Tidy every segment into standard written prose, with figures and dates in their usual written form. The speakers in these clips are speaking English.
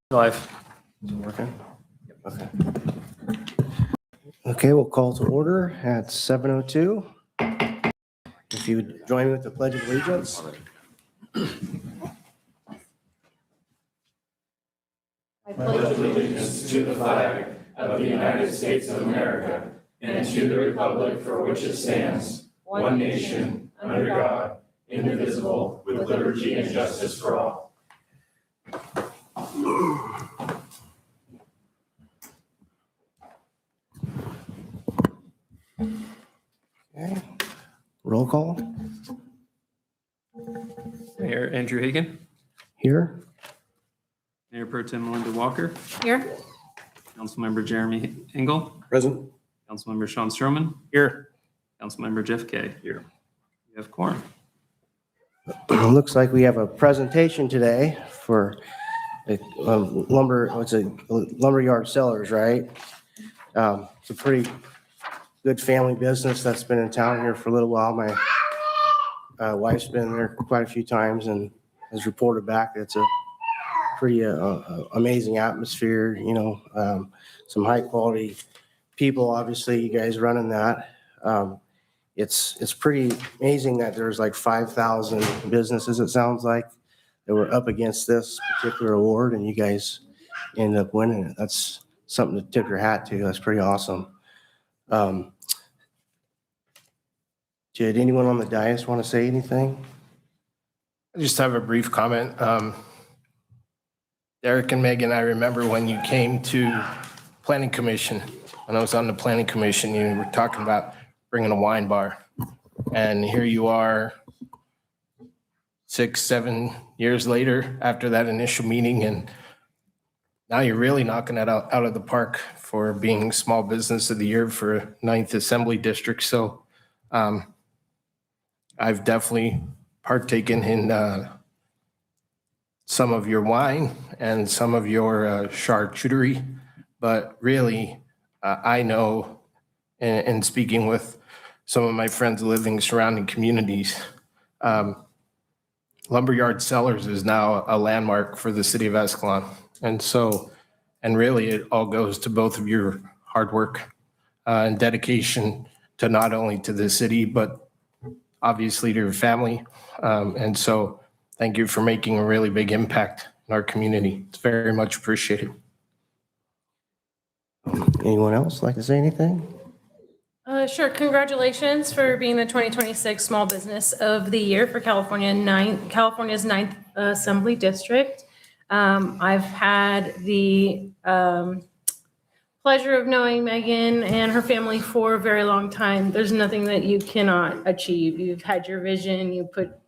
Live. Is it working? Okay. Okay, we'll call to order at 7:02. If you would join me with the Pledge of Allegiance. I pledge allegiance to the flag of the United States of America and to the republic for which it stands, one nation, under God, indivisible, with liberty and justice for all. Okay. Roll call Mayor Andrew Hagan, here. Mayor Pro Tem Melinda Walker, Here. Councilmember Jeremy Engel, Present. Councilmember Sean Stroman, Here. Councilmember Jeff Kay. Here. We have quorum. Looks like we have a presentation today for lumberyard sellers, right? It's a pretty good family business that's been in town here for a little while. My wife's been there quite a few times and has reported back. It's a pretty amazing atmosphere, some high quality people. Obviously, you guys running that. It's pretty amazing that there's like 5,000 businesses, it sounds like, that were up against this particular award, and you guys ended up winning it. That's something to tip your hat to. That's pretty awesome. Did anyone on the dais want to say anything? I just have a brief comment. Derek and Megan, I remember when you came to Planning Commission, when I was on the Planning Commission, you were talking about bringing a wine bar. And here you are 6-7 years later after that initial meeting, and now you're really knocking that out of the park for being Small Business of the Year for 9th Assembly District. So I've definitely partaken in some of your wine and some of your charcuterie, but really I know, and speaking with some of my friends living surrounding communities, Lumberyard Cellars is now a landmark for the city of Escalon. And really it all goes to both of your hard work and dedication to not only to the city, but obviously to your family. And so thank you for making a really big impact in our community. It's very much appreciated. Anyone else like to say anything? Sure. Congratulations for being the 2026 Small Business of the Year for California's 9th Assembly District. I've had the pleasure of knowing Megan and her family for a very long time. There's nothing that you cannot achieve. You've had your vision, you put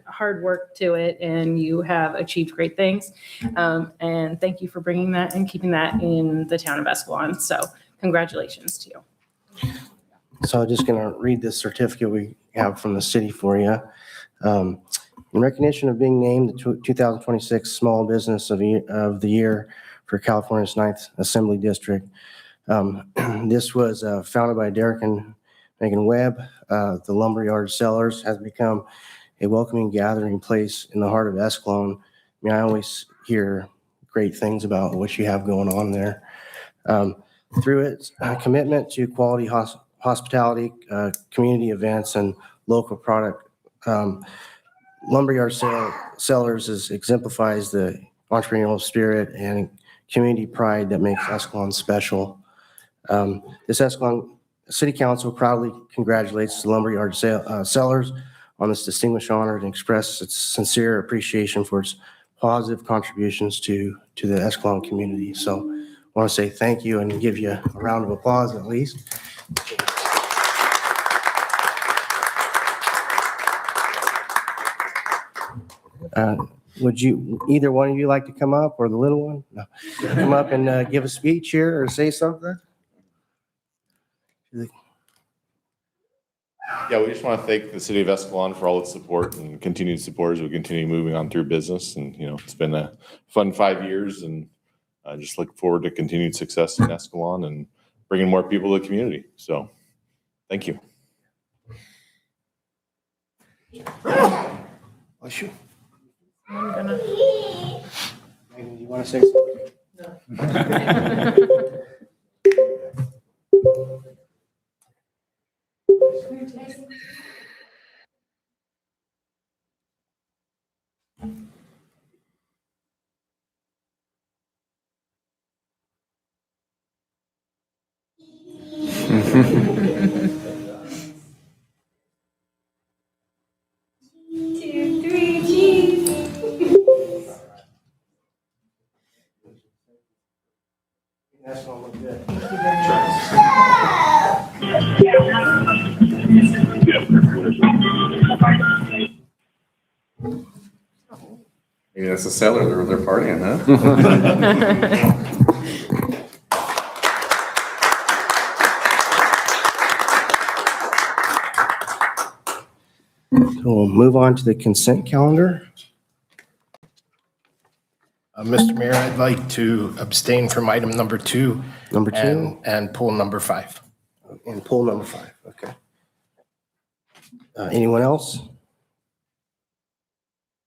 hard work to it, and you have achieved great things. And thank you for bringing that and keeping that in the town of Escalon. So congratulations to you. So I'm just going to read this certificate we have from the city for you. In recognition of being named the 2026 Small Business of the Year for California's 9th Assembly District, this was founded by Derek and Megan Webb. The Lumberyard Cellars has become a welcoming gathering place in the heart of Escalon. I always hear great things about what you have going on there. Through its commitment to quality hospitality, community events, and local product, Lumberyard Cellars exemplifies the entrepreneurial spirit and community pride that makes Escalon special. This Escalon City Council proudly congratulates the Lumberyard Cellars on this distinguished honor and express its sincere appreciation for its positive contributions to the Escalon community. So I want to say thank you and give you a round of applause at least. Would either one of you like to come up, or the little one? No. Come up and give a speech here or say something? Yeah, we just want to thank the city of Escalon for all its support and continued support as we continue moving on through business. And, it's been a fun 5 years, and I just look forward to continued success in Escalon and bringing more people to the community. So thank you. Bless you. I'm gonna. Maybe you Want to say something? That's all look good. Maybe that's the seller, they're partying, huh? So we'll move on to the consent calendar. Mr. Mayor, I'd like to abstain from item number 2. Number 2 and pull number 5. and pull number 5. Okay. Anyone else?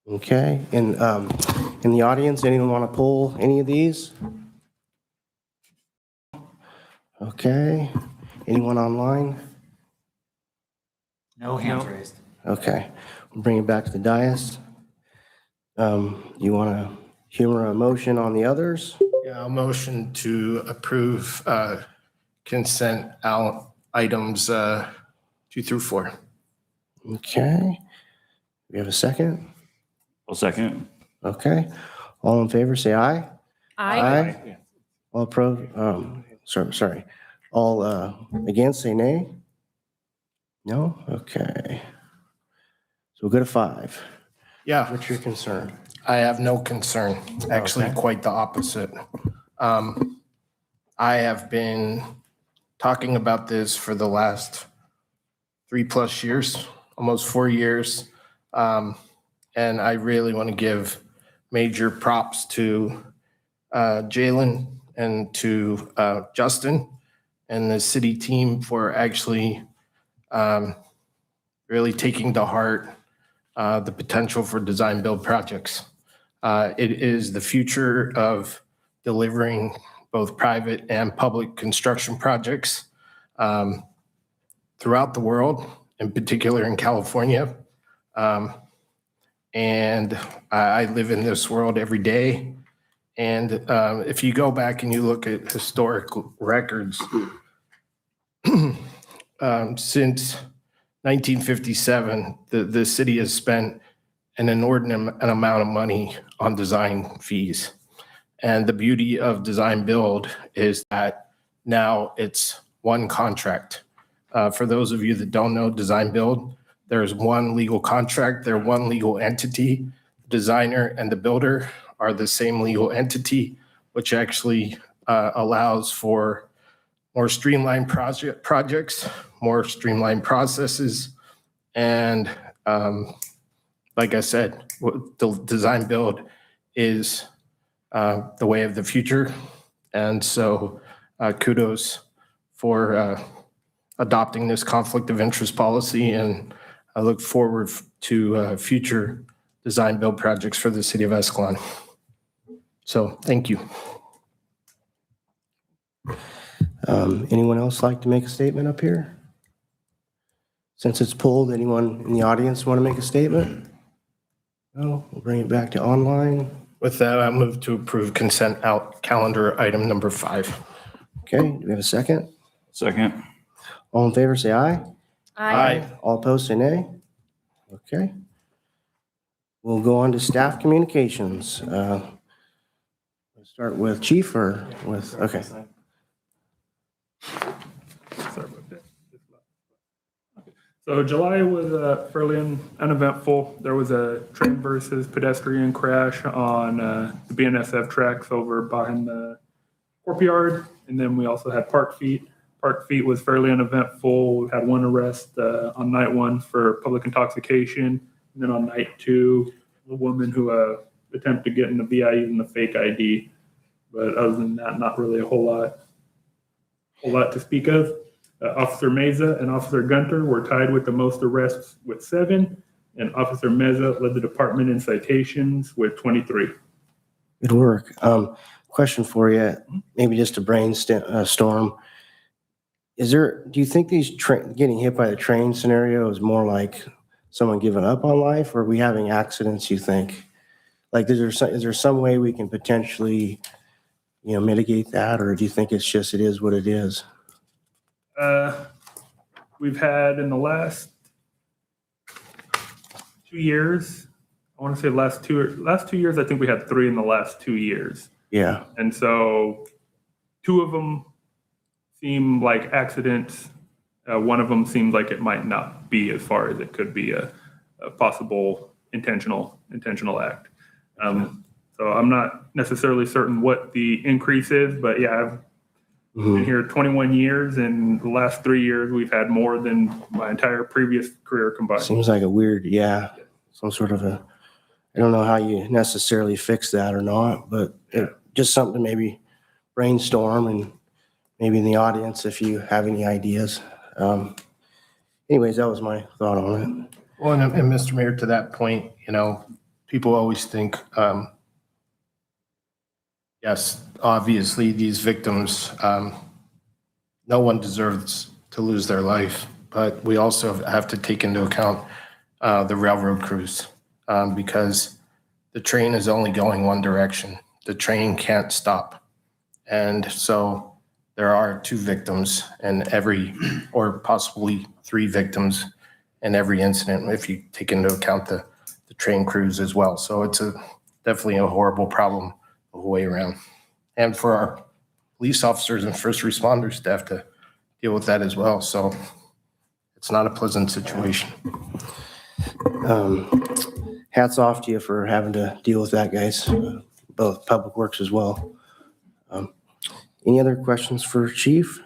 Okay. In the audience, anyone want to pull any of these? Okay. Anyone online? No hands raised. Okay. We'll bring it back to the dais. You want to humor a motion on the others? Yeah, I'll motion to approve consent items 2 through 4. Okay. We have a second? I'll second. Okay. All in favor, say aye. Aye. All sorry. All against, say nay. No? Okay. So we'll go to 5. Yeah, What's your concern? I have no concern, actually quite the opposite. I have been talking about this for the last 3+ years, almost 4 years. And I really want to give major props to Jalen and to Justin and the city team for actually really taking to heart the potential for design build projects. It is the future of delivering both private and public construction projects throughout the world, in particular in California. And I live in this world every day. And if you go back and you look at historical records, since 1957, the city has spent an inordinate amount of money on design fees. And the beauty of design build is that now it's one contract. For those of you that don't know design build, there's one legal contract, they're one legal entity. The designer and the builder are the same legal entity, which actually allows for more streamlined projects, more streamlined processes. And like I said, the design build is the way of the future. And so kudos for adopting this conflict of interest policy. And I look forward to future design build projects for the city of Escalon. So thank you. Anyone else like to make a statement up here? Since it's pulled, anyone in the audience want to make a statement? No, we'll bring it back to online. With that, I move to approve consent calendar item number 5. Okay, do we have a second? Second. All in favor, say aye. Aye. All opposed, say nay. Okay. We'll go on to staff communications. Let's start with Chief or with, okay. Sorry about that. So July was fairly uneventful. There was a train versus pedestrian crash on the BNSF tracks over behind the Corp Yard. And then we also had Park Feet. Park Feet was fairly uneventful. We had one arrest on night 1 for public intoxication. And then on night 2, a woman who attempted to get in the VI using the fake ID. But other than that, not really a whole lot to speak of. Officer Meza and Officer Gunter were tied with the most arrests with 7, and Officer Meza led the department in citations with 23. Good work. Question for you, maybe just a brainstorm. Do you think these getting hit by the train scenario is more like someone giving up on life, or are we having accidents, you think? Like, is there some way we can potentially, mitigate that, or do you think it's just, it is what it is? We've had in the last 2 years, I want to say last 2 years, I think we had 3 in the last 2 years. Yeah. And so 2 of them seem like accidents. One of them seems like it might not be, as far as it could be a possible intentional act. So I'm not necessarily certain what the increase is, but yeah, I've been here 21 years, and the last 3 years we've had more than my entire previous career combined. Seems like some sort of I don't know how you necessarily fix that or not, but just something to maybe brainstorm, and maybe in the audience, if you have any ideas. Anyways, that was my thought on it. Well, and Mr. Mayor, to that point, people always think, yes, obviously these victims, no one deserves to lose their life, but we also have to take into account the railroad crews, because the train is only going one direction. The train can't stop. And so there are 2 victims in or possibly 3 victims in every incident, if you take into account the train crews as well. So it's definitely a horrible problem the whole way around. And for our police officers and first responders to have to deal with that as well. So it's not a pleasant situation. Hats off to you for having to deal with that, guys, both Public Works as well. Any other questions for Chief?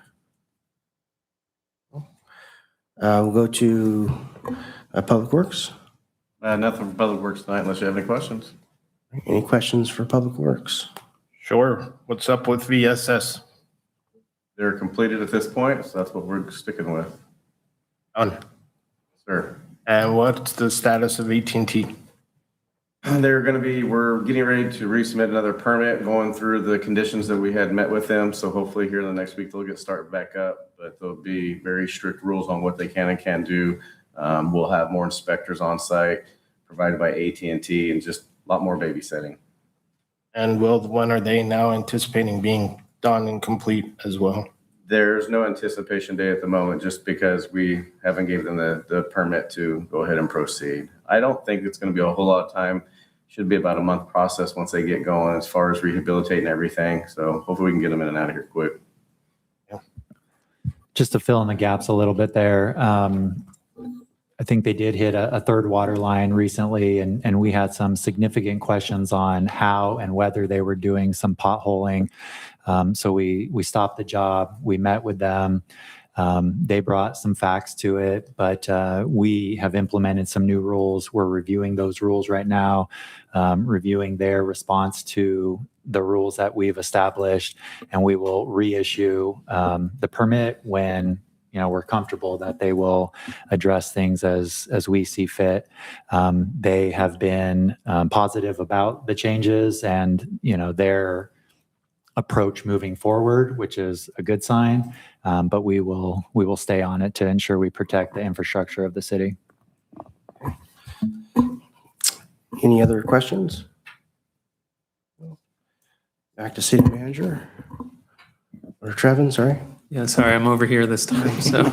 We'll go to Public Works. Nothing for Public Works tonight unless you have any questions. Any questions for Public Works? Sure. What's up with VSS? They're completed at this point, so that's what we're sticking with. Done. Sir. And what's the status of AT&T? We're getting ready to resubmit another permit, going through the conditions that we had met with them. So hopefully here in the next week, they'll get started back up, but there'll be very strict rules on what they can and can't do. We'll have more inspectors on site provided by AT&T, and just a lot more babysitting. And when are they now anticipating being done and complete as well? There's no anticipation date at the moment, just because we haven't given them the permit to go ahead and proceed. I don't think it's going to be a whole lot of time. Should be about a month process once they get going as far as rehabilitating everything. So hopefully we can get them in and out of here quick. Just to fill in the gaps a little bit there, I think they did hit a 3rd water line recently, and we had some significant questions on how and whether they were doing some potholing. So we stopped the job. We met with them. They brought some facts to it, but we have implemented some new rules. We're reviewing those rules right now, reviewing their response to the rules that we've established, and we will reissue the permit when we're comfortable that they will address things as we see fit. They have been positive about the changes and their approach moving forward, which is a good sign. But we will stay on it to ensure we protect the infrastructure of the city. Any other questions? Back to City Manager. Or Trevin, sorry. Yeah, sorry, I'm over here this time, so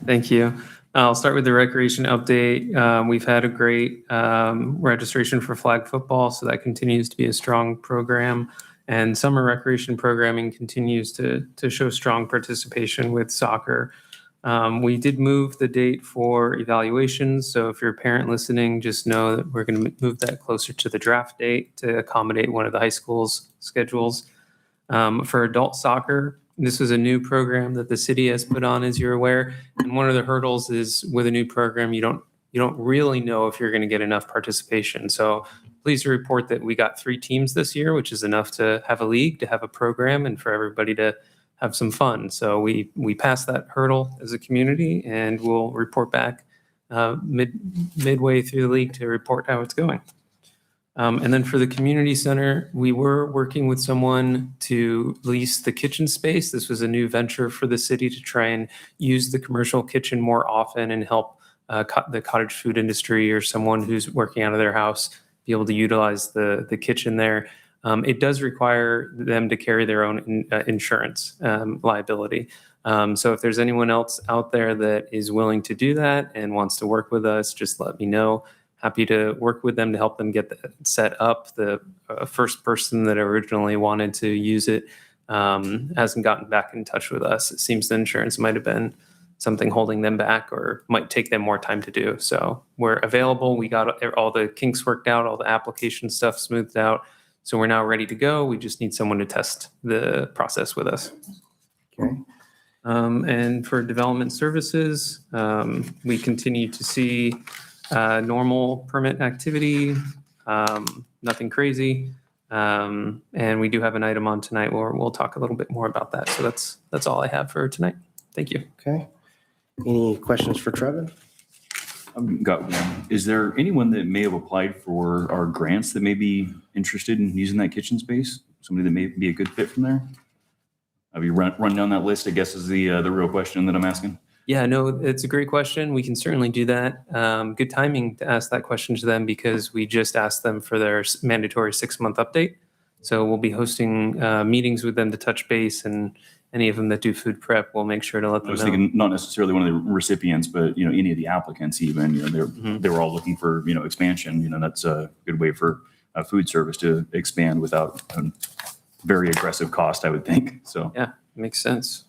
thank you. I'll start with the recreation update. We've had a great registration for flag football, so that continues to be a strong program. And summer recreation programming continues to show strong participation with soccer. We did move the date for evaluations, so if you're a parent listening, just know that we're going to move that closer to the draft date to accommodate one of the high school's schedules. For adult soccer, this is a new program that the city has put on, as you're aware. And one of the hurdles is with a new program, you don't really know if you're going to get enough participation. So pleased to report that we got 3 teams this year, which is enough to have a league, to have a program, and for everybody to have some fun. So we passed that hurdle as a community, and we'll report back midway through the league to report how it's going. And then for the community center, we were working with someone to lease the kitchen space. This was a new venture for the city to try and use the commercial kitchen more often and help the cottage food industry or someone who's working out of their house be able to utilize the kitchen there. It does require them to carry their own insurance liability. So if there's anyone else out there that is willing to do that and wants to work with us, just let me know. Happy to work with them to help them get that set up. The first person that originally wanted to use it hasn't gotten back in touch with us. It seems the insurance might have been something holding them back or might take them more time to do. So we're available. We got all the kinks worked out, all the application stuff smoothed out. So we're now ready to go. We just need someone to test the process with us. Okay. And for development services, we continue to see normal permit activity, nothing crazy. And we do have an item on tonight where we'll talk a little bit more about that. So that's all I have for tonight. Thank you. Okay. Any questions for Trevin? I've got one. Is there anyone that may have applied for our grants that may be interested in using that kitchen space? Somebody that may be a good fit from there? Have you run down that list, I guess, is the real question that I'm asking? Yeah, no, it's a great question. We can certainly do that. Good timing to ask that question to them because we just asked them for their mandatory 6-month update. So we'll be hosting meetings with them to touch base, and any of them that do food prep, we'll make sure to let them I was know. thinking not necessarily one of the recipients, but, any of the applicants even, they were all looking for, expansion. That's a good way for a food service to expand without a very aggressive cost, I would think. So. Yeah, makes sense.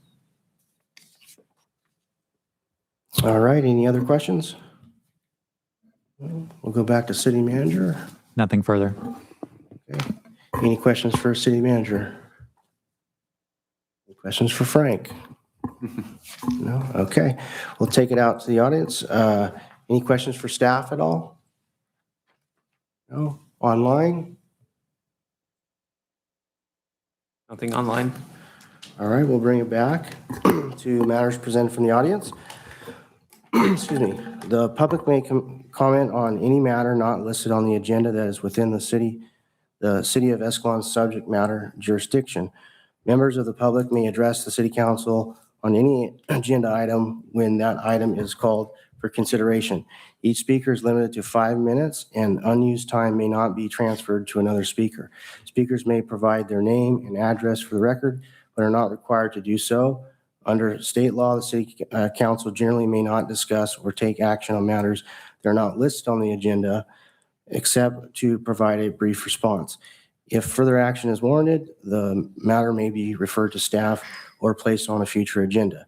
All right. Any other questions? We'll go back to city manager. Nothing further. Okay. Any questions for city manager? Any questions for Frank? No? Okay. We'll take it out to the audience. Any questions for staff at all? No? Online? Nothing online. All right, we'll bring it back to matters presented from the audience. Excuse me. The public may comment on any matter not listed on the agenda that is within the city of Escalon's subject matter jurisdiction. Members of the public may address the city council on any agenda item when that item is called for consideration. Each speaker is limited to 5 minutes, and unused time may not be transferred to another speaker. Speakers may provide their name and address for the record, but are not required to do so. Under state law, the city council generally may not discuss or take action on matters that are not listed on the agenda, except to provide a brief response. If further action is warranted, the matter may be referred to staff or placed on a future agenda.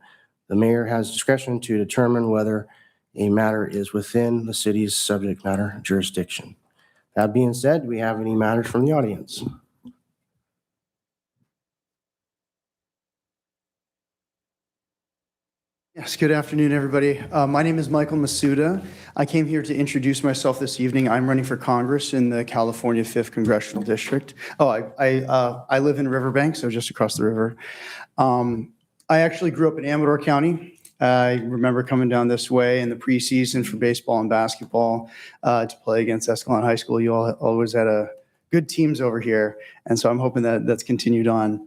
The mayor has discretion to determine whether a matter is within the city's subject matter jurisdiction. That being said, do we have any matters from the audience? Yes, good afternoon, everybody. My name is Michael Masuda. I came here to introduce myself this evening. I'm running for Congress in the California 5th Congressional District. Oh, I live in Riverbank, so just across the river. I actually grew up in Amador County. I remember coming down this way in the preseason for baseball and basketball to play against Escalon High School. You all always had good teams over here, and so I'm hoping that that's continued on.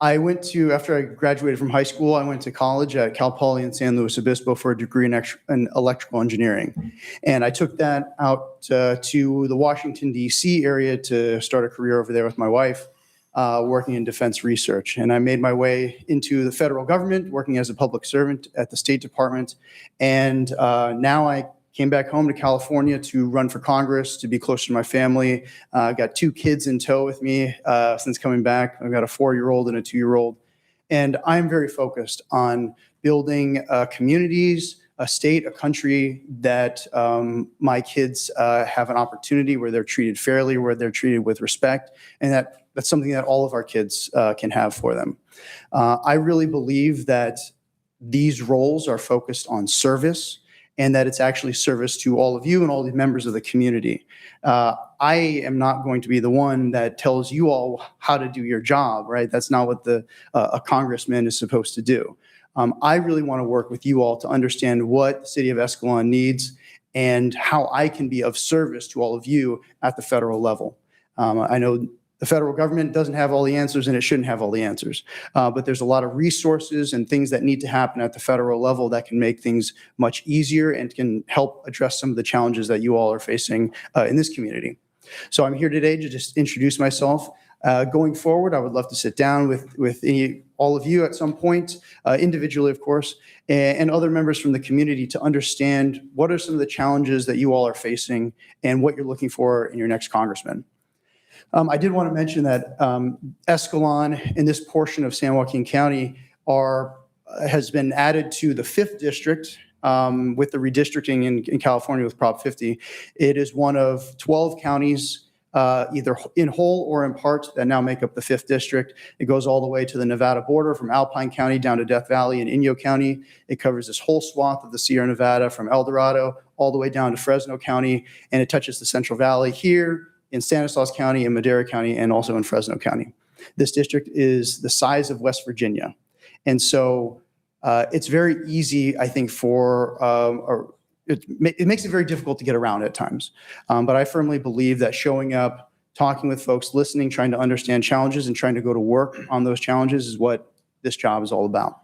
After I graduated from high school, I went to college at Cal Poly in San Luis Obispo for a degree in electrical engineering. And I took that out to the Washington, D.C. area to start a career over there with my wife, working in defense research. And I made my way into the federal government, working as a public servant at the State Department. And now I came back home to California to run for Congress, to be closer to my family. I've got 2 kids in tow with me since coming back. I've got a 4-year-old and a 2-year-old. And I'm very focused on building communities, a state, a country that my kids have an opportunity where they're treated fairly, where they're treated with respect, and that's something that all of our kids can have for them. I really believe that these roles are focused on service, and that it's actually service to all of you and all the members of the community. I am not going to be the one that tells you all how to do your job, right? That's not what a congressman is supposed to do. I really want to work with you all to understand what the city of Escalon needs and how I can be of service to all of you at the federal level. I know the federal government doesn't have all the answers and it shouldn't have all the answers, but there's a lot of resources and things that need to happen at the federal level that can make things much easier and can help address some of the challenges that you all are facing in this community. So I'm here today to just introduce myself. Going forward, I would love to sit down with all of you at some point, individually, of course, and other members from the community to understand what are some of the challenges that you all are facing and what you're looking for in your next congressman. I did want to mention that Escalon in this portion of San Joaquin County has been added to the 5th district with the redistricting in California with Prop 50. It is one of 12 counties, either in whole or in part, that now make up the 5th district. It goes all the way to the Nevada border from Alpine County down to Death Valley and Inyo County. It covers this whole swath of the Sierra Nevada from El Dorado all the way down to Fresno County, and it touches the Central Valley here in Stanislaus County, in Madera County, and also in Fresno County. This district is the size of West Virginia. And so it's very easy, I think, it makes it very difficult to get around at times. But I firmly believe that showing up, talking with folks, listening, trying to understand challenges, and trying to go to work on those challenges is what this job is all about.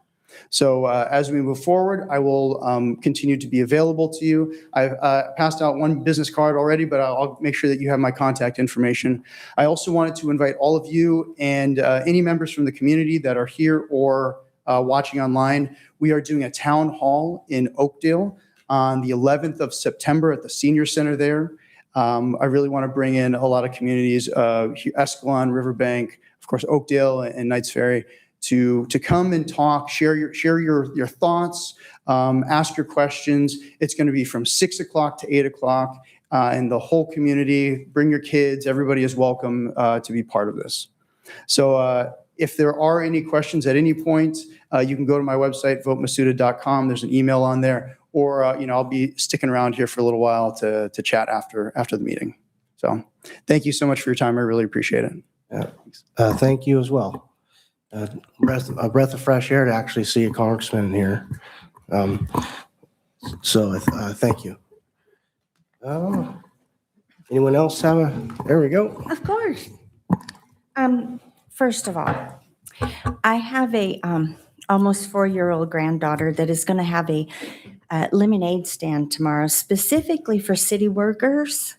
So as we move forward, I will continue to be available to you. I've passed out one business card already, but I'll make sure that you have my contact information. I also wanted to invite all of you and any members from the community that are here or watching online. We are doing a town hall in Oakdale on the 11th of September at the Senior Center there. I really want to bring in a lot of communities, Escalon, Riverbank, of course, Oakdale and Knights Ferry, to come and talk, share your thoughts, ask your questions. It's going to be from 6 o'clock to 8 o'clock, and the whole community, bring your kids, everybody is welcome to be part of this. So if there are any questions at any point, you can go to my website, votemasuda.com. There's an email on there, or I'll be sticking around here for a little while to chat after the meeting. So thank you so much for your time. I really appreciate it. Thank you as well. A breath of fresh air to actually see a congressman in here. So thank you. Anyone else there we go. Of course. First of all, I have a almost 4-year-old granddaughter that is going to have a lemonade stand tomorrow, specifically for city workers.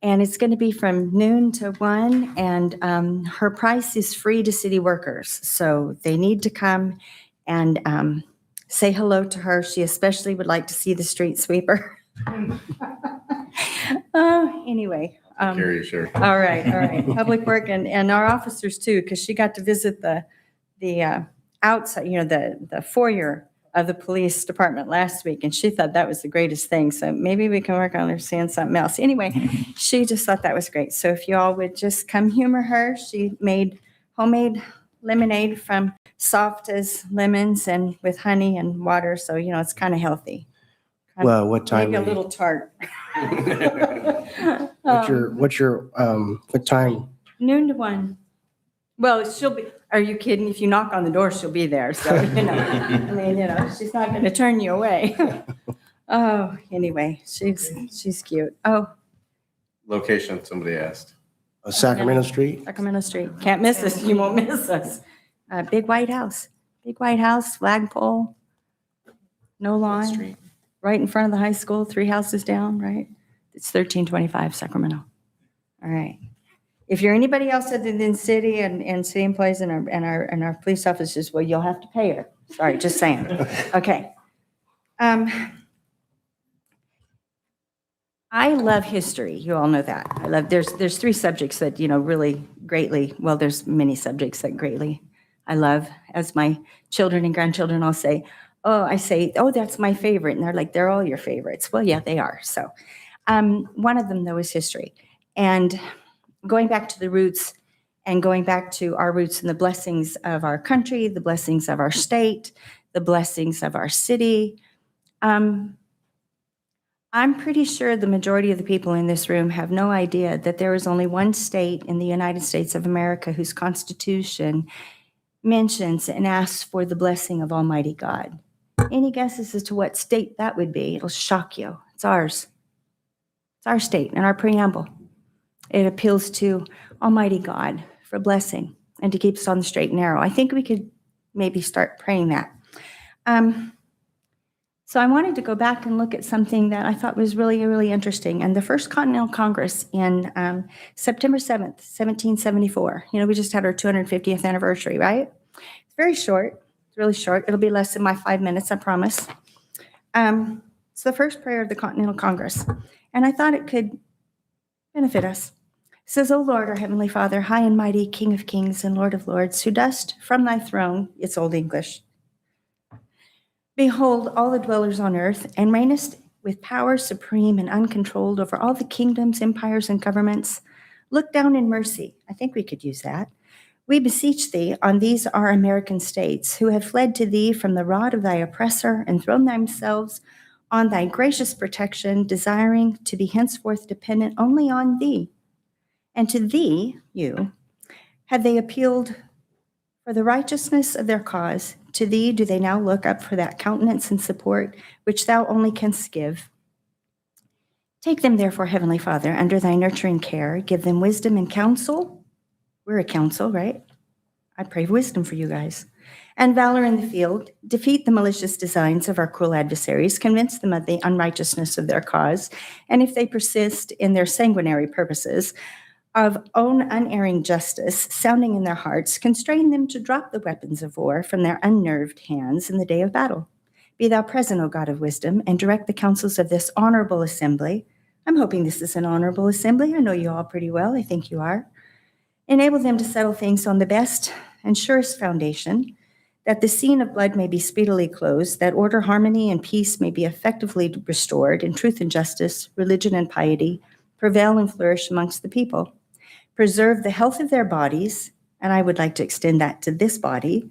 And it's going to be from noon to 1, and her price is free to city workers. So they need to come and say hello to her. She especially would like to see the street sweeper. Anyway. Carry a shirt. All right. Public work and our officers too, because she got to visit the outside, the foyer of the police department last week, and she thought that was the greatest thing. So maybe we can work on her seeing something else. Anyway, she just thought that was great. So if you all would just come humor her. She made homemade lemonade from soft as lemons and with honey and water. So, it's kind of healthy. Well, what time? Maybe a little tart. What time? Noon to 1. Well, are you kidding? If you knock on the door, she'll be there. So, she's not going to turn you away. Oh, anyway, she's cute. Oh, Location, somebody asked. Sacramento Street? Sacramento Street. Can't miss us. You won't miss us. Big white house, flagpole, no lawn, right in front of the high school, 3 houses down, right? It's 1325 Sacramento. All right. If you're anybody else other than city and city employees and our police officers, well, you'll have to pay her. Sorry, just saying. Okay. I love history. You all know that. There's 3 subjects that, really greatly, well, there's many subjects that greatly I love. As my children and grandchildren all say, that's my favorite. And they're like, they're all your favorites. Well, yeah, they are. So one of them, though, is history. And going back to the roots and going back to our roots and the blessings of our country, the blessings of our state, the blessings of our city. I'm pretty sure the majority of the people in this room have no idea that there is only one state in the United States of America whose Constitution mentions and asks for the blessing of Almighty God. Any guesses as to what state that would be? It'll shock you. It's ours. It's our state and our preamble. It appeals to Almighty God for blessing and to keep us on the straight and narrow. I think we could maybe start praying that. So I wanted to go back and look at something that I thought was really, really interesting. And the First Continental Congress in September 7th, 1774. We just had our 250th anniversary, right? It's very short. It's really short. It'll be less than my 5 minutes, I promise. It's the first prayer of the Continental Congress. And I thought it could benefit us. It says, O Lord, our Heavenly Father, high and mighty, King of kings and Lord of lords, who dost from thy throne, it's Old English, behold all the dwellers on earth, and reignest with power supreme and uncontrolled over all the kingdoms, empires, and governments. Look down in mercy. I think we could use that. We beseech thee on these our American states, who have fled to thee from the rod of thy oppressor and thrown themselves on thy gracious protection, desiring to be henceforth dependent only on thee. And to thee, you, had they appealed for the righteousness of their cause, to thee do they now look up for that countenance and support which thou only canst give. Take them therefore, Heavenly Father, under thy nurturing care. Give them wisdom and counsel. We're a counsel, right? I pray wisdom for you guys. And valor in the field. Defeat the malicious designs of our cruel adversaries. Convince them of the unrighteousness of their cause. And if they persist in their sanguinary purposes, of own unerring justice sounding in their hearts, constrain them to drop the weapons of war from their unnerved hands in the day of battle. Be thou present, O God of wisdom, and direct the counsels of this honorable assembly. I'm hoping this is an honorable assembly. I know you all pretty well. I think you are. Enable them to settle things on the best and surest foundation, that the scene of blood may be speedily closed, that order, harmony, and peace may be effectively restored, and truth and justice, religion and piety prevail and flourish amongst the people. Preserve the health of their bodies, and I would like to extend that to this body,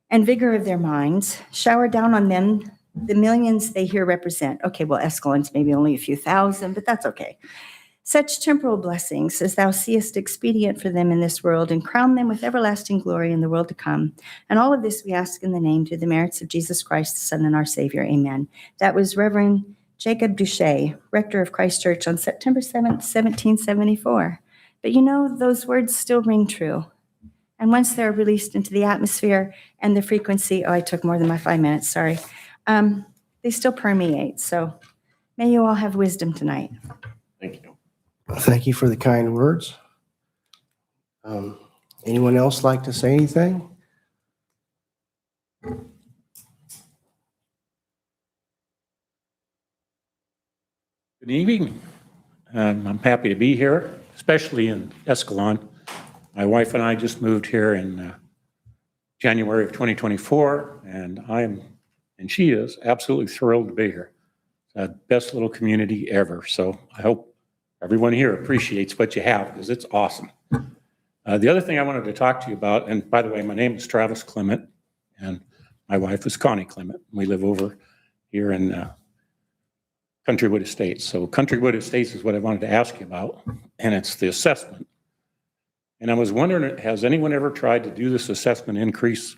and vigor of their minds. Shower down on them the millions they here represent. Okay, well, Escalon's maybe only a few thousand, but that's okay. Such temporal blessings as thou seest expedient for them in this world, and crown them with everlasting glory in the world to come. And all of this we ask in the name, through the merits of Jesus Christ, the Son and our Savior. Amen. That was Reverend Jacob Duché, rector of Christ Church, on September 7th, 1774. But those words still ring true. And once they're released into the atmosphere and the frequency, I took more than my 5 minutes, sorry, they still permeate. So may you all have wisdom tonight. Thank you. Thank you for the kind words. Anyone else like to say anything? Good evening. I'm happy to be here, especially in Escalon. My wife and I just moved here in January of 2024, and she is absolutely thrilled to be here. It's the best little community ever. So I hope everyone here appreciates what you have, because it's awesome. The other thing I wanted to talk to you about, and by the way, my name is Travis Clement, and my wife is Connie Clement. We live over here in Countrywood Estates. So Countrywood Estates is what I wanted to ask you about, and it's the assessment. And I was wondering, has anyone ever tried to do this assessment increase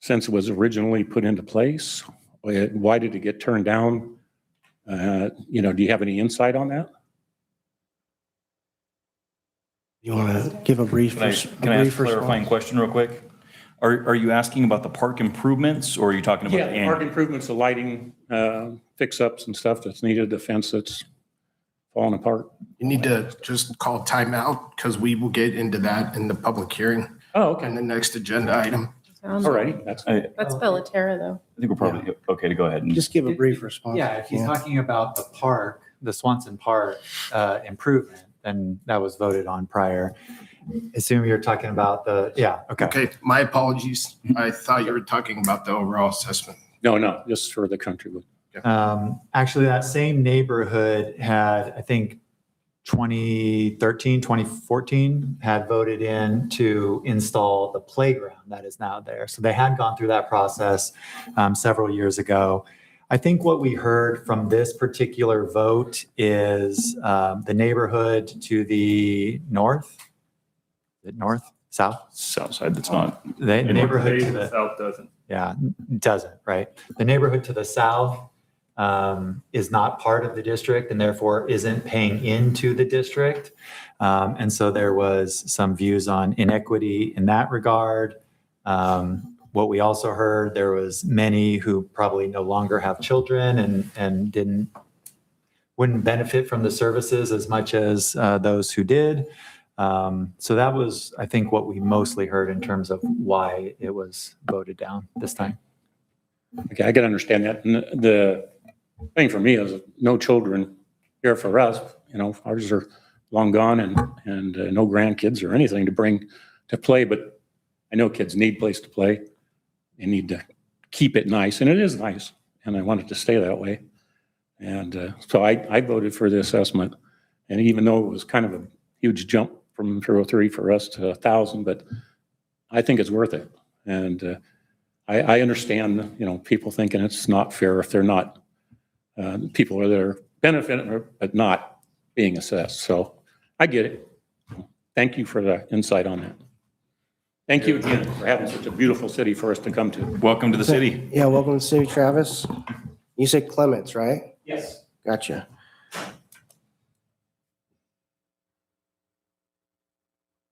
since it was originally put into place? Why did it get turned down? Do you have any insight on that? You want to give a brief Can I ask a clarifying question real quick? Are you asking about the park improvements, or are you talking about Yeah, park improvements, the lighting, fix-ups and stuff that's needed, the fence that's falling apart. You need to just call timeout, because we will get into that in the public hearing Oh, okay. and the next agenda item. All right. That's Bellaterra, though. I think we're probably okay to go ahead and Just give a brief response. Yeah, if he's talking about the park, the Swanson Park improvement, then that was voted on prior. Assume you're talking about okay. Okay, my apologies. I thought you were talking about the overall assessment. No, just for the Countrywood. Actually, that same neighborhood had, I think, 2013, 2014 had voted in to install the playground that is now there. So they had gone through that process several years ago. I think what we heard from this particular vote is the neighborhood to the north. Is it north? South? south side that's not. The neighborhood to the south doesn't. Yeah, it doesn't, right? The neighborhood to the south is not part of the district and therefore isn't paying into the district. And so there was some views on inequity in that regard. What we also heard, there was many who probably no longer have children and wouldn't benefit from the services as much as those who did. So that was, I think, what we mostly heard in terms of why it was voted down this time. Okay, I can understand that. And the thing for me is no children here for us. Ours are long gone and no grandkids or anything to bring to play. But I know kids need place to play. They need to keep it nice, and it is nice, and I want it to stay that way. And so I voted for the assessment, and even though it was kind of a huge jump from 0.03 for us to 1,000, but I think it's worth it. And I understand, people thinking it's not fair if they're not people that are benefiting but not being assessed. So I get it. Thank you for the insight on that. Thank you again for having such a beautiful city for us to come to. Welcome to the city. Yeah, welcome to the city, Travis. You said Clements, right? Yes. Gotcha.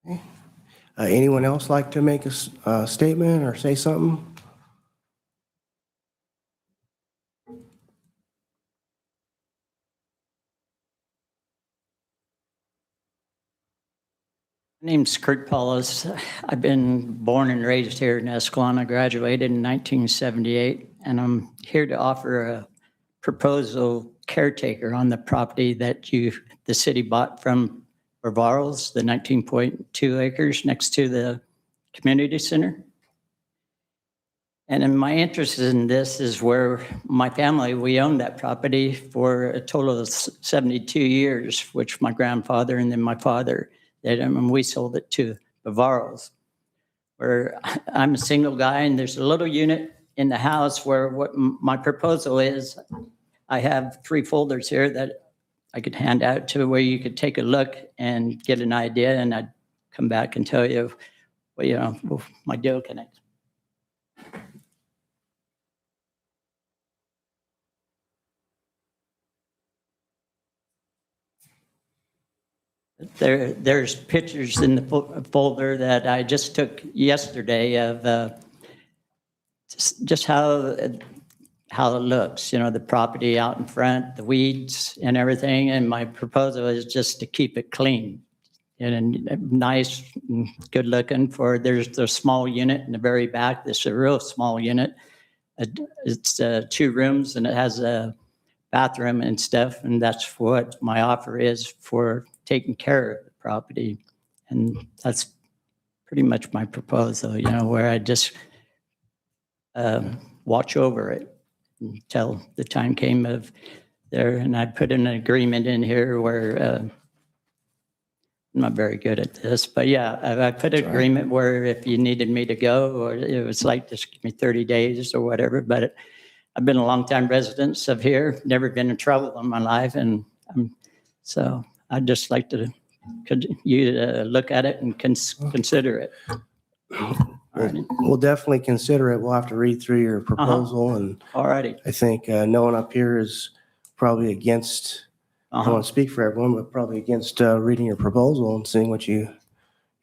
Okay. Anyone else like to make a statement or say something? My name's Kurt Paulus. I've been born and raised here in Escalon. I graduated in 1978, and I'm here to offer a proposal caretaker on the property that the city bought from Bavaro's, the 19.2 acres next to the community center. And in my interest in this is where my family, we owned that property for a total of 72 years, which my grandfather and then my father did, and we sold it to Bavaro's. Where I'm a single guy, and there's a little unit in the house where what my proposal is, I have 3 folders here that I could hand out to where you could take a look and get an idea, and I'd come back and tell you, well, my deal connects. There's pictures in the folder that I just took yesterday of just how it looks, the property out in front, the weeds and everything. And my proposal is just to keep it clean and nice and good looking. There's the small unit in the very back. This is a real small unit. It's 2 rooms and it has a bathroom and stuff. And that's what my offer is for taking care of the property. And that's pretty much my proposal, where I just watch over it until the time came of there. And I put an agreement in here where I'm not very good at this, but yeah, I put an agreement where if you needed me to go, or it was like, just give me 30 days or whatever. But I've been a long-time resident of here, never been in trouble in my life. And so I'd just like you to look at it and consider it. We'll definitely consider it. We'll have to read through your proposal. And Alrighty. I think no one up here is probably against, I don't want to speak for everyone, but probably against reading your proposal and seeing what you're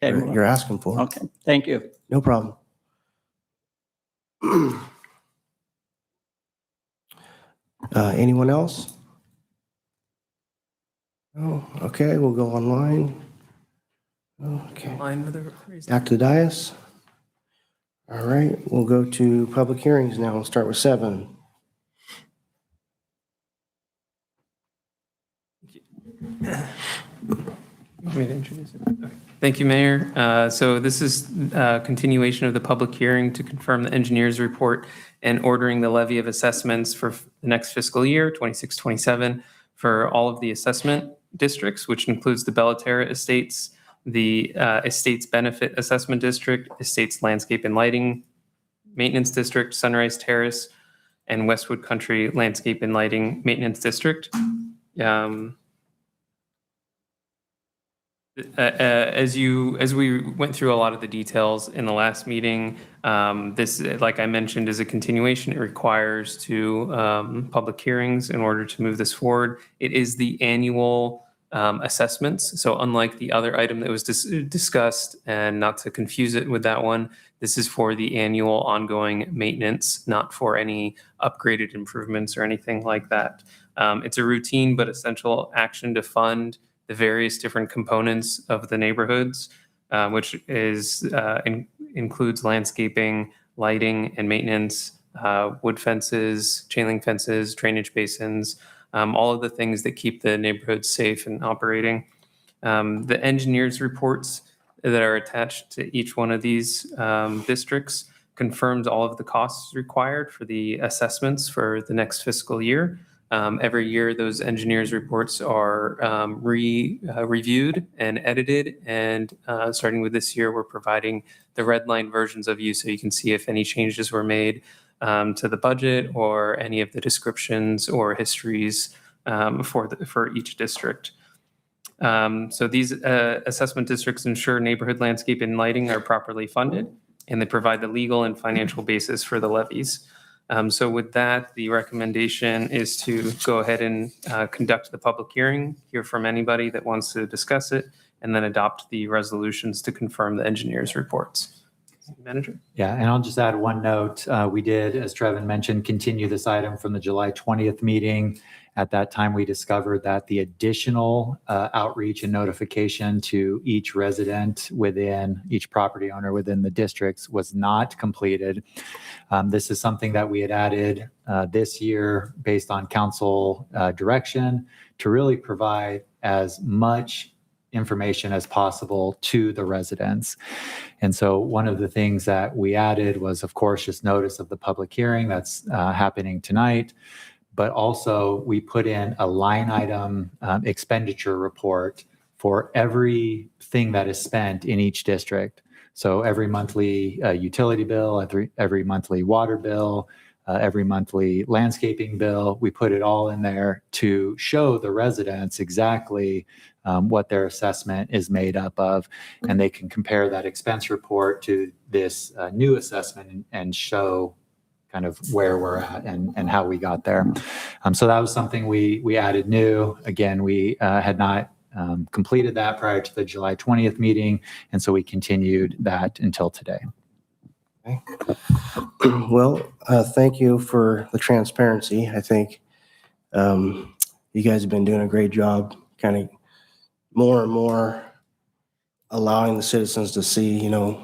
asking for. Okay, thank you. No problem. Anyone else? Oh, okay, we'll go online. Okay. Back to the dais. All right, we'll go to public hearings now. We'll start with 7. Thank you, Mayor. So this is a continuation of the public hearing to confirm the engineer's report and ordering the levy of assessments for the next fiscal year, 26-27, for all of the assessment districts, which includes the Bellaterra Estates, the Estates Benefit Assessment District, Estates Landscape and Lighting Maintenance District, Sunrise Terrace, and Westwood Country Landscape and Lighting Maintenance District. As we went through a lot of the details in the last meeting, this, like I mentioned, is a continuation. It requires two public hearings in order to move this forward. It is the annual assessments. So unlike the other item that was discussed, and not to confuse it with that one, this is for the annual ongoing maintenance, not for any upgraded improvements or anything like that. It's a routine but essential action to fund the various different components of the neighborhoods, which includes landscaping, lighting and maintenance, wood fences, chain link fences, drainage basins, all of the things that keep the neighborhoods safe and operating. The engineers' reports that are attached to each one of these districts confirms all of the costs required for the assessments for the next fiscal year. Every year, those engineers' reports are reviewed and edited, and starting with this year, we're providing the red line versions of you so you can see if any changes were made to the budget or any of the descriptions or histories for each district. So these assessment districts ensure neighborhood landscape and lighting are properly funded, and they provide the legal and financial basis for the levies. So with that, the recommendation is to go ahead and conduct the public hearing, hear from anybody that wants to discuss it, and then adopt the resolutions to confirm the engineers' reports. Manager? Yeah, and I'll just add one note. We did, as Trevin mentioned, continue this item from the July 20th meeting. At that time, we discovered that the additional outreach and notification to each resident within, each property owner within the districts was not completed. This is something that we had added this year based on council direction to really provide as much information as possible to the residents. And so one of the things that we added was, of course, just notice of the public hearing that's happening tonight. But also we put in a line item expenditure report for everything that is spent in each district. So every monthly utility bill, every monthly water bill, every monthly landscaping bill, we put it all in there to show the residents exactly what their assessment is made up of. And they can compare that expense report to this new assessment and show kind of where we're at and how we got there. So that was something we added new. Again, we had not completed that prior to the July 20th meeting, and so we continued that until today. Okay. Well, thank you for the transparency. I think you guys have been doing a great job, kind of more and more allowing the citizens to see, you know,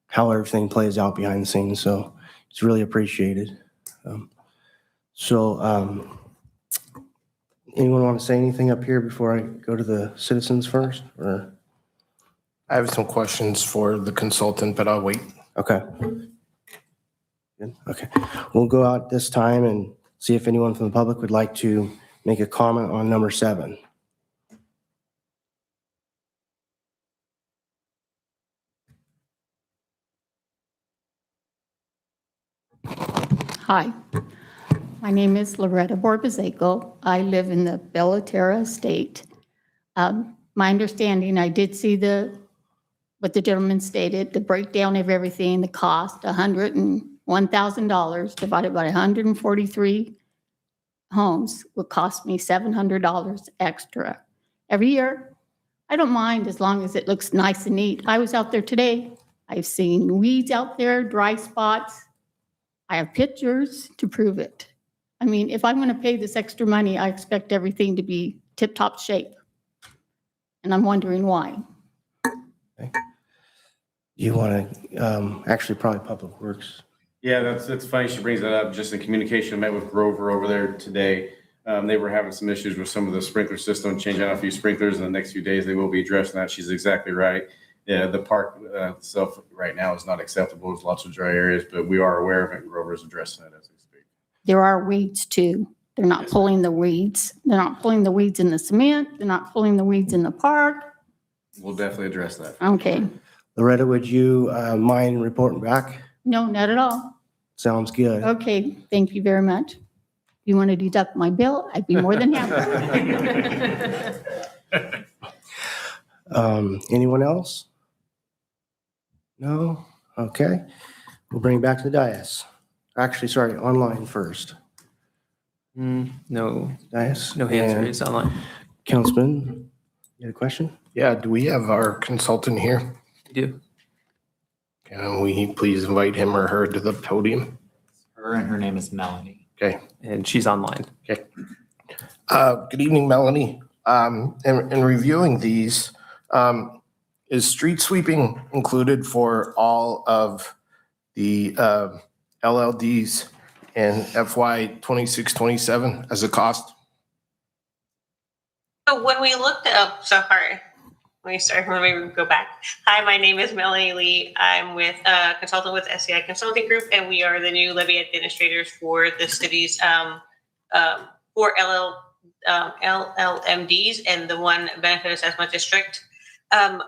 how everything plays out behind the scenes. So it's really appreciated. Anyone want to say anything up here before I go to the citizens first? Or I have some questions for the consultant, but I'll wait. okay. Good. Okay. We'll go out this time and see if anyone from the public would like to make a comment on number 7. Hi, my name is Loretta Borbazaco. I live in the Bellaterra estate. My understanding, I did see what the gentleman stated, the breakdown of everything, the cost, $101,000 divided by 143 homes would cost me $700 extra every year. I don't mind as long as it looks nice and neat. I was out there today. I've seen weeds out there, dry spots. I have pictures to prove it. I mean, if I'm going to pay this extra money, I expect everything to be tip-top shape. And I'm wondering why. Okay. You want to, actually probably Public Works. Yeah, that's funny she brings that up. Just in communication, I met with Grover over there today. They were having some issues with some of the sprinkler system, changing out a few sprinklers in the next few days. They will be addressing that. She's exactly right. Yeah, the park itself right now is not acceptable. There's lots of dry areas, but we are aware of it. Grover's addressing it as we speak. There are weeds too. They're not pulling the weeds. They're not pulling the weeds in the cement. They're not pulling the weeds in the park. We'll definitely address that. Okay. Loretta, would you mind reporting back? No, not at all. Sounds good. Okay, thank you very much. If you want to deduct my bill, I'd be more than happy. Anyone else? No? Okay. We'll bring it back to the dais. Actually, sorry, online first. No, Dais. no hands And raised online. Councilman, you had a question? Yeah, do we have our consultant here? We do. Can we please invite him or her to the podium? Her name is Melanie. Okay. And she's online. Okay. Good evening, Melanie. In reviewing these, is street sweeping included for all of the LLDs in FY 26-27 as a cost? So when we looked up, so sorry, let me go back. Hi, my name is Melanie Lee. I'm with consultant with SCI Consulting Group, and we are the new levy administrators for the city's for LLMDs and the one benefit assessment district. In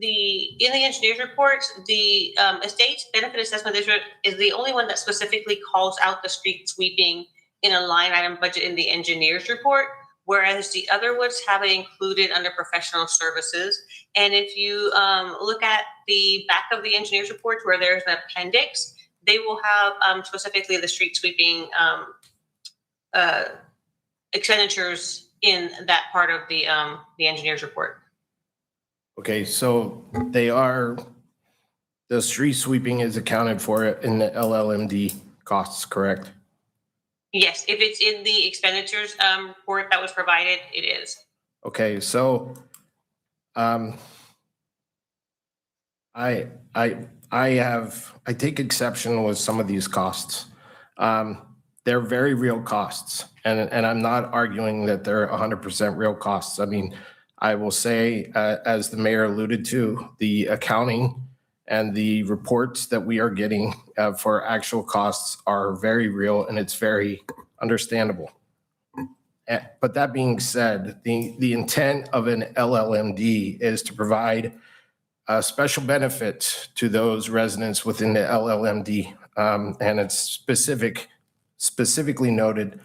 the engineer's reports, the estate's benefit assessment district is the only one that specifically calls out the street sweeping in a line item budget in the engineer's report, whereas the other ones have it included under professional services. And if you look at the back of the engineer's report where there's an appendix, they will have specifically the street sweeping expenditures in that part of the engineer's report. Okay, so the street sweeping is accounted for in the LLMD costs, correct? Yes, if it's in the expenditures report that was provided, it is. Okay, so I take exception with some of these costs. They're very real costs, and I'm not arguing that they're 100% real costs. I mean, I will say, as the mayor alluded to, the accounting and the reports that we are getting for actual costs are very real, and it's very understandable. But that being said, the intent of an LLMD is to provide a special benefit to those residents within the LLMD, and it's specifically noted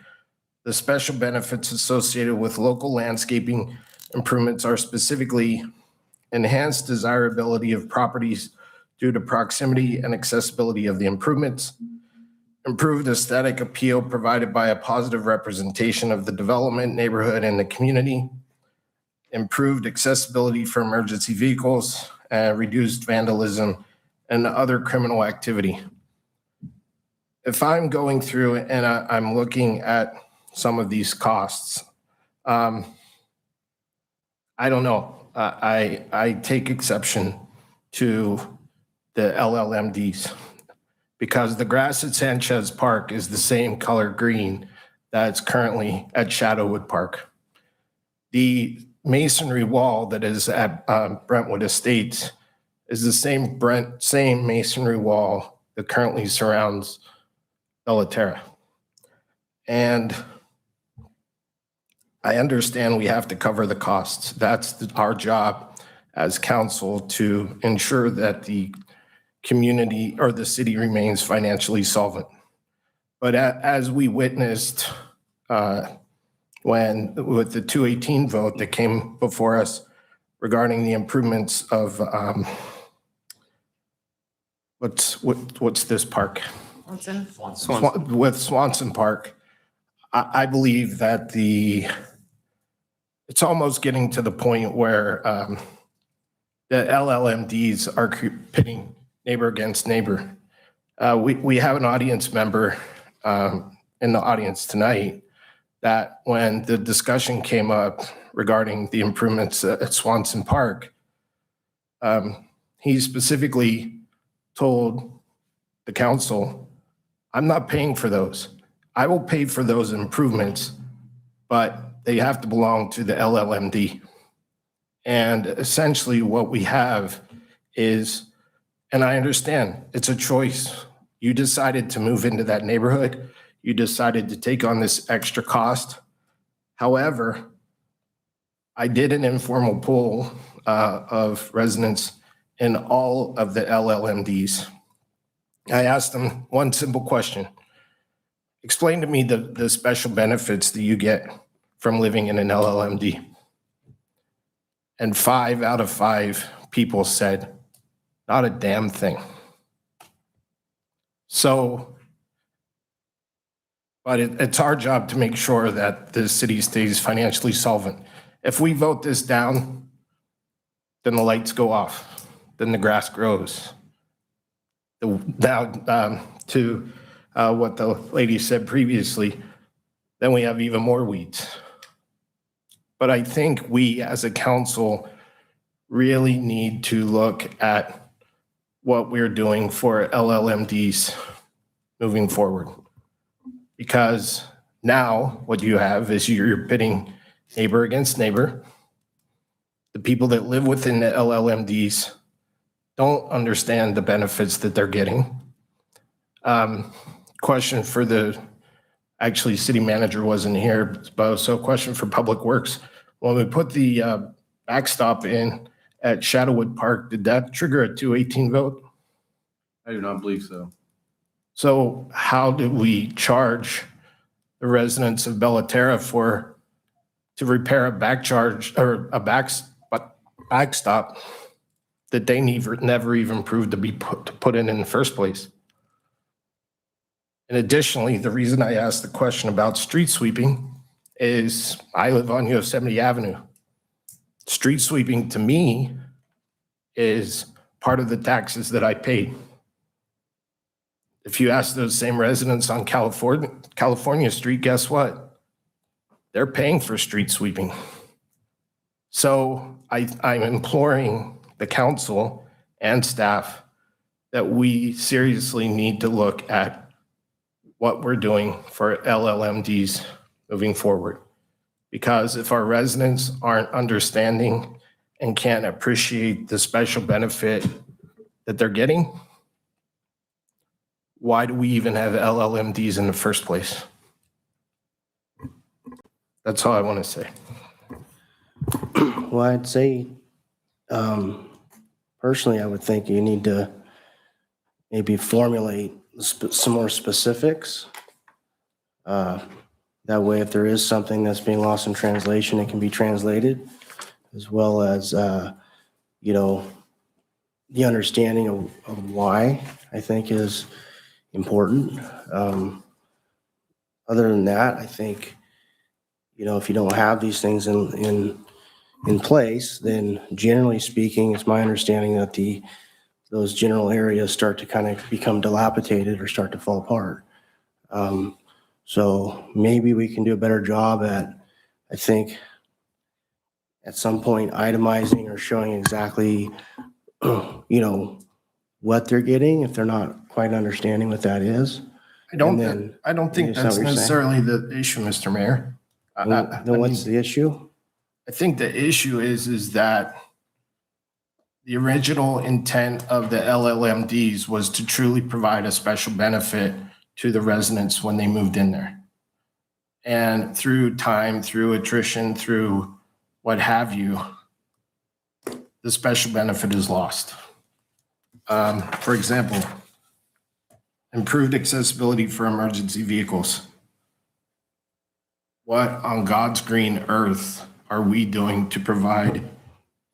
the special benefits associated with local landscaping improvements are specifically enhanced desirability of properties due to proximity and accessibility of the improvements, improved aesthetic appeal provided by a positive representation of the development, neighborhood, and the community, improved accessibility for emergency vehicles, and reduced vandalism and other criminal activity. If I'm going through and I'm looking at some of these costs, I don't know. I take exception to the LLMDs because the grass at Sanchez Park is the same color green that's currently at Shadowwood Park. The masonry wall that is at Brentwood Estates is the same masonry wall that currently surrounds Bellaterra. And I understand we have to cover the costs. That's our job as council to ensure that the community or the city remains financially solvent. But as we witnessed with the 218 vote that came before us regarding the improvements of what's this park? With Swanson Park, I believe that it's almost getting to the point where the LLMDs are pitting neighbor against neighbor. We have an audience member in the audience tonight that when the discussion came up regarding the improvements at Swanson Park, he specifically told the council, I'm not paying for those. I will pay for those improvements, but they have to belong to the LLMD. And essentially what we have is, and I understand it's a choice. You decided to move into that neighborhood. You decided to take on this extra cost. However, I did an informal poll of residents in all of the LLMDs. I asked them one simple question. Explain to me the special benefits that you get from living in an LLMD. And 5 out of 5 people said, not a damn thing. So, but it's our job to make sure that the city stays financially solvent. If we vote this down, then the lights go off, then the grass grows. Now, to what the lady said previously, then we have even more weeds. But I think we as a council really need to look at what we're doing for LLMDs moving forward. Because now what you have is you're pitting neighbor against neighbor. The people that live within the LLMDs don't understand the benefits that they're getting. Question for actually city manager wasn't here, but so question for Public Works. When we put the backstop in at Shadowwood Park, did that trigger a 218 vote? I do not believe so. So how do we charge the residents of Bellaterra to repair a backstop that they never even proved to be put in the first place? And additionally, the reason I asked the question about street sweeping is I live on Yosemite Avenue. Street sweeping to me is part of the taxes that I paid. If you ask those same residents on California Street, guess what? They're paying for street sweeping. So I'm imploring the council and staff that we seriously need to look at what we're doing for LLMDs moving forward. Because if our residents aren't understanding and can't appreciate the special benefit that they're getting, why do we even have LLMDs in the first place? That's all I want to say. Well, I'd say, personally, I would think you need to maybe formulate some more specifics. That way, if there is something that's being lost in translation, it can be translated, as well as, the understanding of why, I think, is important. Other than that, I think, if you don't have these things in place, then generally speaking, it's my understanding that those general areas start to kind of become dilapidated or start to fall apart. So maybe we can do a better job at, I think, at some point itemizing or showing exactly, what they're getting if they're not quite understanding what that is. I don't think Is that that's what you're saying? necessarily the issue, Mr. Mayor. Then what's the issue? I think the issue is that the original intent of the LLMDs was to truly provide a special benefit to the residents when they moved in there. And through time, through attrition, through what have you, the special benefit is lost. For example, improved accessibility for emergency vehicles. What on God's green earth are we doing to provide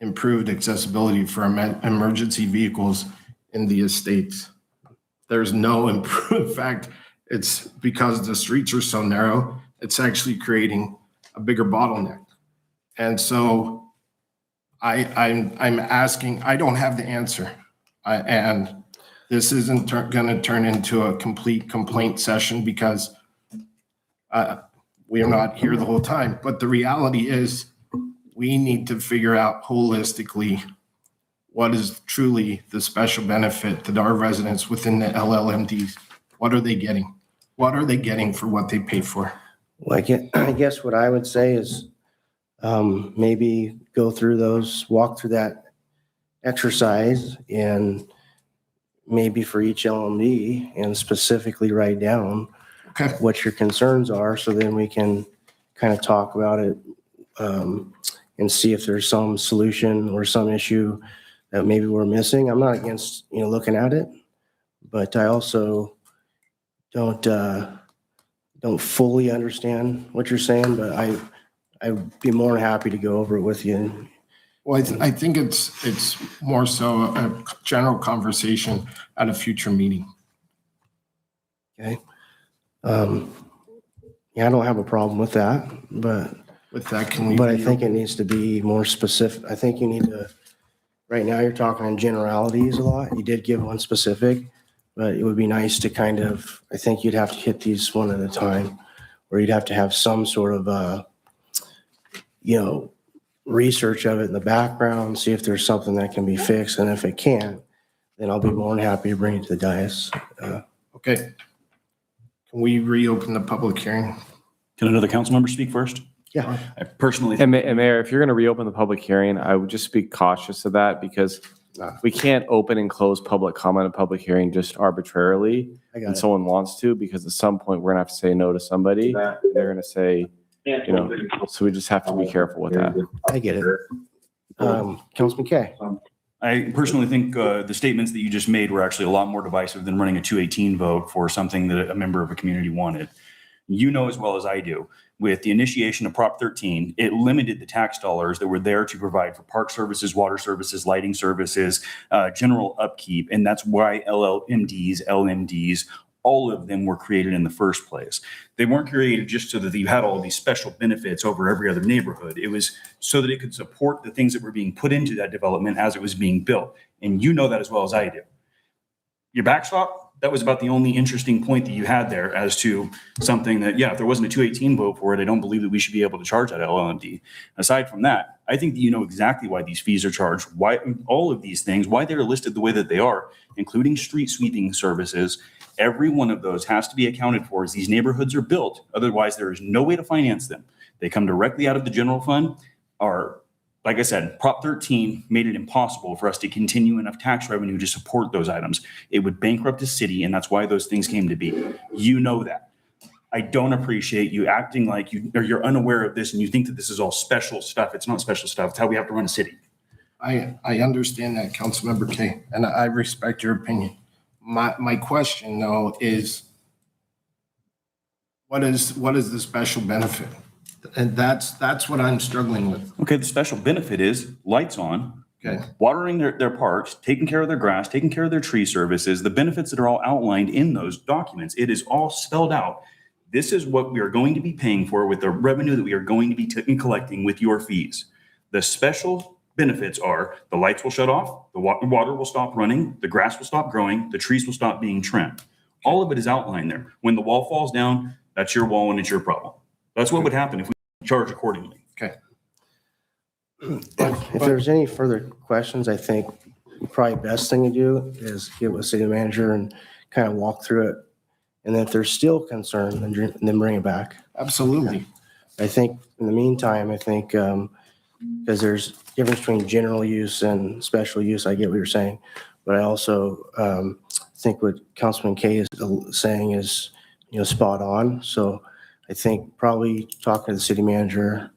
improved accessibility for emergency vehicles in the estates? There's no improvement. In fact, it's because the streets are so narrow, it's actually creating a bigger bottleneck. And so I'm asking, I don't have the answer. And this isn't going to turn into a complete complaint session because we are not here the whole time. But the reality is we need to figure out holistically what is truly the special benefit that our residents within the LLMDs, what are they getting? What are they getting for what they paid for? Well, I guess what I would say is maybe walk through that exercise and maybe for each LMD and specifically write down what your concerns are, so then we can kind of talk about it and see if there's some solution or some issue that maybe we're missing. I'm not against, looking at it, but I also don't fully understand what you're saying, but I'd be more than happy to go over it with you. Well, I think it's more so a general conversation at a future meeting. Okay. Yeah, I don't have a problem with that, but With that, can we? I think it needs to be more specific. I think you need to, right now you're talking in generalities a lot. You did give one specific, but it would be nice to kind of, I think you'd have to hit these one at a time, or you'd have to have some sort of, research of it in the background, see if there's something that can be fixed. And if it can't, then I'll be more than happy to bring it to the dais. Okay. Can we reopen the public hearing? Can another council member speak first? Yeah. I personally. And Mayor, if you're going to reopen the public hearing, I would just be cautious of that because we can't open and close public comment in public hearing just arbitrarily. And someone wants to, because at some point we're going to have to say no to somebody. They're going to say, so we just have to be careful with that. I get it. Councilman Kay. I personally think the statements that you just made were actually a lot more divisive than running a 218 vote for something that a member of a community wanted. You know as well as I do, with the initiation of Prop 13, it limited the tax dollars that were there to provide for park services, water services, lighting services, general upkeep. And that's why LMDs, all of them were created in the first place. They weren't created just so that you had all of these special benefits over every other neighborhood. It was so that it could support the things that were being put into that development as it was being built. And you know that as well as I do. Your backstop, that was about the only interesting point that you had there as to something that, yeah, if there wasn't a 218 vote for it, I don't believe that we should be able to charge that LLMD. Aside from that, I think that you know exactly why these fees are charged, why all of these things, why they're listed the way that they are, including street sweeping services. Every one of those has to be accounted for as these neighborhoods are built. Otherwise, there is no way to finance them. They come directly out of the general fund. Like I said, Prop 13 made it impossible for us to continue enough tax revenue to support those items. It would bankrupt the city, and that's why those things came to be. You know that. I don't appreciate you acting like you're unaware of this and you think that this is all special stuff. It's not special stuff. It's how we have to run a city. I understand that, Councilmember Kay, and I respect your opinion. My question though is, what is the special benefit? And that's what I'm struggling with. Okay, the special benefit is lights on, Okay. watering their parks, taking care of their grass, taking care of their tree services, the benefits that are all outlined in those documents. It is all spelled out. This is what we are going to be paying for with the revenue that we are going to be collecting with your fees. The special benefits are the lights will shut off, the water will stop running, the grass will stop growing, the trees will stop being trimmed. All of it is outlined there. When the wall falls down, that's your wall and it's your problem. That's what would happen if we charge accordingly. Okay. If there's any further questions, I think probably best thing to do is get with the city manager and kind of walk through it. And then if there's still concern, then bring it back. Absolutely. I think in the meantime, because there's difference between general use and special use, I get what you're saying. But I also think what Councilman Kay is saying is, spot on. So I think probably talking to the city manager,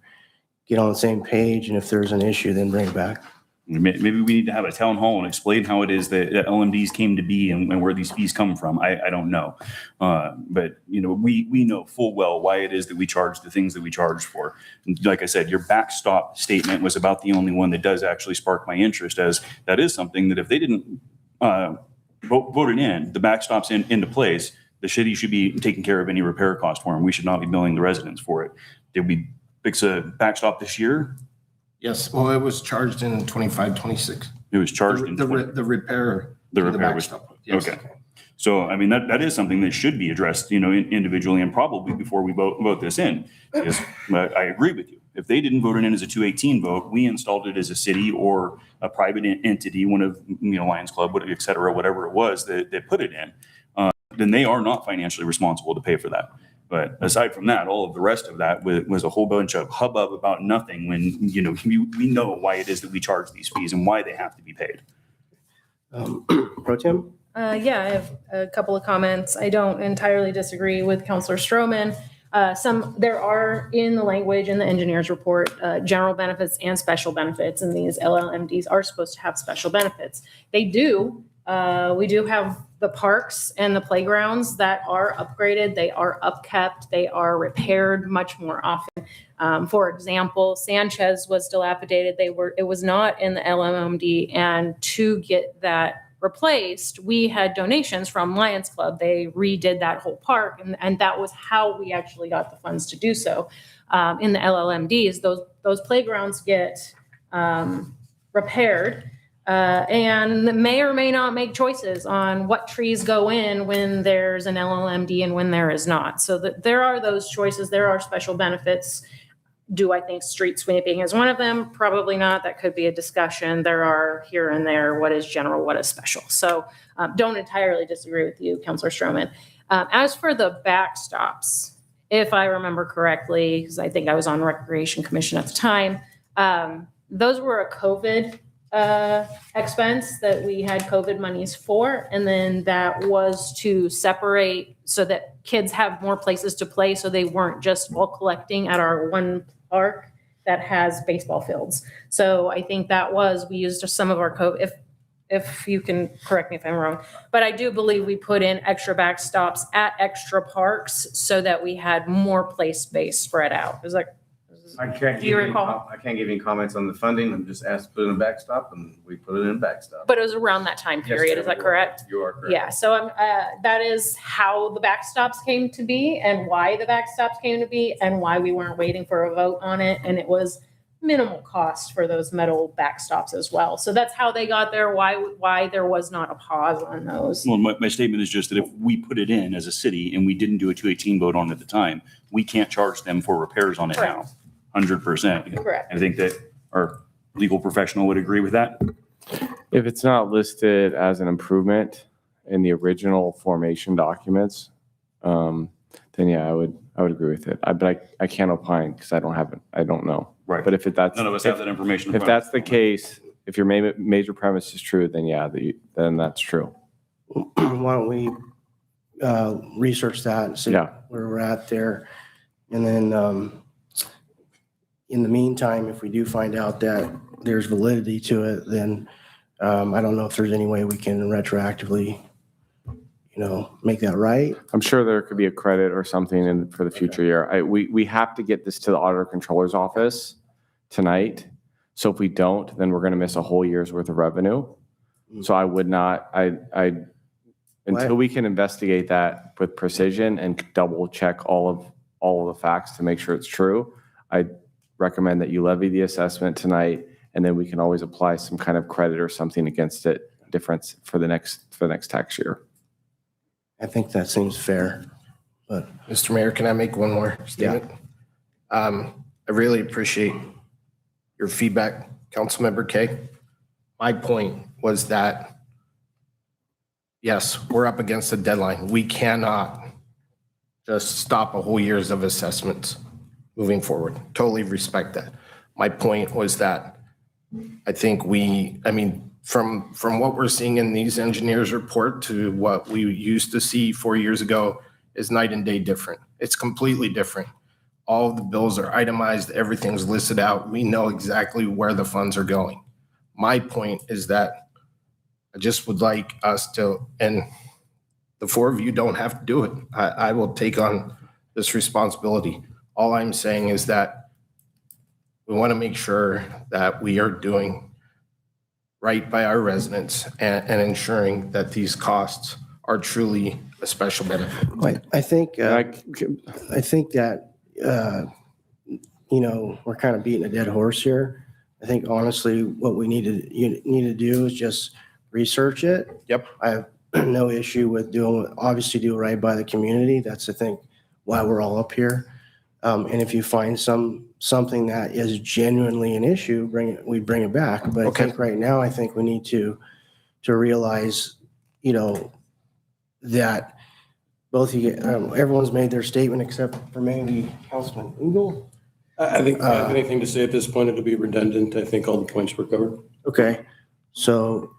get on the same page, and if there's an issue, then bring it back. Maybe we need to have a town hall and explain how it is that LMDs came to be and where these fees come from. I don't know. But, we know full well why it is that we charge the things that we charge for. And like I said, your backstop statement was about the only one that does actually spark my interest, as that is something that if they didn't vote it in, the backstop's into place, the city should be taking care of any repair cost for them. We should not be billing the residents for it. Did we fix a backstop this year? Yes, well, it was charged in 25, 26. It was charged in the repair. The repair was, yes. okay. So, I mean, that is something that should be addressed, individually and probably before we vote this in. Because I agree with you. If they didn't vote it in as a 218 vote, we installed it as a city or a private entity, one of, Lions Club, et cetera, whatever it was that put it in, then they are not financially responsible to pay for that. But aside from that, all of the rest of that was a whole bunch of hubbub about nothing when, we know why it is that we charge these fees and why they have to be paid. Pro Tem? Yeah, I have a couple of comments. I don't entirely disagree with Councilor Stroman. There are in the language in the engineer's report, general benefits and special benefits, and these LLMDs are supposed to have special benefits. They do We do have the parks and the playgrounds that are upgraded. They are upkept. They are repaired much more often. For example, Sanchez was dilapidated. It was not in the LMMD, and to get that replaced, we had donations from Lions Club. They redid that whole park, and that was how we actually got the funds to do so. In the LLMDs, those playgrounds get repaired, and may or may not make choices on what trees go in when there's an LLMD and when there is not. So that there are those choices. There are special benefits. Do I think street sweeping is one of them? Probably not. That could be a discussion. There are here and there what is general, what is special. So don't entirely disagree with you, Councilor Stroman. As for the backstops, if I remember correctly, because I think I was on Recreation Commission at the time, those were a COVID expense that we had COVID monies for. And then that was to separate so that kids have more places to play, so they weren't just all collecting at our one park that has baseball fields. So I think we used some of our COVID, if you can correct me if I'm wrong, but I do believe we put in extra backstops at extra parks so that we had more play space spread out. Is that, do you recall? I can't give you comments on the funding. I'm just asked to put in a backstop, and we put it in a backstop. But it was around that time period, is that correct? You are correct. Yeah, so that is how the backstops came to be and why the backstops came to be and why we weren't waiting for a vote on it. And it was minimal cost for those metal backstops as well. So that's how they got there, why there was not a pause on those. Well, my statement is just that if we put it in as a city and we didn't do a 218 vote on it at the time, we can't charge them for repairs on it now. 100%. Correct. I think that our legal professional would agree with that. If it's not listed as an improvement in the original formation documents, then yeah, I would agree with it. But I can't opine because I don't have it. I don't know. Right. But if that's None of us have that information. in if front of that's the case, if your major premise is true, then yeah, then that's true. Why don't we research that and see Yeah. where we're at there? And then in the meantime, if we do find out that there's validity to it, then I don't know if there's any way we can retroactively, make that right. I'm sure there could be a credit or something for the future year. We have to get this to the auditor controller's office tonight. So if we don't, then we're going to miss a whole year's worth of revenue. So I would not, until we can investigate that with precision and double check all of the facts to make sure it's true, I recommend that you levy the assessment tonight, and then we can always apply some kind of credit or something against it difference for the next tax year. I think that seems fair, but. Mr. Mayor, can I make one more statement? I really appreciate your feedback, Councilmember Kay. My point was that, yes, we're up against a deadline. We cannot just stop a whole year's of assessments moving forward. Totally respect that. My point was that I think from what we're seeing in these engineers' report to what we used to see 4 years ago is night and day different. It's completely different. All of the bills are itemized. Everything's listed out. We know exactly where the funds are going. My point is that I just would like us to, and the four of you don't have to do it. I will take on this responsibility. All I'm saying is that we want to make sure that we are doing right by our residents and ensuring that these costs are truly a special benefit. I think that, we're kind of beating a dead horse here. I think honestly, what we need to do is just research it. Yep. I have no issue with obviously do right by the community. That's I think why we're all up here. And if you find something that is genuinely an issue, we bring it back. But Okay. I think right now, I think we need to realize, that both everyone's made their statement except for maybe Councilman Ungel. I think if I have anything to say at this point, it'll be redundant. I think all the points were covered. Okay, so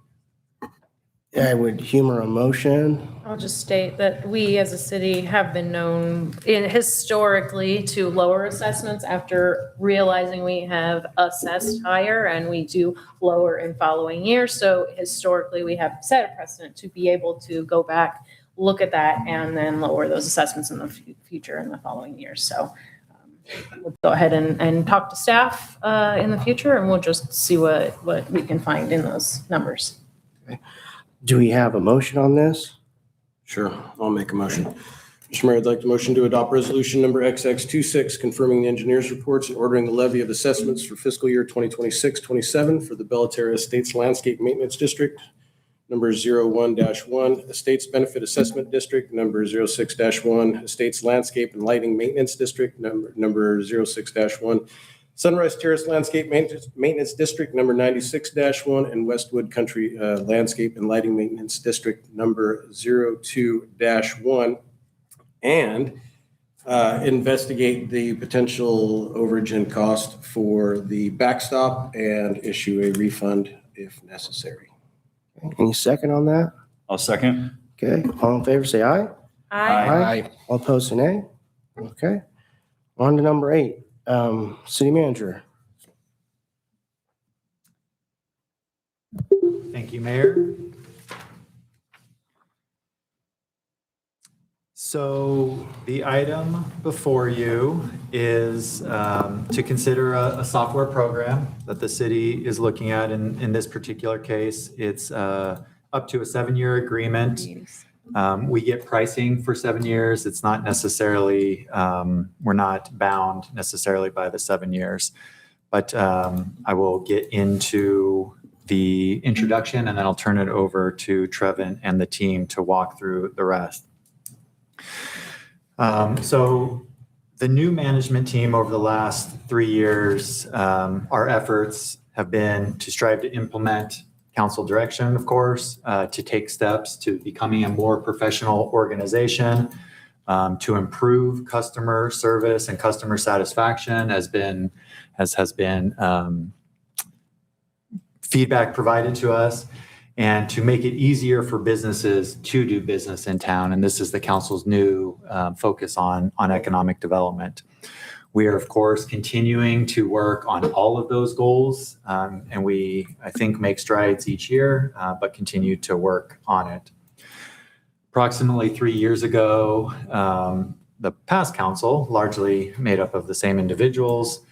I would humor a motion. I'll just state that we as a city have been known historically to lower assessments after realizing we have assessed higher and we do lower in following years. So historically, we have set a precedent to be able to go back, look at that, and then lower those assessments in the future in the following years. So we'll go ahead and talk to staff in the future, and we'll just see what we can find in those numbers. Do we have a motion on this? Sure, I'll make a motion. Mr. Mayor, I'd like to motion to adopt resolution number XX26, confirming the engineer's reports and ordering the levy of assessments for fiscal year 2026-27 for the Belterra Estates Landscape Maintenance District, number 01-1, Estates Benefit Assessment District, number 06-1, Estates Landscape and Lighting Maintenance District, number 06-1, Sunrise Terrace Landscape Maintenance District, number 96-1, and Westwood Country Landscape and Lighting Maintenance District, number 02-1, and investigate the potential overage and cost for the backstop and issue a refund if necessary. Any second on that? I'll second. Okay, all in favor, say aye. Aye. All opposed, say nay. Okay. On to number 8, city manager. Thank you, Mayor. So the item before you is to consider a software program that the city is looking at. In this particular case, it's up to a 7-year agreement. We get pricing for 7 years. It's not necessarily, we're not bound necessarily by the 7 years. But I will get into the introduction and then I'll turn it over to Trevin and the team to walk through the rest. So the new management team over the last 3 years, our efforts have been to strive to implement council direction, of course, to take steps to becoming a more professional organization, to improve customer service and customer satisfaction has been feedback provided to us, and to make it easier for businesses to do business in town. And this is the council's new focus on economic development. We are, of course, continuing to work on all of those goals, and we, I think, make strides each year, but continue to work on it. Approximately 3 years ago, the past council, largely made up of the same individuals,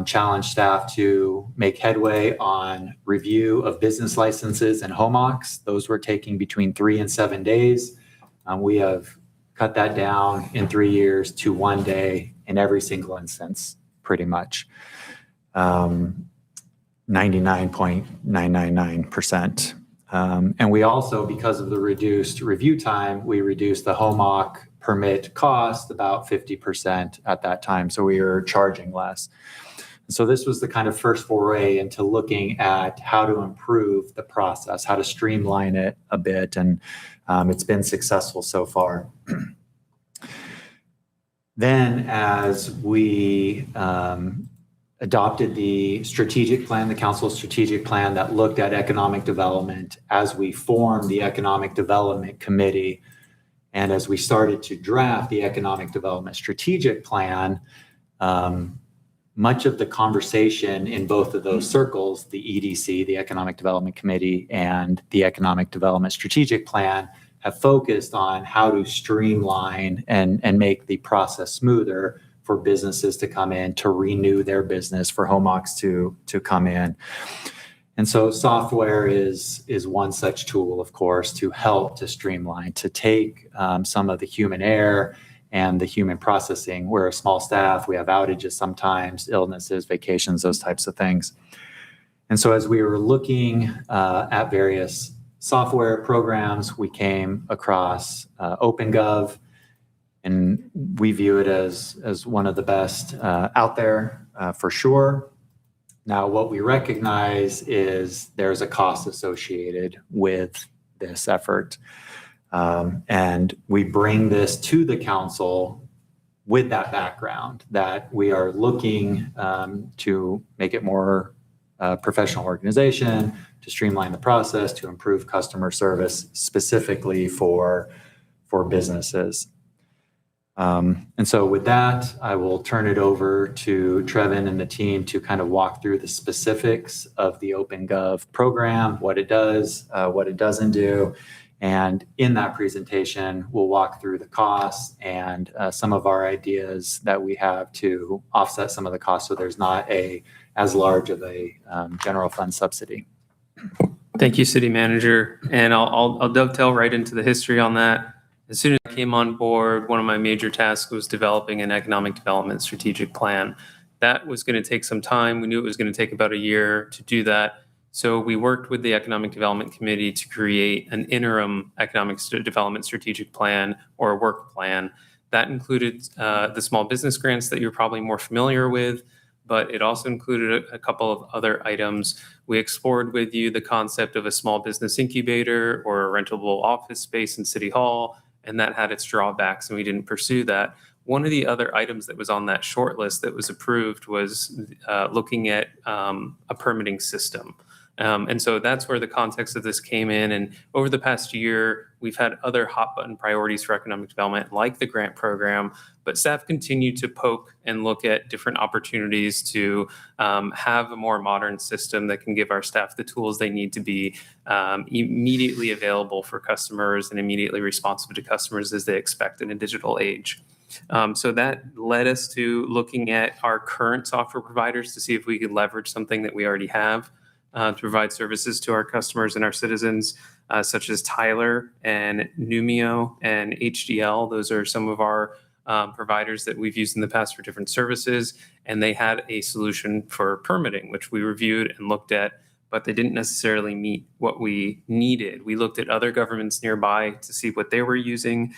challenged staff to make headway on review of business licenses and HOMOCs. Those were taking between 3 and 7 days. We have cut that down in 3 years to 1 day in every single instance, pretty much. 99.999%. And we also, because of the reduced review time, we reduced the HOMOC permit cost about 50% at that time. So we were charging less. So this was the kind of first foray into looking at how to improve the process, how to streamline it a bit. And it's been successful so far. Then as we adopted the strategic plan, the council's strategic plan that looked at economic development, as we formed the economic development committee, and as we started to draft the economic development strategic plan, much of the conversation in both of those circles, the EDC, the Economic Development Committee, and the Economic Development Strategic Plan, have focused on how to streamline and make the process smoother for businesses to come in, to renew their business, for HOMOCs to come in. And so software is one such tool, of course, to help to streamline, to take some of the human error and the human processing. We're a small staff. We have outages sometimes, illnesses, vacations, those types of things. And so as we were looking at various software programs, we came across OpenGov, and we view it as one of the best out there for sure. Now, what we recognize is there's a cost associated with this effort. And we bring this to the council with that background, that we are looking to make it more professional organization, to streamline the process, to improve customer service specifically for businesses. And so with that, I will turn it over to Trevin and the team to kind of walk through the specifics of the OpenGov program, what it does, what it doesn't do. And in that presentation, we'll walk through the costs and some of our ideas that we have to offset some of the costs so there's not as large of a general fund subsidy. Thank you, City Manager. And I'll dovetail right into the history on that. As soon as I came on board, one of my major tasks was developing an economic development strategic plan. That was going to take some time. We knew it was going to take about a year to do that. So we worked with the Economic Development Committee to create an interim economic development strategic plan or a work plan. That included the small business grants that you're probably more familiar with, but it also included a couple of other items. We explored with you the concept of a small business incubator or a rentable office space in City Hall, and that had its drawbacks, and we didn't pursue that. One of the other items that was on that short list that was approved was looking at a permitting system. And so that's where the context of this came in. And over the past year, we've had other hot button priorities for economic development, like the grant program, but staff continue to poke and look at different opportunities to have a more modern system that can give our staff the tools they need to be immediately available for customers and immediately responsive to customers as they expect in a digital age. So that led us to looking at our current software providers to see if we could leverage something that we already have to provide services to our customers and our citizens, such as Tyler and Numio and HDL. Those are some of our providers that we've used in the past for different services, and they had a solution for permitting, which we reviewed and looked at, but they didn't necessarily meet what we needed. We looked at other governments nearby to see what they were using,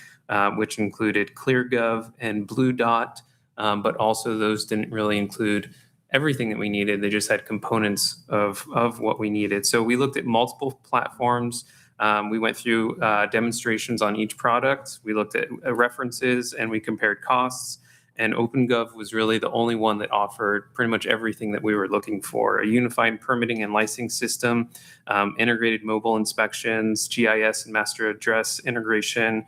which included ClearGov and Blue Dot, but also those didn't really include everything that we needed. They just had components of what we needed. So we looked at multiple platforms. We went through demonstrations on each product. We looked at references and we compared costs. And OpenGov was really the only one that offered pretty much everything that we were looking for: a unified permitting and licensing system, integrated mobile inspections, GIS and master address integration,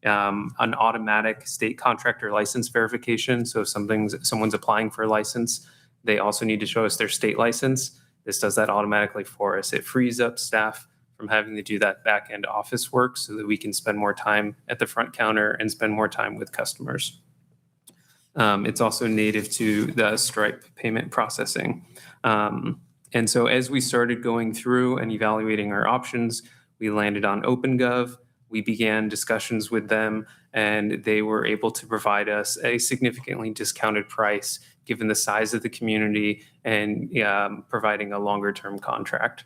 an automatic state contractor license verification. So if someone's applying for a license, they also need to show us their state license. This does that automatically for us. It frees up staff from having to do that back-end office work so that we can spend more time at the front counter and spend more time with customers. It's also native to the Stripe payment processing. And so as we started going through and evaluating our options, we landed on OpenGov. We began discussions with them, and they were able to provide us a significantly discounted price given the size of the community and providing a longer-term contract.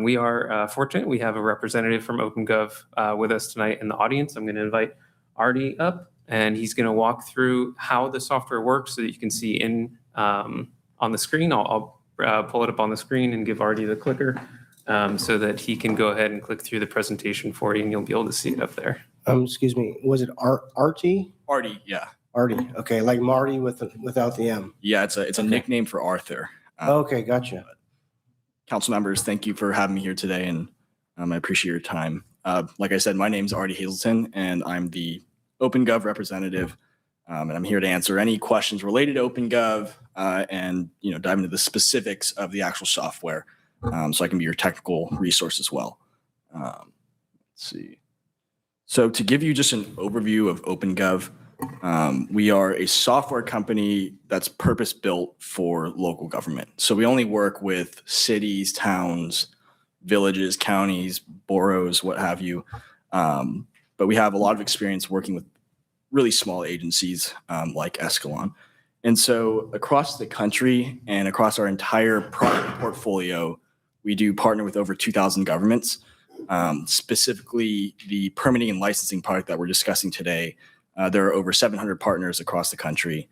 We are fortunate. We have a representative from OpenGov with us tonight in the audience. I'm going to invite Artie up, and he's going to walk through how the software works so that you can see on the screen. I'll pull it up on the screen and give Artie the clicker so that he can go ahead and click through the presentation for you, and you'll be able to see it up there. Excuse me, was it Artie? Artie, yeah. Artie, okay, like Marty without the M. Yeah, it's a nickname for Arthur. Okay, gotcha. Council members, thank you for having me here today, and I appreciate your time. Like I said, my name is Artie Hazelton, and I'm the OpenGov representative, and I'm here to answer any questions related to OpenGov and dive into the specifics of the actual software, so I can be your technical resource as well. Let's see. So to give you just an overview of OpenGov, we are a software company that's purpose-built for local government. So we only work with cities, towns, villages, counties, boroughs, what have you. But we have a lot of experience working with really small agencies like Escalon. And so across the country and across our entire product portfolio, we do partner with over 2,000 governments. Specifically, the permitting and licensing product that we're discussing today, there are over 700 partners across the country.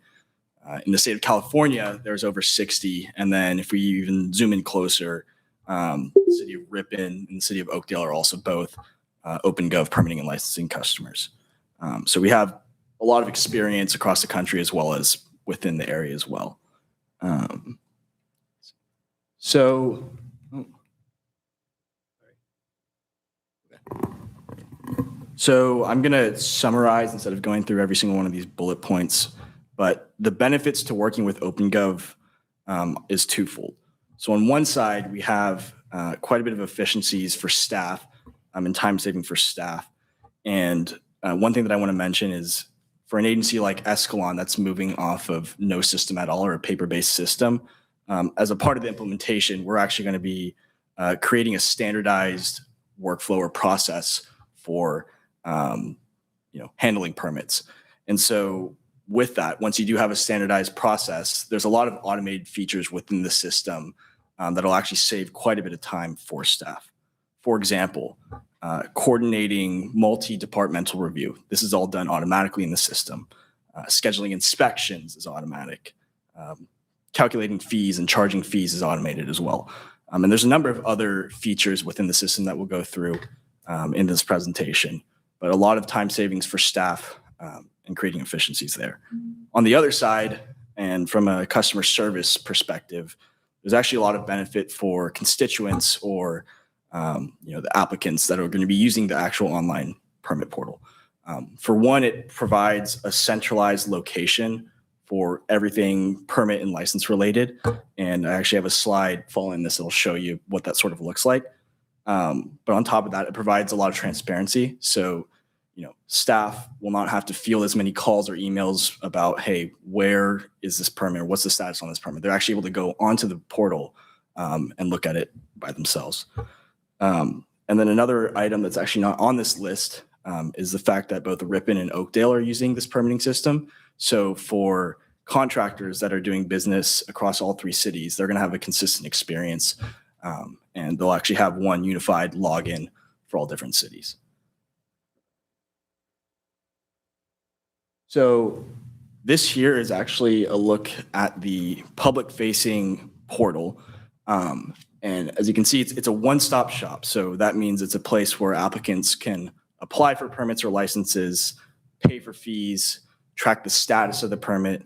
In the state of California, there's over 60. And then if we even zoom in closer, the city of Ripon and the city of Oakdale are also both OpenGov permitting and licensing customers. So we have a lot of experience across the country as well as within the area as well. So I'm going to summarize instead of going through every single one of these bullet points, but the benefits to working with OpenGov is twofold. So on one side, we have quite a bit of efficiencies for staff and time saving for staff. And one thing that I want to mention is for an agency like Escalon that's moving off of no system at all or a paper-based system, as a part of the implementation, we're actually going to be creating a standardized workflow or process for handling permits. And so with that, once you do have a standardized process, there's a lot of automated features within the system that'll actually save quite a bit of time for staff. For example, coordinating multi-departmental review. This is all done automatically in the system. Scheduling inspections is automatic. Calculating fees and charging fees is automated as well. And there's a number of other features within the system that we'll go through in this presentation, but a lot of time savings for staff and creating efficiencies there. On the other side, and from a customer service perspective, there's actually a lot of benefit for constituents or the applicants that are going to be using the actual online permit portal. For one, it provides a centralized location for everything permit and license related. And I actually have a slide following this that'll show you what that sort of looks like. But on top of that, it provides a lot of transparency. So, staff will not have to field as many calls or emails about, hey, where is this permit or what's the status on this permit? They're actually able to go onto the portal and look at it by themselves. And then another item that's actually not on this list is the fact that both Ripon and Oakdale are using this permitting system. So for contractors that are doing business across all three cities, they're going to have a consistent experience and they'll actually have one unified login for all different cities. So this here is actually a look at the public-facing portal. And as you can see, it's a one-stop shop. So that means it's a place where applicants can apply for permits or licenses, pay for fees, track the status of the permit,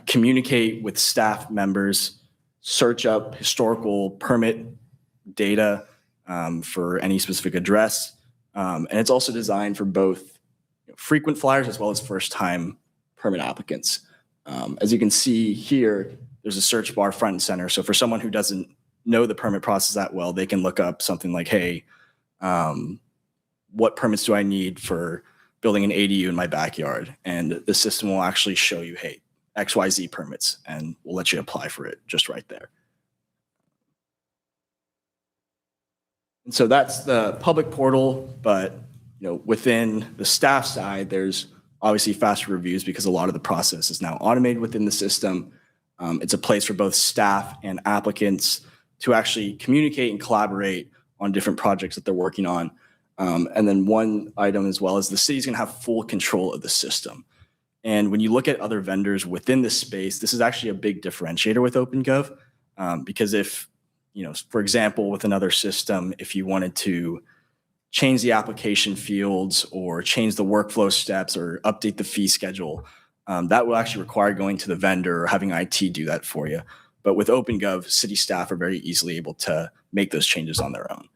communicate with staff members, search up historical permit data for any specific address. And it's also designed for both frequent flyers as well as first-time permit applicants. As you can see here, there's a search bar front and center. So for someone who doesn't know the permit process that well, they can look up something like, hey, what permits do I need for building an ADU in my backyard? And the system will actually show you, hey, XYZ permits, and we'll let you apply for it just right there. And so that's the public portal, but within the staff side, there's obviously faster reviews because a lot of the process is now automated within the system. It's a place for both staff and applicants to actually communicate and collaborate on different projects that they're working on. And then one item as well is the city's gonna have full control of the system. And when you look at other vendors within this space, this is actually a big differentiator with OpenGov because if, for example, with another system, if you wanted to change the application fields or change the workflow steps or update the fee schedule, that will actually require going to the vendor or having IT do that for you. But with OpenGov, city staff are very easily able to make those changes on their own.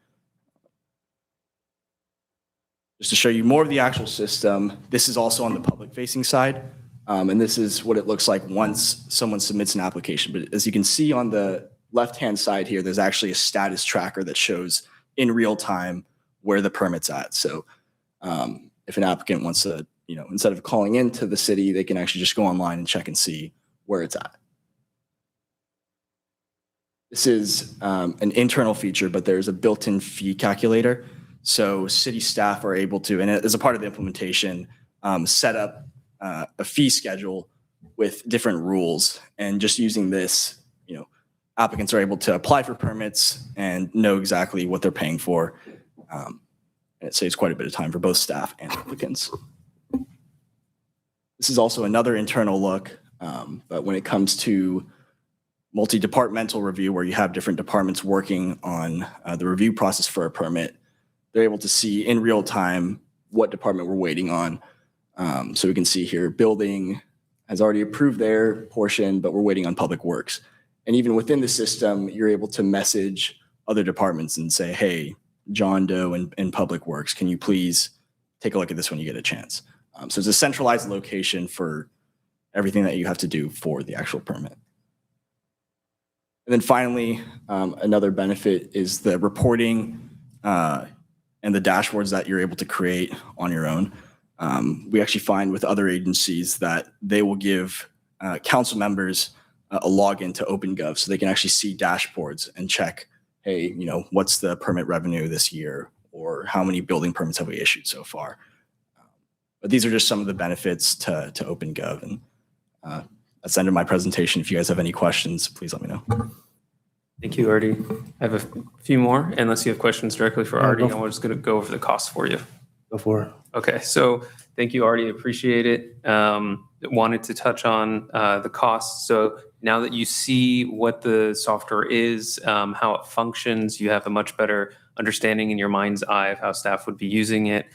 Just to show you more of the actual system, this is also on the public-facing side. And this is what it looks like once someone submits an application. But as you can see on the left-hand side here, there's actually a status tracker that shows in real time where the permit's at. So if an applicant wants to, instead of calling into the city, they can actually just go online and check and see where it's at. This is an internal feature, but there's a built-in fee calculator. So city staff are able to, and as a part of the implementation, set up a fee schedule with different rules. And just using this, applicants are able to apply for permits and know exactly what they're paying for. And it saves quite a bit of time for both staff and applicants. This is also another internal look, but when it comes to multi-departmental review, where you have different departments working on the review process for a permit, they're able to see in real time what department we're waiting on. So we can see here, building has already approved their portion, but we're waiting on public works. And even within the system, you're able to message other departments and say, hey, John Doe and Public Works. Can you please take a look at this when you get a chance? So it's a centralized location for everything that you have to do for the actual permit. And then finally, another benefit is the reporting and the dashboards that you're able to create on your own. We actually find with other agencies that they will give council members a login to OpenGov so they can actually see dashboards and check, hey, what's the permit revenue this year, or how many building permits have we issued so far? But these are just some of the benefits to OpenGov. And that's the end of my presentation. If you guys have any questions, please let me know. Thank you, Artie. I have a few more, unless you have questions directly for Artie. I'm just going to go over the costs for you. Go for it. Okay, so thank you, Artie. Appreciate it. Wanted to touch on the costs. So now that you see what the software is, how it functions, you have a much better understanding in your mind's eye of how staff would be using it.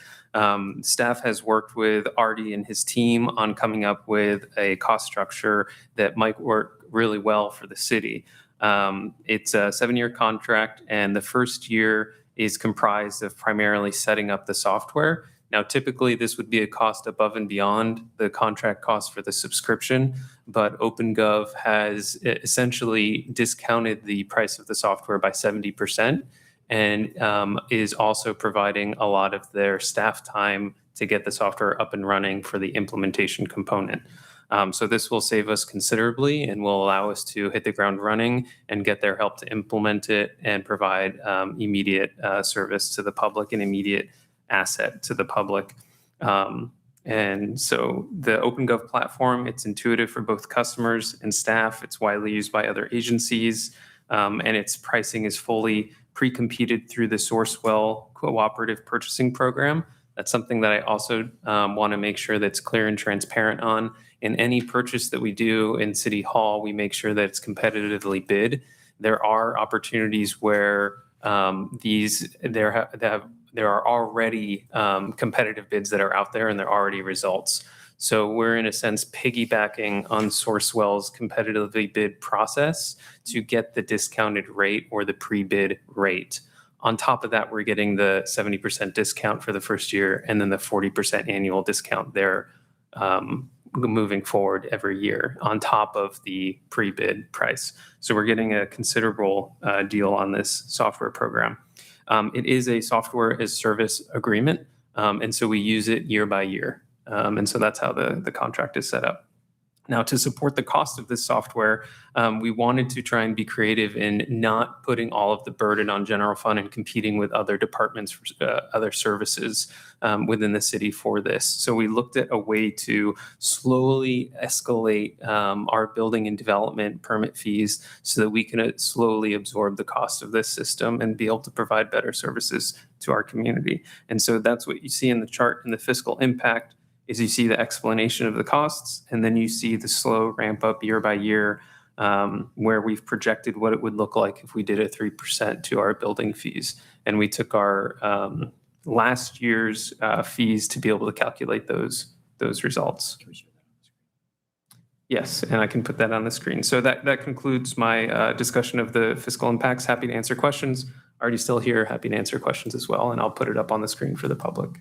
Staff has worked with Artie and his team on coming up with a cost structure that might work really well for the city. It's a 7-year contract, and the first year is comprised of primarily setting up the software. Now, typically, this would be a cost above and beyond the contract cost for the subscription, but OpenGov has essentially discounted the price of the software by 70% and is also providing a lot of their staff time to get the software up and running for the implementation component. So this will save us considerably and will allow us to hit the ground running and get their help to implement it and provide immediate service to the public and immediate asset to the public. And so the OpenGov platform, it's intuitive for both customers and staff. It's widely used by other agencies, and its pricing is fully pre-computed through the Sourcewell Cooperative Purchasing Program. That's something that I also want to make sure that's clear and transparent on. In any purchase that we do in City Hall, we make sure that it's competitively bid. There are opportunities where there are already competitive bids that are out there, and there are already results. So we're in a sense piggybacking on Sourcewell's competitively bid process to get the discounted rate or the pre-bid rate. On top of that, we're getting the 70% discount for the first year and then the 40% annual discount there moving forward every year on top of the pre-bid price. So we're getting a considerable deal on this software program. It is a software as service agreement, and so we use it year by year. And so that's how the contract is set up. Now, to support the cost of this software, we wanted to try and be creative in not putting all of the burden on general fund and competing with other departments for other services within the city for this. So we looked at a way to slowly escalate our building and development permit fees so that we can slowly absorb the cost of this system and be able to provide better services to our community. And so that's what you see in the chart in the fiscal impact. Is you see the explanation of the costs, and then you see the slow ramp up year by year, where we've projected what it would look like if we did a 3% to our building fees. And we took our last year's fees to be able to calculate those results. Yes, and I can put that on the screen. So that concludes my discussion of the fiscal impacts. Happy to answer questions. Already still here, happy to answer questions as well, and I'll put it up on the screen for the public.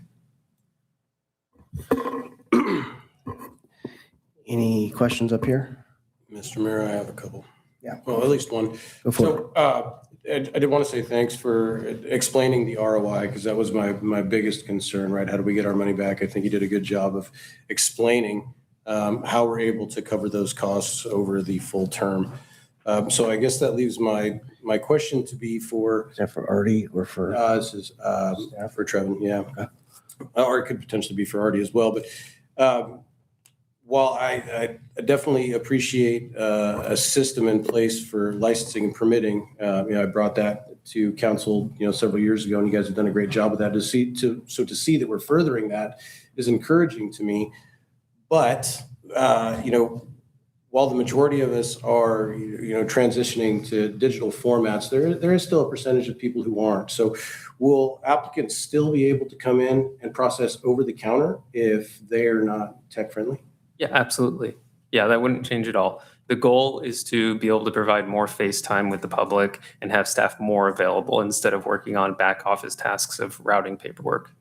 Any questions up here? Mr. Mayor, I have a couple. Yeah. Well, at least one. Go for I did want to say thanks for explaining the ROI, because that was my biggest concern, right? How do we get our money back? I think you did a good job of explaining how we're able to cover those costs over the full term. So I guess that leaves my question to be for... Is that for Artie or for... This is for Trevin, yeah. Okay. Or it could potentially be for Artie as well. But while I definitely appreciate a system in place for licensing and permitting, I brought that to council, several years ago, and you guys have done a great job with that. So to see that we're furthering that is encouraging to me. But while the majority of us are, transitioning to digital formats, there is still a percentage of people who aren't. So will applicants still be able to come in and process over the counter if they're not tech friendly? Yeah, absolutely. Yeah, that wouldn't change at all. The goal is to be able to provide more face time with the public and have staff more available instead of working on back office tasks of routing paperwork.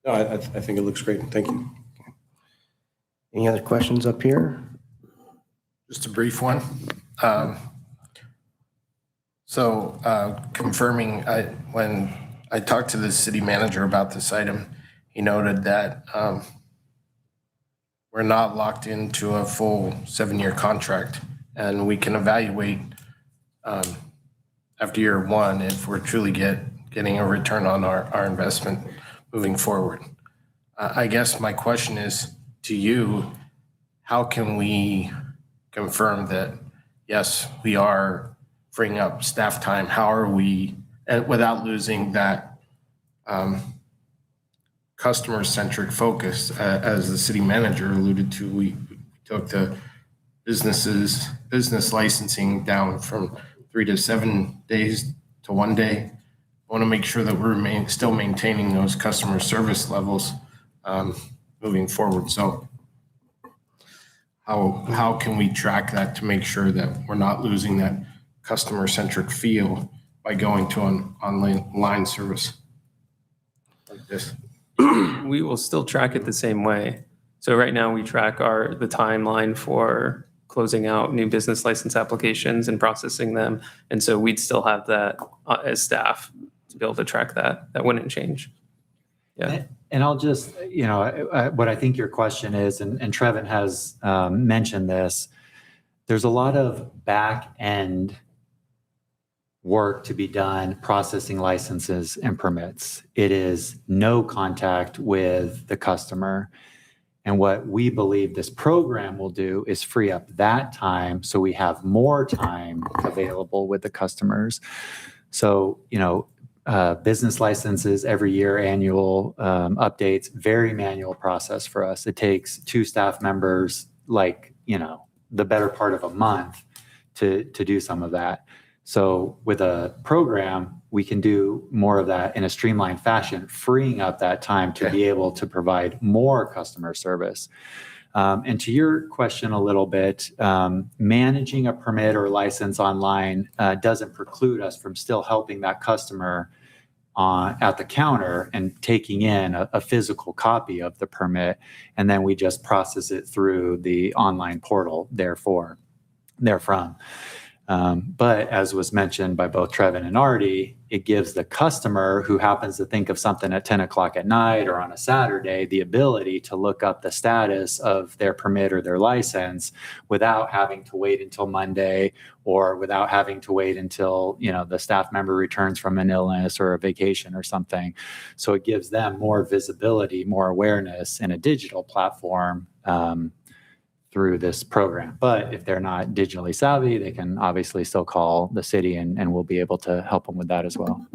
No, I think it looks great. Thank you. Any other questions up here? Just a brief one. Confirming, when I talked to the city manager about this item, he noted that we're not locked into a full 7-year contract, and we can evaluate after year 1 if we're truly getting a return on our investment moving forward. I guess my question is to you, how can we confirm that, yes, we are freeing up staff time? How are we, without losing that customer-centric focus, as the city manager alluded to, we took the business licensing down from 3 to 7 days to 1 day. I want to make sure that we're still maintaining those customer service levels moving forward. So how can we track that to make sure that we're not losing that customer-centric feel by going to an online service like this? We will still track it the same way. So right now we track the timeline for closing out new business license applications and processing them. And so we'd still have that as staff to be able to track that. That wouldn't change. Yeah. And I'll just, what I think your question is, and Trevin has mentioned this, there's a lot of back end work to be done processing licenses and permits. It is no contact with the customer. And what we believe this program will do is free up that time so we have more time available with the customers. So, business licenses every year, annual updates, very manual process for us. It takes 2 staff members, the better part of a month to do some of that. So with a program, we can do more of that in a streamlined fashion, freeing up that time to be able to provide more customer service. And to your question a little bit, managing a permit or license online doesn't preclude us from still helping that customer at the counter and taking in a physical copy of the permit, and then we just process it through the online portal therefrom. But as was mentioned by both Trevin and Artie, it gives the customer who happens to think of something at 10 o'clock at night or on a Saturday the ability to look up the status of their permit or their license without having to wait until Monday, or without having to wait until the staff member returns from an illness or a vacation or something. So it gives them more visibility, more awareness in a digital platform through this program. But if they're not digitally savvy, they can obviously still call the city and we'll be able to help them with that as well.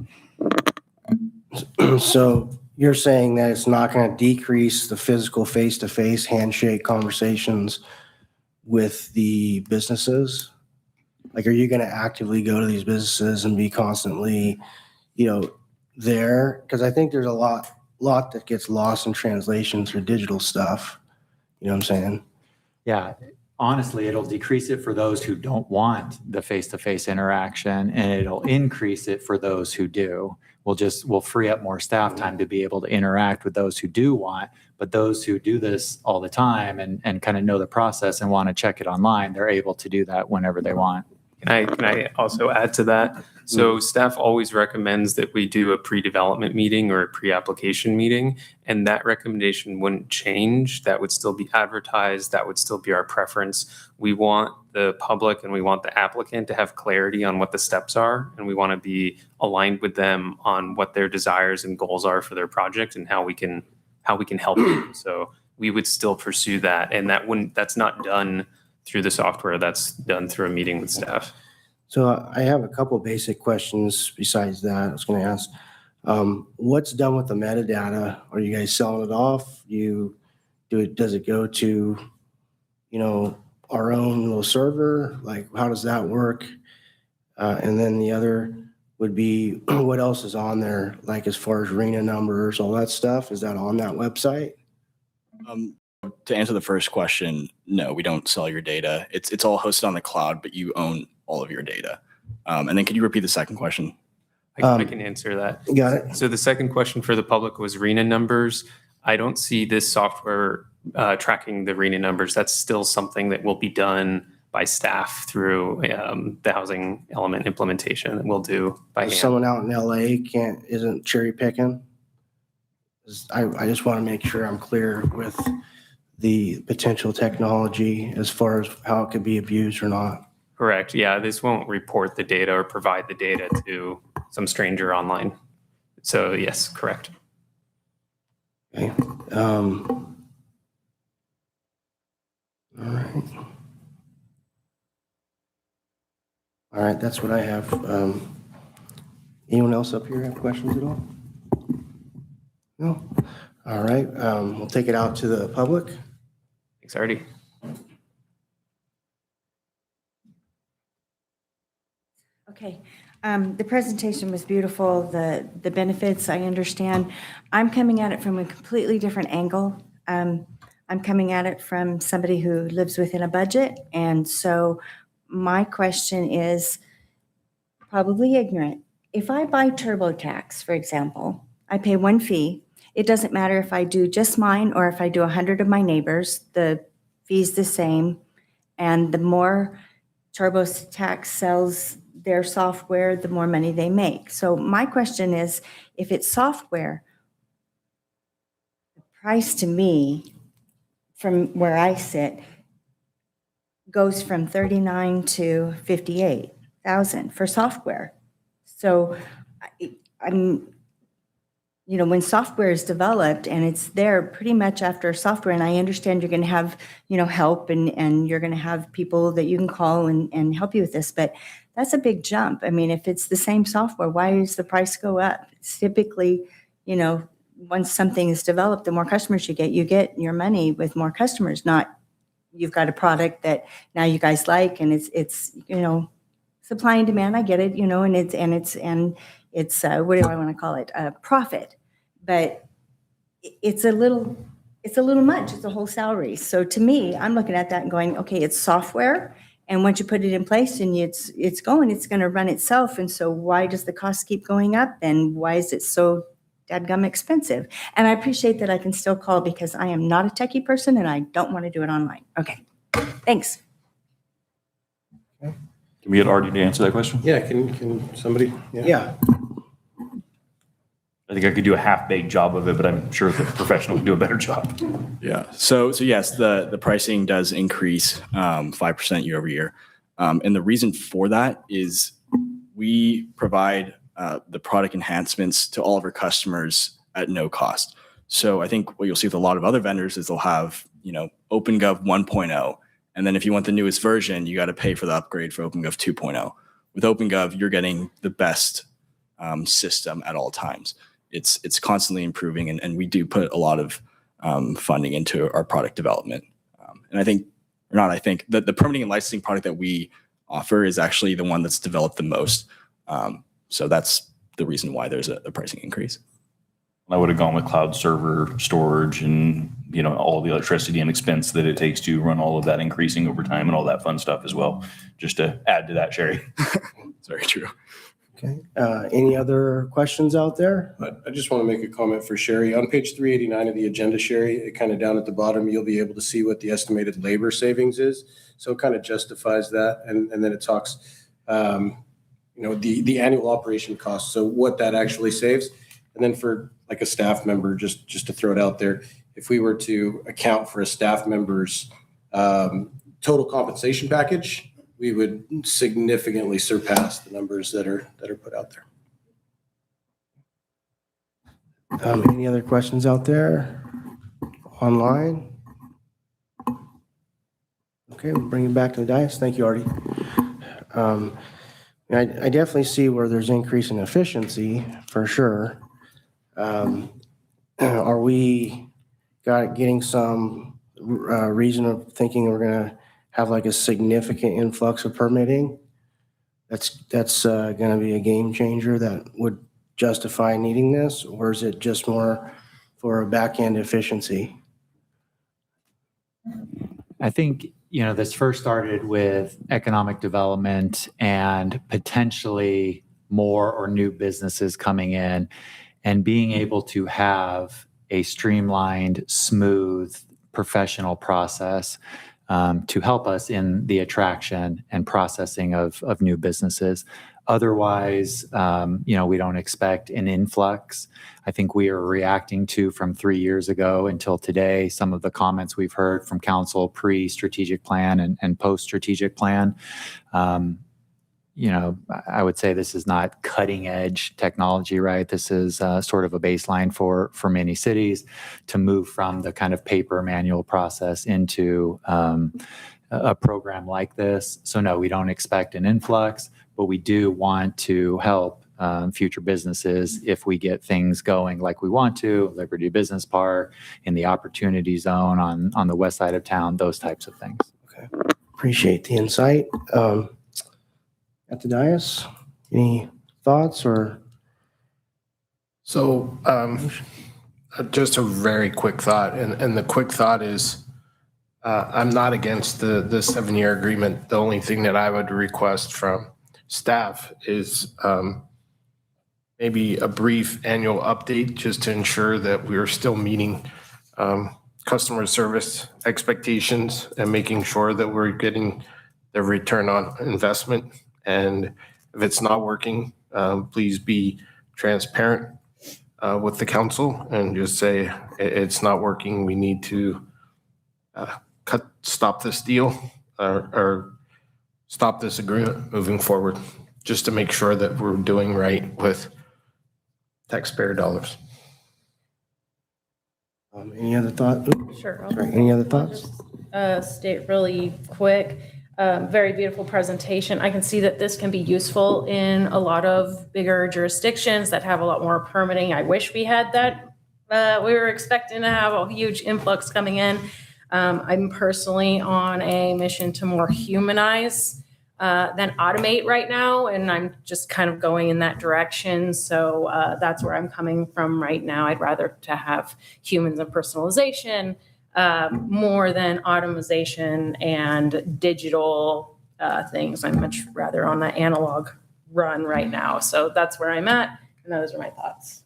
So you're saying that it's not going to decrease the physical face-to-face handshake conversations with the businesses? Like, are you going to actively go to these businesses and be constantly, there? Because I think there's a lot that gets lost in translation through digital stuff. You know what I'm saying? Yeah, honestly, it'll decrease it for those who don't want the face-to-face interaction, and it'll increase it for those who do. We'll free up more staff time to be able to interact with those who do want, but those who do this all the time and kind of know the process and want to check it online, they're able to do that whenever they want. Can I also add to that? So staff always recommends that we do a pre-development meeting or a pre-application meeting, and that recommendation wouldn't change. That would still be advertised. That would still be our preference. We want the public and we want the applicant to have clarity on what the steps are, and we want to be aligned with them on what their desires and goals are for their project and how we can help them. So we would still pursue that, and that's not done through the software. That's done through a meeting with staff. So I have a couple basic questions besides that I was going to ask. What's done with the metadata? Are you guys selling it off? Does it go to, our own little server? Like, how does that work? And then the other would be, what else is on there? Like, as far as RENA numbers, all that stuff, is that on that website? To answer the first question, no, we don't sell your data. It's all hosted on the cloud, but you own all of your data. And then could you repeat the second question? I can answer that. Got it. So the second question for the public was RENA numbers. I don't see this software tracking the RENA numbers. That's still something that will be done by staff through the housing element implementation that we'll do by hand. Someone out in LA isn't cherry picking. I just want to make sure I'm clear with the potential technology as far as how it could be abused or not. Correct. Yeah, this won't report the data or provide the data to some stranger online. So yes, correct. Okay. All right. All right, that's what I have. Anyone else up here have questions at all? No? All right, we'll take it out to the public. Thanks, Artie. Okay, the presentation was beautiful, the benefits, I understand. I'm coming at it from a completely different angle. I'm coming at it from somebody who lives within a budget, and so my question is probably ignorant. If I buy TurboTax, for example, I pay one fee. It doesn't matter if I do just mine or if I do 100 of my neighbors, the fee's the same. And the more TurboTax sells their software, the more money they make. So my question is, if it's software, the price to me, from where I sit, goes from 39 to 58,000 for software. So when software is developed and it's there pretty much after software, and I understand you're going to have, help and you're going to have people that you can call and help you with this, but that's a big jump. I mean, if it's the same software, why does the price go up? It's typically, once something is developed, the more customers you get your money with more customers, not you've got a product that now you guys like and it's supply and demand. I get it, and it's what do I want to call it? Profit, but it's a little much. It's a whole salary. So to me, I'm looking at that and going, okay, it's software, and once you put it in place and it's going to run itself. And so why does the cost keep going up? And why is it so dadgum expensive? And I appreciate that I can still call because I am not a techie person and I don't want to do it online. Okay, thanks. Can we get Artie to answer that question? Yeah, can somebody? Yeah. I think I could do a half-baked job of it, but I'm sure the professional can do a better job. Yeah. So yes, the pricing does increase 5% year over year. And the reason for that is we provide the product enhancements to all of our customers at no cost. So I think what you'll see with a lot of other vendors is they'll have, OpenGov 1.0. And then if you want the newest version, you got to pay for the upgrade for OpenGov 2.0. With OpenGov, you're getting the best system at all times. It's constantly improving, and we do put a lot of funding into our product development. And the permitting and licensing product that we offer is actually the one that's developed the most. So that's the reason why there's a pricing increase. I would have gone with cloud server storage and, all the electricity and expense that it takes to run all of that increasing over time and all that fun stuff as well, just to add to that, Sherry. It's very true. Okay. Any other questions out there? I just want to make a comment for Sherry. On page 389 of the agenda, Sherry, it kind of down at the bottom, you'll be able to see what the estimated labor savings is. So it kind of justifies that. And then it talks, the annual operation costs. So what that actually saves. And then for like a staff member, just to throw it out there, if we were to account for a staff member's total compensation package, we would significantly surpass the numbers that are put out there. Any other questions out there online? Okay, we'll bring it back to the dais. Thank you, Artie. I definitely see where there's increase in efficiency for sure. Are we getting some reason of thinking we're going to have like a significant influx of permitting? That's going to be a game changer that would justify needing this, or is it just more for a back end efficiency? I think, this first started with economic development and potentially more or new businesses coming in, and being able to have a streamlined, smooth, professional process to help us in the attraction and processing of new businesses. Otherwise, we don't expect an influx. I think we are reacting to, from 3 years ago until today, some of the comments we've heard from council pre-strategic plan and post-strategic plan. I would say this is not cutting edge technology, right? This is sort of a baseline for many cities to move from the kind of paper manual process into a program like this. So no, we don't expect an influx, but we do want to help future businesses if we get things going like we want to, Liberty Business Park, in the Opportunity Zone on the west side of town, those types of things. Okay. Appreciate the insight. At the dais, any thoughts or? So just a very quick thought, and the quick thought is I'm not against the 7-year agreement. The only thing that I would request from staff is maybe a brief annual update just to ensure that we're still meeting customer service expectations and making sure that we're getting the return on investment. And if it's not working, please be transparent with the council and just say it's not working. We need to stop this deal or stop this agreement moving forward, just to make sure that we're doing right with taxpayer dollars. Any other thought? Sure. Sorry, any other thoughts? State really quick. Very beautiful presentation. I can see that this can be useful in a lot of bigger jurisdictions that have a lot more permitting. I wish we had that. We were expecting to have a huge influx coming in. I'm personally on a mission to more humanize than automate right now, and I'm just kind of going in that direction. So that's where I'm coming from right now. I'd rather to have humans and personalization more than automation and digital things. I'm much rather on the analog run right now. So that's where I'm at, and those are my thoughts.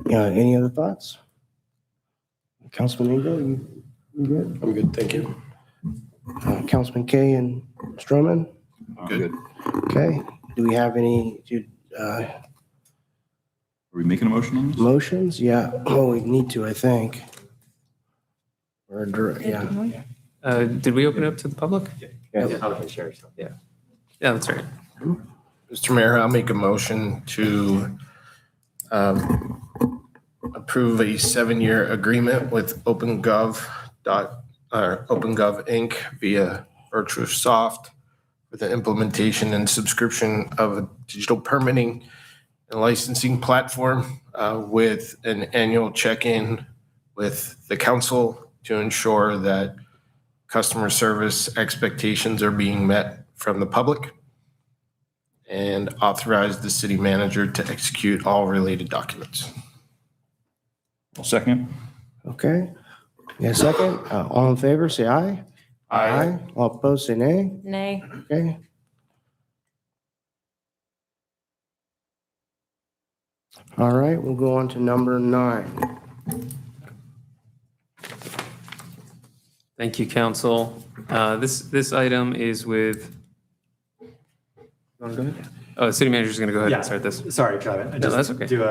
Any other thoughts? Councilman Ingo, you good? I'm good, thank you. Councilman Kay and Stroman? Good. Okay. Do we have any Are we making a motion on this? motions? Yeah. Oh, we need to, I think. Or yeah. Did we open it up to the public? Okay, sure. Yeah, that's right. Mr. Mayor, I'll make a motion to approve a 7-year agreement with OpenGov Inc. via VirtuSoft for the implementation and subscription of a digital permitting and licensing platform with an annual check-in with the council to ensure that customer service expectations are being met from the public, and authorize the city manager to execute all related documents. I'll second. Okay. Yeah, second. All in favor, say aye. Aye. All opposed, say nay. Nay. Okay. All right, we'll go on to number 9. Thank you, council. This item is with. Oh, the city manager's going to go ahead and start this. Sorry, Trevin. No, that's okay. Do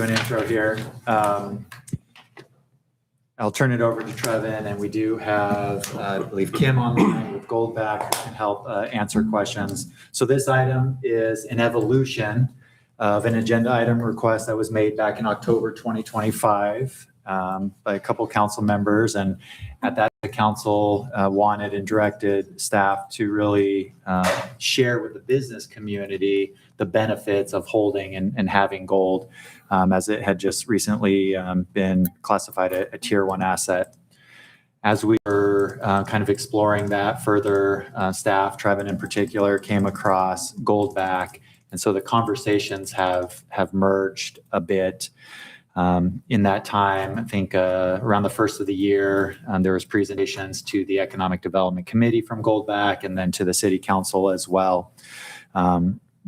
an intro here. I'll turn it over to Trevin, and we do have, I believe, Kim on the line with Goldback who can help answer questions. So this item is an evolution of an agenda item request that was made back in October 2025 by a couple council members. And at that, the council wanted and directed staff to really share with the business community the benefits of holding and having gold, as it had just recently been classified a tier 1 asset. As we were kind of exploring that further, staff, Trevin in particular, came across Goldback. And so the conversations have merged a bit. In that time, I think around the first of the year, there was presentations to the Economic Development Committee from Goldback and then to the City Council as well,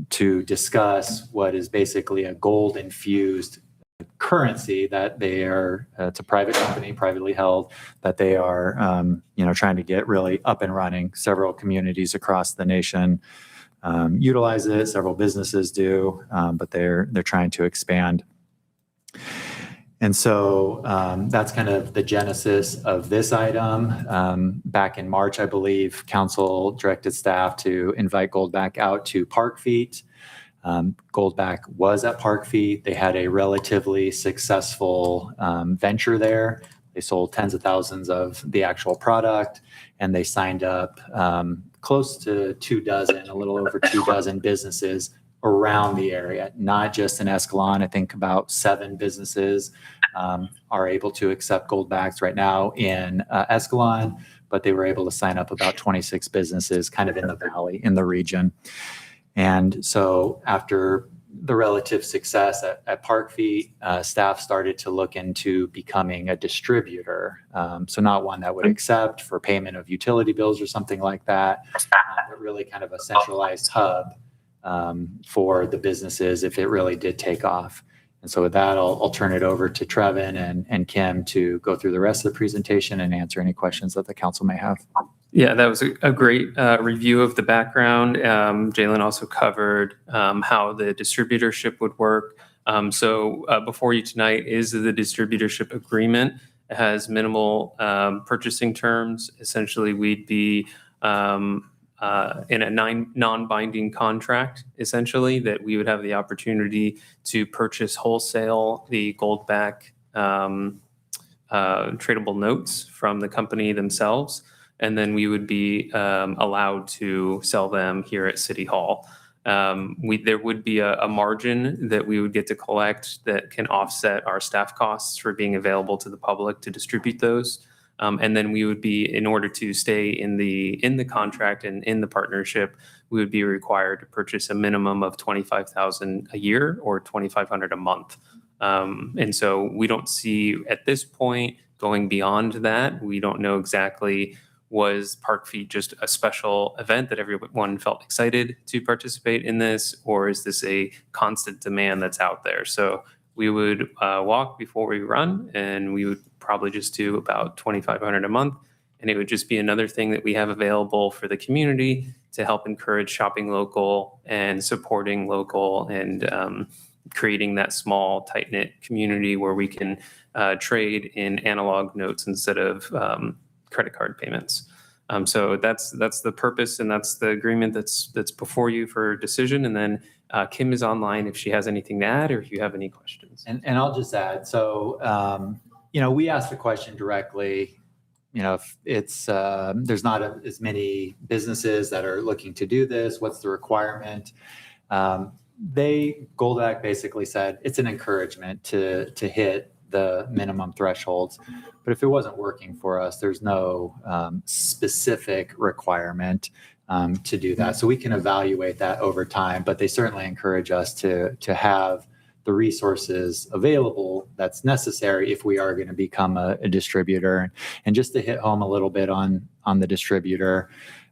to discuss what is basically a gold-infused currency that they are, it's a private company, privately held, that they are, trying to get really up and running. Several communities across the nation utilize it, several businesses do, but they're trying to expand. And so that's kind of the genesis of this item. Back in March, I believe, council directed staff to invite Goldback out to Park Feet. Goldback was at Park Feet. They had a relatively successful venture there. They sold tens of thousands of the actual product, and they signed up close to 24, a little over 24 businesses around the area, not just in Escalon. I think about 7 businesses are able to accept Goldbacks right now in Escalon, but they were able to sign up about 26 businesses kind of in the valley, in the region. And so after the relative success at Park Feet, staff started to look into becoming a distributor. So not one that would accept for payment of utility bills or something like that, but really kind of a centralized hub for the businesses if it really did take off. And so with that, I'll turn it over to Trevin and Kim to go through the rest of the presentation and answer any questions that the council may have. Yeah, that was a great review of the background. Jalen also covered how the distributorship would work. So before you tonight is the distributorship agreement. It has minimal purchasing terms. Essentially, we'd be in a non-binding contract, essentially, that we would have the opportunity to purchase wholesale the Goldback tradable notes from the company themselves. And then we would be allowed to sell them here at City Hall. There would be a margin that we would get to collect that can offset our staff costs for being available to the public to distribute those. And then we would be, in order to stay in the contract and in the partnership, we would be required to purchase a minimum of $25,000 a year or $2,500 a month. And so we don't see at this point going beyond that. We don't know exactly, was Park Feet just a special event that everyone felt excited to participate in this, or is this a constant demand that's out there? So we would walk before we run, and we would probably just do about $2,500 a month. And it would just be another thing that we have available for the community to help encourage shopping local and supporting local and creating that small, tight-knit community where we can trade in analog notes instead of credit card payments. So that's the purpose, and that's the agreement that's before you for decision. And then Kim is online if she has anything to add or if you have any questions. And I'll just add, so, we asked the question directly, if it's, there's not as many businesses that are looking to do this, what's the requirement? Goldback basically said it's an encouragement to hit the minimum thresholds. But if it wasn't working for us, there's no specific requirement to do that. So we can evaluate that over time, but they certainly encourage us to have the resources available that's necessary if we are going to become a distributor. And just to hit home a little bit on the distributor,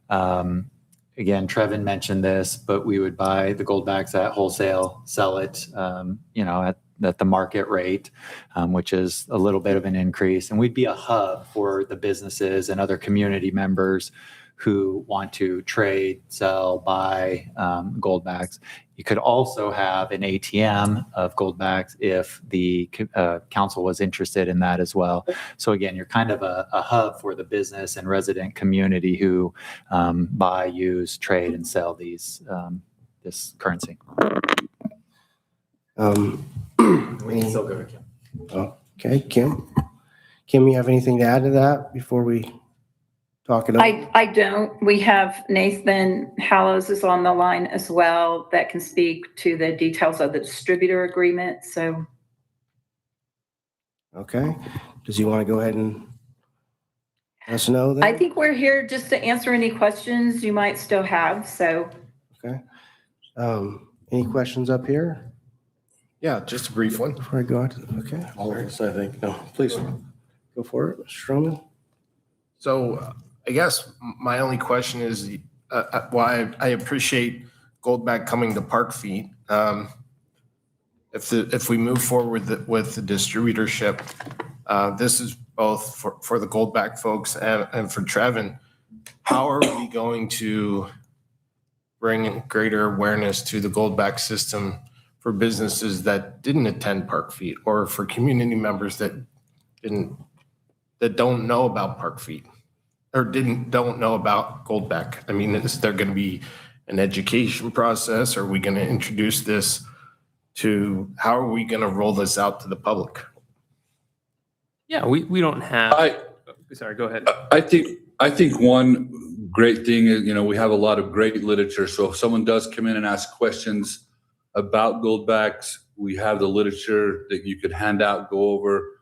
again, Trevin mentioned this, but we would buy the Goldbacks at wholesale, sell it, at the market rate, which is a little bit of an increase. And we'd be a hub for the businesses and other community members who want to trade, sell, buy Goldbacks. You could also have an ATM of Goldbacks if the council was interested in that as well. So again, you're kind of a hub for the business and resident community who buy, use, trade, and sell this currency. We can still go to Kim. Okay, Kim. Kim, you have anything to add to that before we talk it over? I don't. We have Nathan Hallows is on the line as well that can speak to the details of the distributor agreement. So. Okay. Does he want to go ahead and let us know then? I think we're here just to answer any questions you might still have. So. Okay. Any questions up here? Yeah, just a brief one. Before I go out, okay. All of us, I think. No, please go for it, Mr. Stroman. So I guess my only question is, why I appreciate Goldback coming to Park Feet. If we move forward with the distributorship, this is both for the Goldback folks and for Trevin. How are we going to bring greater awareness to the Goldback system for businesses that didn't attend Park Feet, or for community members that don't know about Park Feet or don't know about Goldback? I mean, is there going to be an education process? Are we going to introduce this to, how are we going to roll this out to the public? Yeah, we don't have. Sorry, go ahead. I think one great thing is, we have a lot of great literature. So if someone does come in and ask questions about Goldbacks, we have the literature that you could hand out, go over.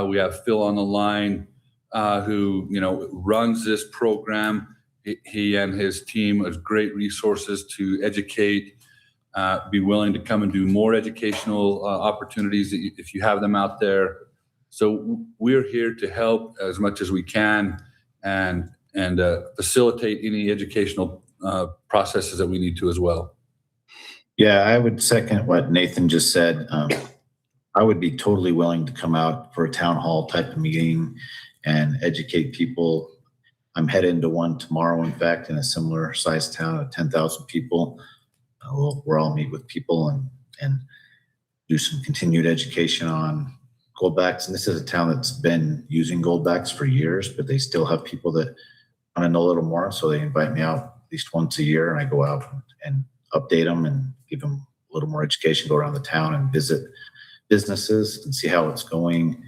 We have Phil on the line, who, runs this program. He and his team has great resources to educate, be willing to come and do more educational opportunities if you have them out there. So we're here to help as much as we can and facilitate any educational processes that we need to as well. Yeah, I would second what Nathan just said. I would be totally willing to come out for a town hall type of meeting and educate people. I'm heading to one tomorrow, in fact, in a similar sized town of 10,000 people. We'll all meet with people and do some continued education on Goldbacks. And this is a town that's been using Goldbacks for years, but they still have people that want to know a little more. So they invite me out at least once a year, and I go out and update them and give them a little more education, go around the town and visit businesses and see how it's going.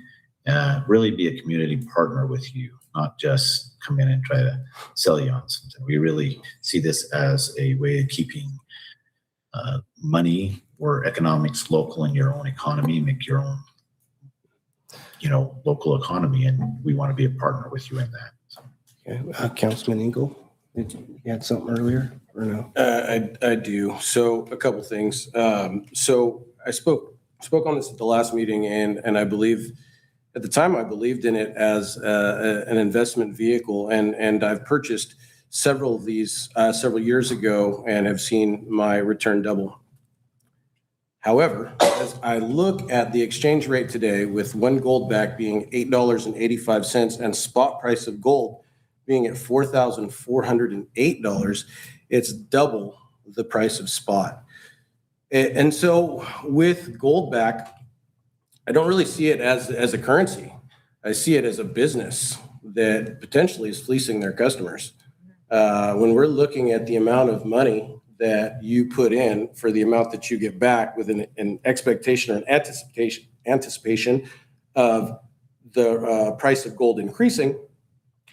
Really be a community partner with you, not just come in and try to sell you on something. We really see this as a way of keeping money or economics local in your own economy, make your own, local economy, and we want to be a partner with you in that. So. Okay. Councilman Engel, did you had something earlier or no? I do. So a couple things. So I spoke on this at the last meeting, and I believe at the time I believed in it as an investment vehicle, and I've purchased several of these several years ago and have seen my return double. However, as I look at the exchange rate today, with one Goldback being $8.85 and spot price of gold being at $4,408, it's double the price of spot. And so with Goldback, I don't really see it as a currency. I see it as a business that potentially is fleecing their customers. When we're looking at the amount of money that you put in for the amount that you get back with an expectation or an anticipation of the price of gold increasing,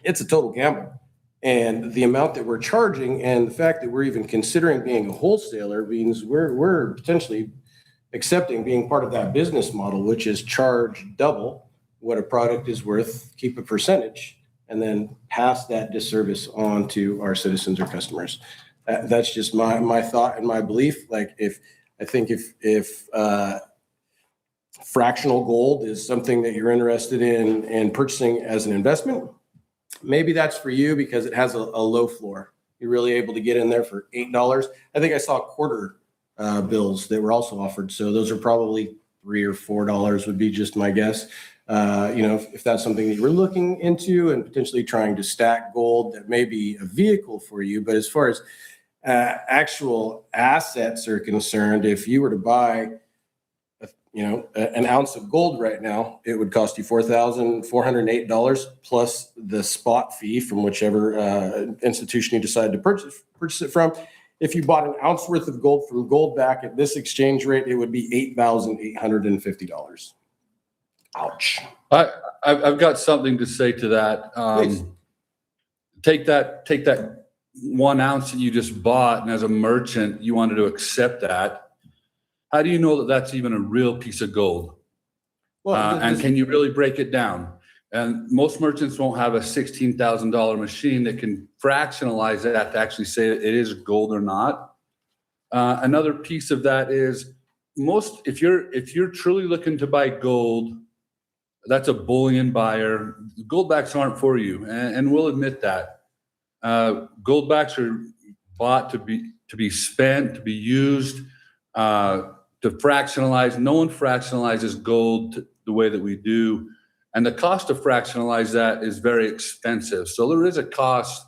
it's a total gamble. And the amount that we're charging and the fact that we're even considering being a wholesaler means we're potentially accepting being part of that business model, which is charge double what a product is worth, keep a percentage, and then pass that disservice on to our citizens or customers. That's just my thought and my belief. Like if fractional gold is something that you're interested in purchasing as an investment, maybe that's for you because it has a low floor. You're really able to get in there for $8. I think I saw quarter bills that were also offered. So those are probably $3 or $4 would be just my guess. If that's something that you're looking into and potentially trying to stack gold, that may be a vehicle for you. But as far as actual assets are concerned, if you were to buy, an ounce of gold right now, it would cost you $4,408 plus the spot fee from whichever institution you decide to purchase it from. If you bought an ounce worth of gold from Goldback at this exchange rate, it would be $8,850. Ouch. I've got something to say to that. Take that 1 ounce that you just bought, and as a merchant, you wanted to accept that. How do you know that that's even a real piece of gold? And can you really break it down? And most merchants won't have a $16,000 machine that can fractionalize that to actually say that it is gold or not. Another piece of that is if you're truly looking to buy gold, that's a bullion buyer. Goldbacks aren't for you, and we'll admit that. Goldbacks are bought to be spent, to be used, to fractionalize. No one fractionalizes gold the way that we do, and the cost to fractionalize that is very expensive. So there is a cost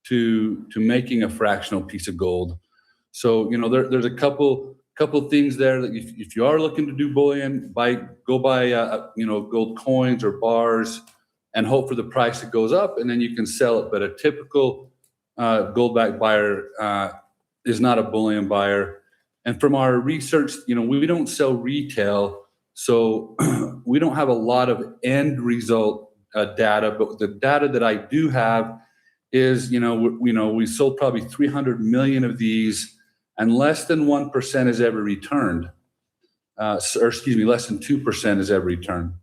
to making a fractional piece of gold. So there's a couple things there that if you are looking to do bullion, go buy gold coins or bars, and hope for the price that goes up, and then you can sell it. But a typical goldback buyer is not a bullion buyer. And from our research, we don't sell retail, so we don't have a lot of end result data. But the data that I do have is, we sold probably 300 million of these, and less than 1% is ever returned. Less than 2% is ever returned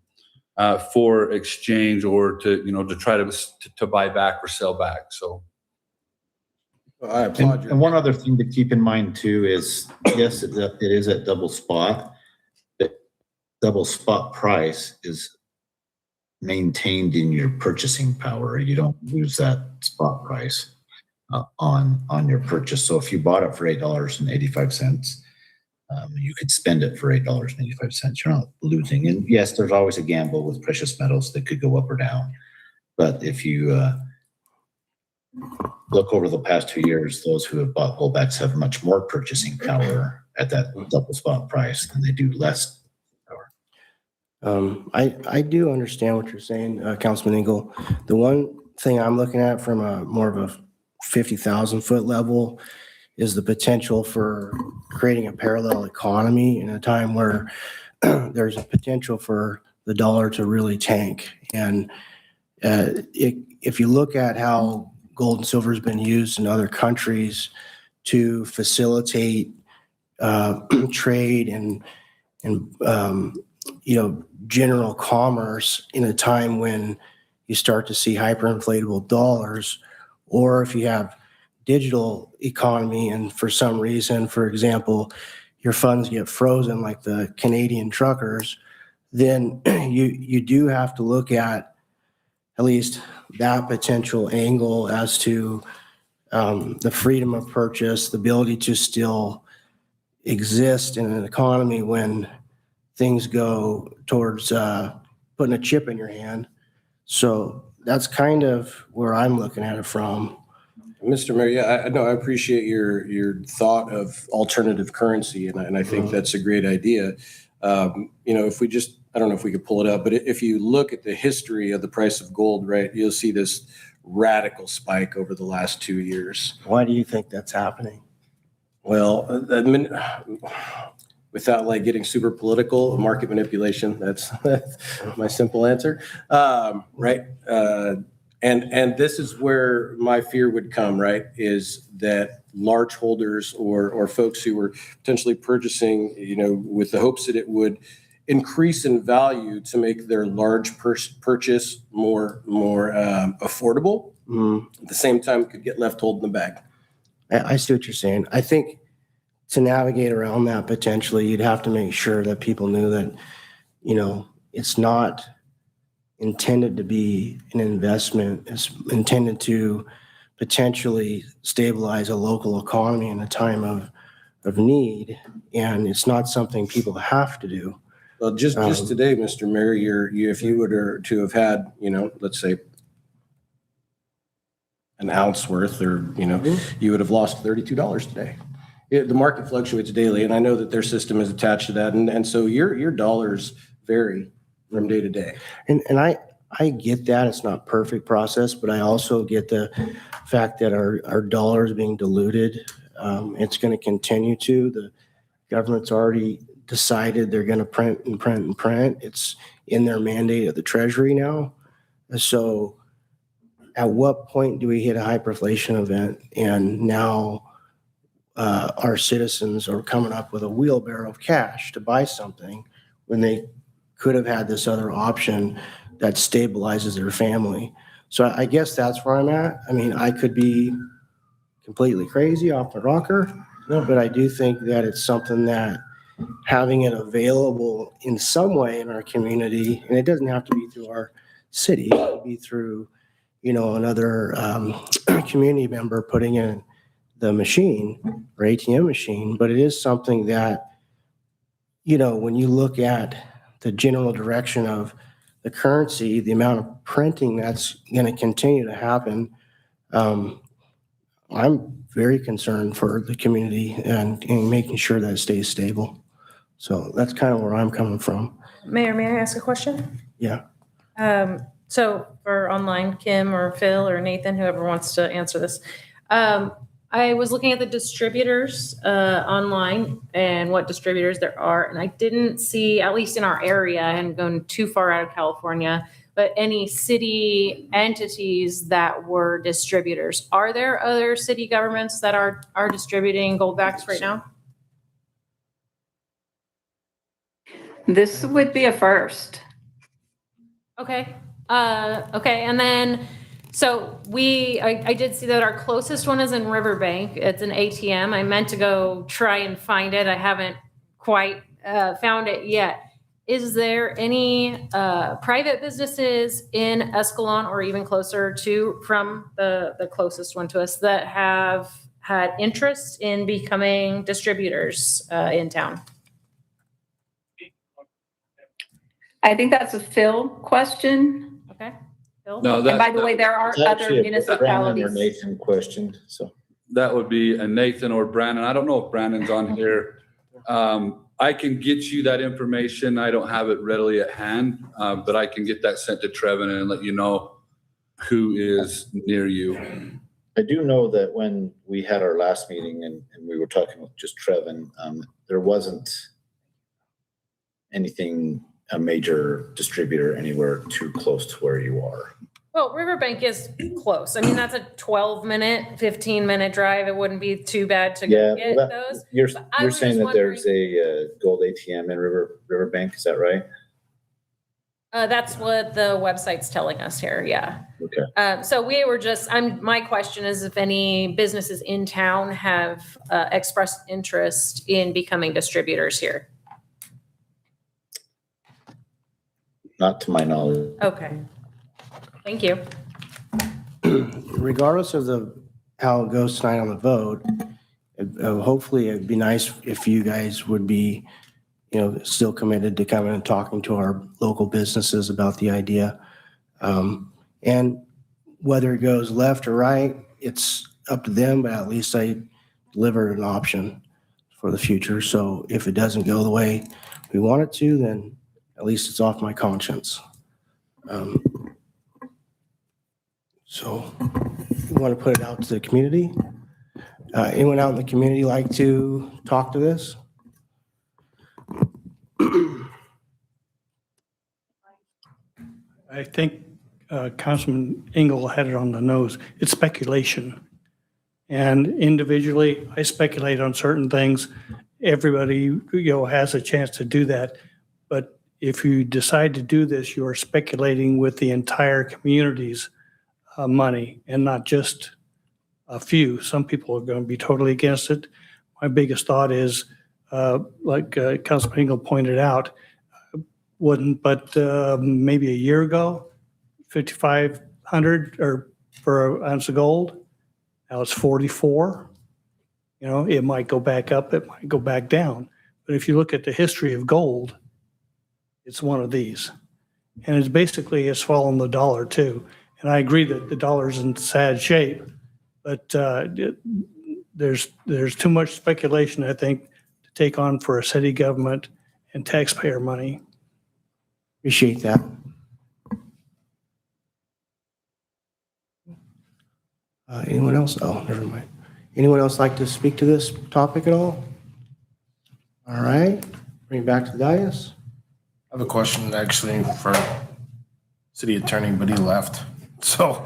for exchange or to try to buy back or sell back. So. I applaud you. And one other thing to keep in mind too is, yes, it is at double spot, but double spot price is maintained in your purchasing power. You don't lose that spot price on your purchase. So if you bought it for $8.85, you could spend it for $8.85. You're not losing. And yes, there's always a gamble with precious metals that could go up or down. But if you look over the past 2 years, those who have bought pullbacks have much more purchasing power at that double spot price than they do less power. I do understand what you're saying, Councilman Engel. The one thing I'm looking at from a more of a 50,000 foot level is the potential for creating a parallel economy in a time where there's a potential for the dollar to really tank. And if you look at how gold and silver has been used in other countries to facilitate trade and general commerce in a time when you start to see hyperinflatable dollars, or if you have digital economy and for some reason, for example, your funds get frozen like the Canadian truckers, then you do have to look at least that potential angle as to the freedom of purchase, the ability to still exist in an economy when things go towards putting a chip in your hand. So that's kind of where I'm looking at it from. Mr. Mayor, yeah, I appreciate your thought of alternative currency, and I think that's a great idea. If we just, I don't know if we could pull it up, but if you look at the history of the price of gold, right, you'll see this radical spike over the last 2 years. Why do you think that's happening? Well, without like getting super political, market manipulation, that's my simple answer, right? And this is where my fear would come, right, is that large holders or folks who were potentially purchasing, with the hopes that it would increase in value to make their large purchase more affordable, at the same time could get left holding the bag. I see what you're saying. I think to navigate around that potentially, you'd have to make sure that people knew that, it's not intended to be an investment. It's intended to potentially stabilize a local economy in a time of need, and it's not something people have to do. Well, just today, Mr. Mayor, if you were to have had, let's say an ounce worth, or you would have lost $32 today. The market fluctuates daily, and I know that their system is attached to that, and so your dollars vary from day to day. And I get that it's not perfect process, but I also get the fact that our dollar is being diluted. It's going to continue to. The government's already decided they're going to print and print and print. It's in their mandate of the Treasury now. So at what point do we hit a hyperinflation event and now our citizens are coming up with a wheelbarrow of cash to buy something when they could have had this other option that stabilizes their family? So I guess that's where I'm at. I mean, I could be completely crazy off the rocker, but I do think that it's something that having it available in some way in our community, and it doesn't have to be through our city, it could be through, another community member putting in the machine or ATM machine, but it is something that, when you look at the general direction of the currency, the amount of printing that's going to continue to happen, I'm very concerned for the community and making sure that it stays stable. So that's kind of where I'm coming from. Mayor, may I ask a question? Yeah. So for online, Kim or Phil or Nathan, whoever wants to answer this. I was looking at the distributors online and what distributors there are, and I didn't see, at least in our area, I hadn't gone too far out of California, but any city entities that were distributors. Are there other city governments that are distributing Goldbacks right now? This would be a first. Okay. Okay. And then, so I did see that our closest one is in Riverbank. It's an ATM. I meant to go try and find it. I haven't quite found it yet. Is there any private businesses in Escalon or even closer from the closest one to us that have had interest in becoming distributors in town? I think that's a Phil question. Okay. Phil? No, And by the way, there are It's other actually a Brandon municipalities. or Nathan question, so. That would be a Nathan or Brandon. I don't know if Brandon's on here. I can get you that information. I don't have it readily at hand, but I can get that sent to Trevin and let you know who is near you. I do know that when we had our last meeting and we were talking with just Trevin, there wasn't anything, a major distributor anywhere too close to where you are. Well, Riverbank is close. I mean, that's a 12-minute, 15-minute drive. It wouldn't be too bad to Yeah, get well, those. you're I was saying just that there's a gold ATM in Riverbank, is that right? That's what the website's telling us here, yeah. Okay. So we were just, my question is if any businesses in town have expressed interest in becoming distributors here. Not to my knowledge. Okay. Thank you. Regardless of how it goes tonight on the vote, hopefully it'd be nice if you guys would be, still committed to coming and talking to our local businesses about the idea. And whether it goes left or right, it's up to them, but at least I delivered an option for the future. So if it doesn't go the way we want it to, then at least it's off my conscience. So we want to put it out to the community. Anyone out in the community like to talk to this? I think Councilman Engel had it on the nose. It's speculation. And individually, I speculate on certain things. Everybody, has a chance to do that. But if you decide to do this, you are speculating with the entire community's money and not just a few. Some people are going to be totally against it. My biggest thought is, like Councilman Engel pointed out, maybe a year ago, $5,500 or for an ounce of gold. Now it's 44. It might go back up, it might go back down. But if you look at the history of gold, it's one of these. And it's following the dollar too. And I agree that the dollar's in sad shape, but there's too much speculation, I think, to take on for a city government and taxpayer money. Appreciate that. Anyone else? Oh, never mind. Anyone else like to speak to this topic at all? All right, bring it back to the dais. I have a question actually for city attorney, but he left. So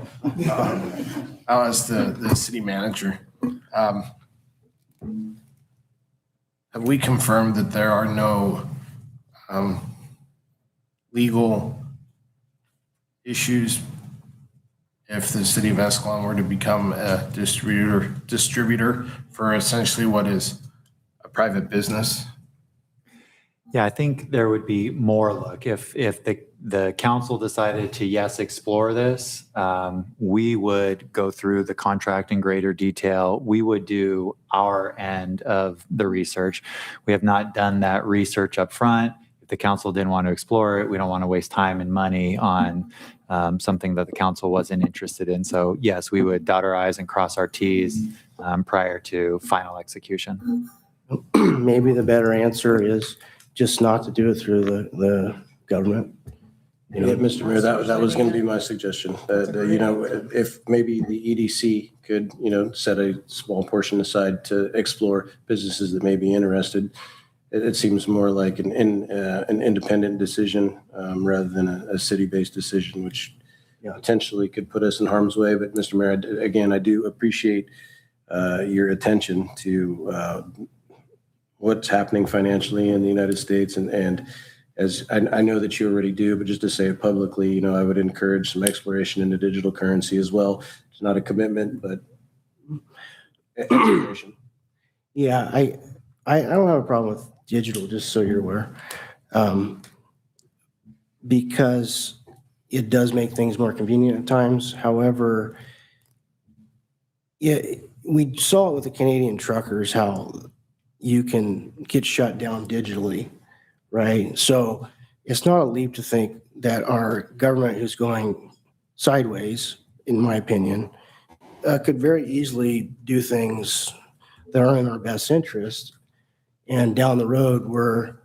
I'll ask the city manager. Have we confirmed that there are no legal issues if the city of Escalon were to become a distributor for essentially what is a private business? Yeah, I think there would be more look if the council decided to, yes, explore this. We would go through the contract in greater detail. We would do our end of the research. We have not done that research up front. If the council didn't want to explore it, we don't want to waste time and money on something that the council wasn't interested in. So yes, we would dot our I's and cross our T's prior to final execution. Maybe the better answer is just not to do it through the government. Yeah, Mr. Mayor, that was going to be my suggestion. If maybe the EDC could, set a small portion aside to explore businesses that may be interested. It seems more like an independent decision rather than a city-based decision, which potentially could put us in harm's way. But Mr. Mayor, again, I do appreciate your attention to what's happening financially in the United States. And as I know that you already do, but just to say it publicly, I would encourage some exploration into digital currency as well. It's not a commitment, but exploration. Yeah, I don't have a problem with digital, just so you're aware. Because it does make things more convenient at times. However, yeah, we saw it with the Canadian truckers, how you can get shut down digitally, right? So it's not a leap to think that our government, who's going sideways, in my opinion, could very easily do things that are in our best interest. And down the road, we're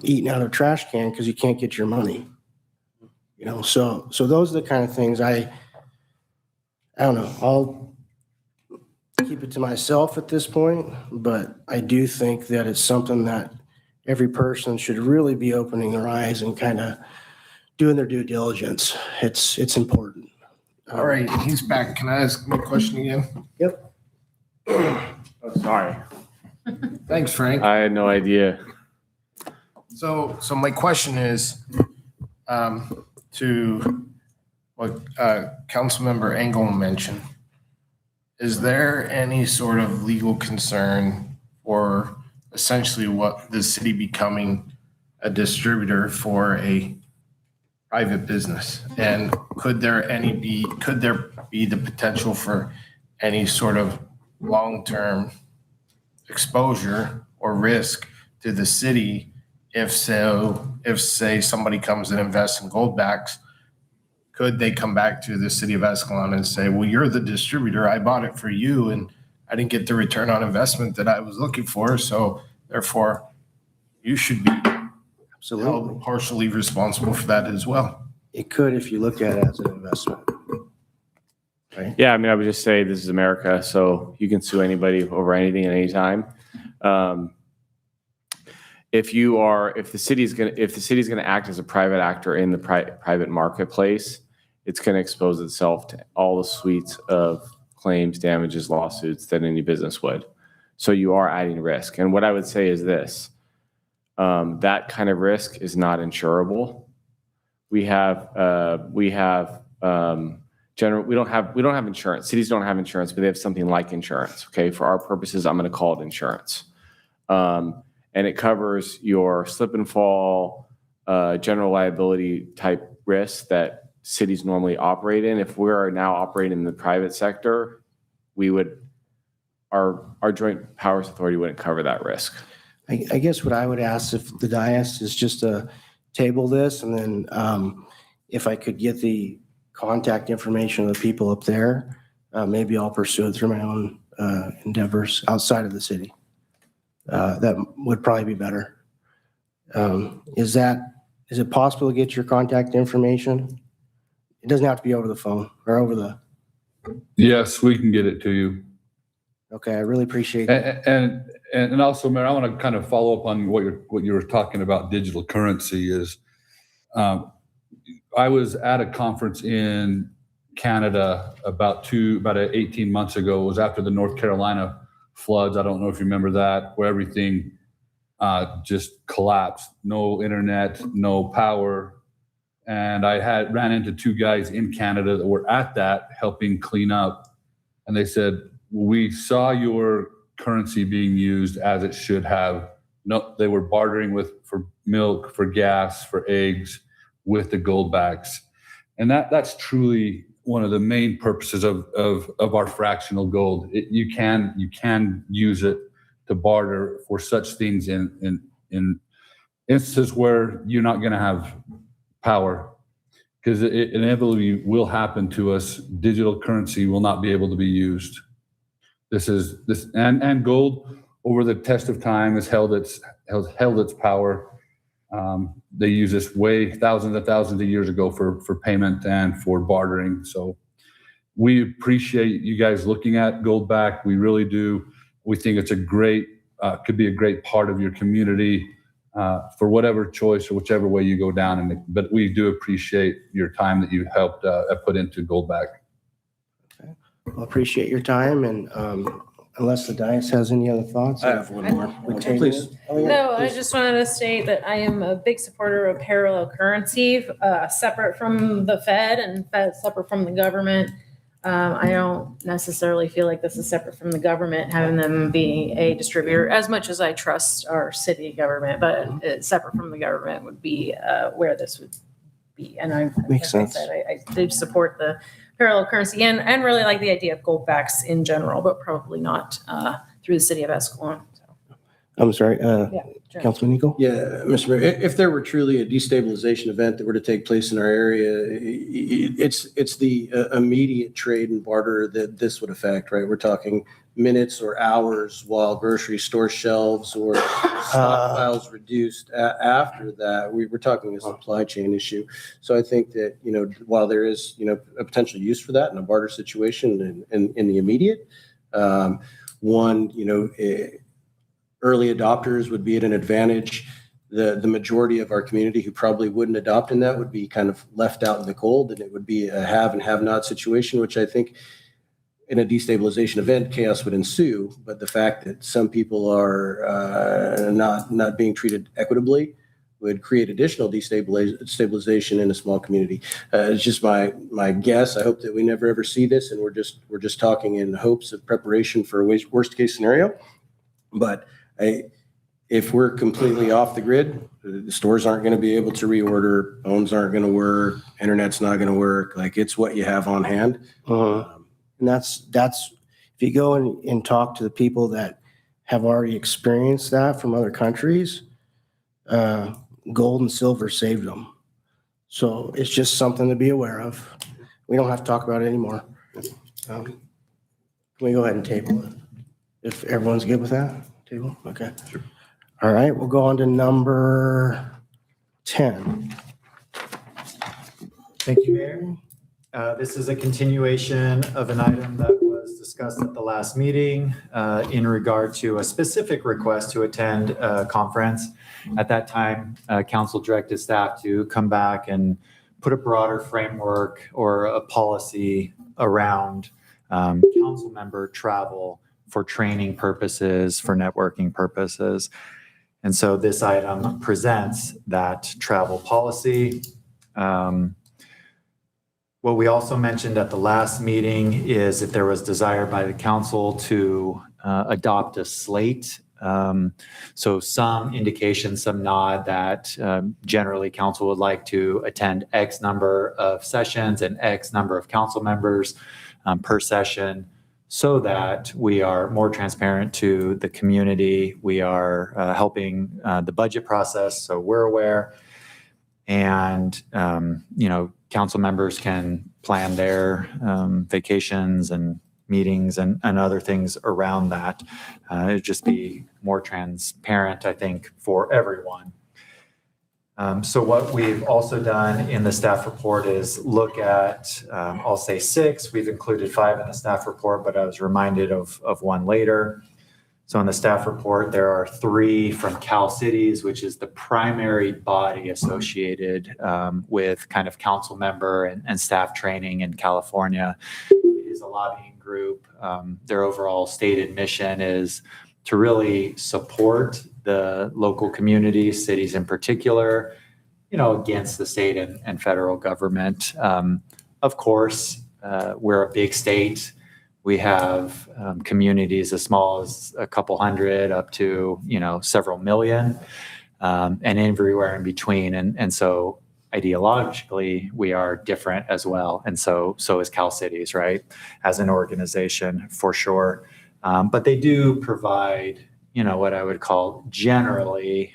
eating out of a trash can because you can't get your money. So those are the kind of things I don't know. I'll keep it to myself at this point, but I do think that it's something that every person should really be opening their eyes and kind of doing their due diligence. It's important. All right, he's back. Can I ask my question again? Yep. Oh, sorry. Thanks, Frank. I had no idea. So my question is, to what Councilmember Engel mentioned, is there any sort of legal concern or essentially what the city becoming a distributor for a private business? And could there be the potential for any sort of long-term exposure or risk to the city if say somebody comes and invests in Goldbacks? Could they come back to the city of Escalon and say, well, you're the distributor, I bought it for you and I didn't get the return on investment that I was looking for, so therefore you should be held partially responsible for that as well? It could if you look at it as an investment. Right? Yeah, I mean, I would just say this is America, so you can sue anybody over anything at any time. If the city's going to act as a private actor in the private marketplace, it's going to expose itself to all the suites of claims, damages, lawsuits that any business would. So you are adding risk. And what I would say is this: that kind of risk is not insurable. We don't have insurance. Cities don't have insurance, but they have something like insurance. Okay, for our purposes, I'm going to call it insurance. And it covers your slip and fall, general liability type risks that cities normally operate in. If we're now operating in the private sector, our joint powers authority wouldn't cover that risk. I guess what I would ask if the dais is just to table this, and then if I could get the contact information of the people up there, maybe I'll pursue it through my own endeavors outside of the city. That would probably be better. Is it possible to get your contact information? It doesn't have to be over the phone or over the. Yes, we can get it to you. Okay, I really appreciate that. And also, Mayor, I want to kind of follow up on what you were talking about. Digital currency is. I was at a conference in Canada about 18 months ago. It was after the North Carolina floods. I don't know if you remember that, where everything just collapsed. No internet, no power. And I ran into two guys in Canada that were at that helping clean up. And they said, we saw your currency being used as it should have No, they were bartering for milk, for gas, for eggs with the goldbacks. And that's truly one of the main purposes of our fractional gold. You can use it to barter for such things in instances where you're not going to have power, because it inevitably will happen to us. Digital currency will not be able to be used. And gold over the test of time has held its power. They use this thousands of years ago for payment and for bartering. So we appreciate you guys looking at Goldback. We really do. We think it's could be a great part of your community for whatever choice or whichever way you go down. But we do appreciate your time that you helped put into Goldback. Okay. Well, appreciate your time, and unless the dais has any other thoughts. I have one more. Please. No, I just wanted to state that I am a big supporter of parallel currency, separate from the Fed and separate from the government. I don't necessarily feel like this is separate from the government, having them be a distributor, as much as I trust our city government, but separate from the government would be where this would be. And Makes sense. I do support the parallel currency and really like the idea of goldbacks in general, but probably not through the city of Escalon. So. I'm sorry, Sure. Councilman Nico? Yeah, Mr. Mayor, if there were truly a destabilization event that were to take place in our area, it's the immediate trade and barter that this would affect, right? We're talking minutes or hours while grocery store shelves or stockpiles reduced. After that, we're talking a supply chain issue. So I think that, while there is, a potential use for that in a barter situation in the immediate, early adopters would be at an advantage. The majority of our community who probably wouldn't adopt in that would be kind of left out in the cold, and it would be a have and have not situation, which I think in a destabilization event, chaos would ensue. But the fact that some people are not being treated equitably would create additional destabilization in a small community. It's just my guess. I hope that we never ever see this, and we're just talking in hopes of preparation for a worst case scenario. But if we're completely off the grid, the stores aren't going to be able to reorder, phones aren't going to work, internet's not going to work. Like, it's what you have on hand. And that's if you go and talk to the people that have already experienced that from other countries, gold and silver saved them. So it's just something to be aware of. We don't have to talk about it anymore. Can we go ahead and table it? If everyone's good with that? Table? Okay. Sure. All right, we'll go on to number 10. Thank you, Mayor. This is a continuation of an item that was discussed at the last meeting in regard to a specific request to attend a conference. At that time, council directed staff to come back and put a broader framework or a policy around council member travel for training purposes, for networking purposes. And so this item presents that travel policy. What we also mentioned at the last meeting is if there was desire by the council to adopt a slate. So some indication, some nod that generally council would like to attend X number of sessions and X number of council members per session, so that we are more transparent to the community. We are helping the budget process, so we're aware. And, council members can plan their vacations and meetings and other things around that. It'd just be more transparent, I think, for everyone. So what we've also done in the staff report is look at, I'll say 6. We've included 5 in the staff report, but I was reminded of one later. So in the staff report, there are 3 from Cal Cities, which is the primary body associated with kind of council member and staff training in California. It is a lobbying group. Their overall stated mission is to really support the local communities, cities in particular, against the state and federal government. Of course, we're a big state. We have communities as small as a couple hundred up to, several million, and everywhere in between. And so ideologically, we are different as well. And so is Cal Cities, right? As an organization, for sure. But they do provide, what I would call generally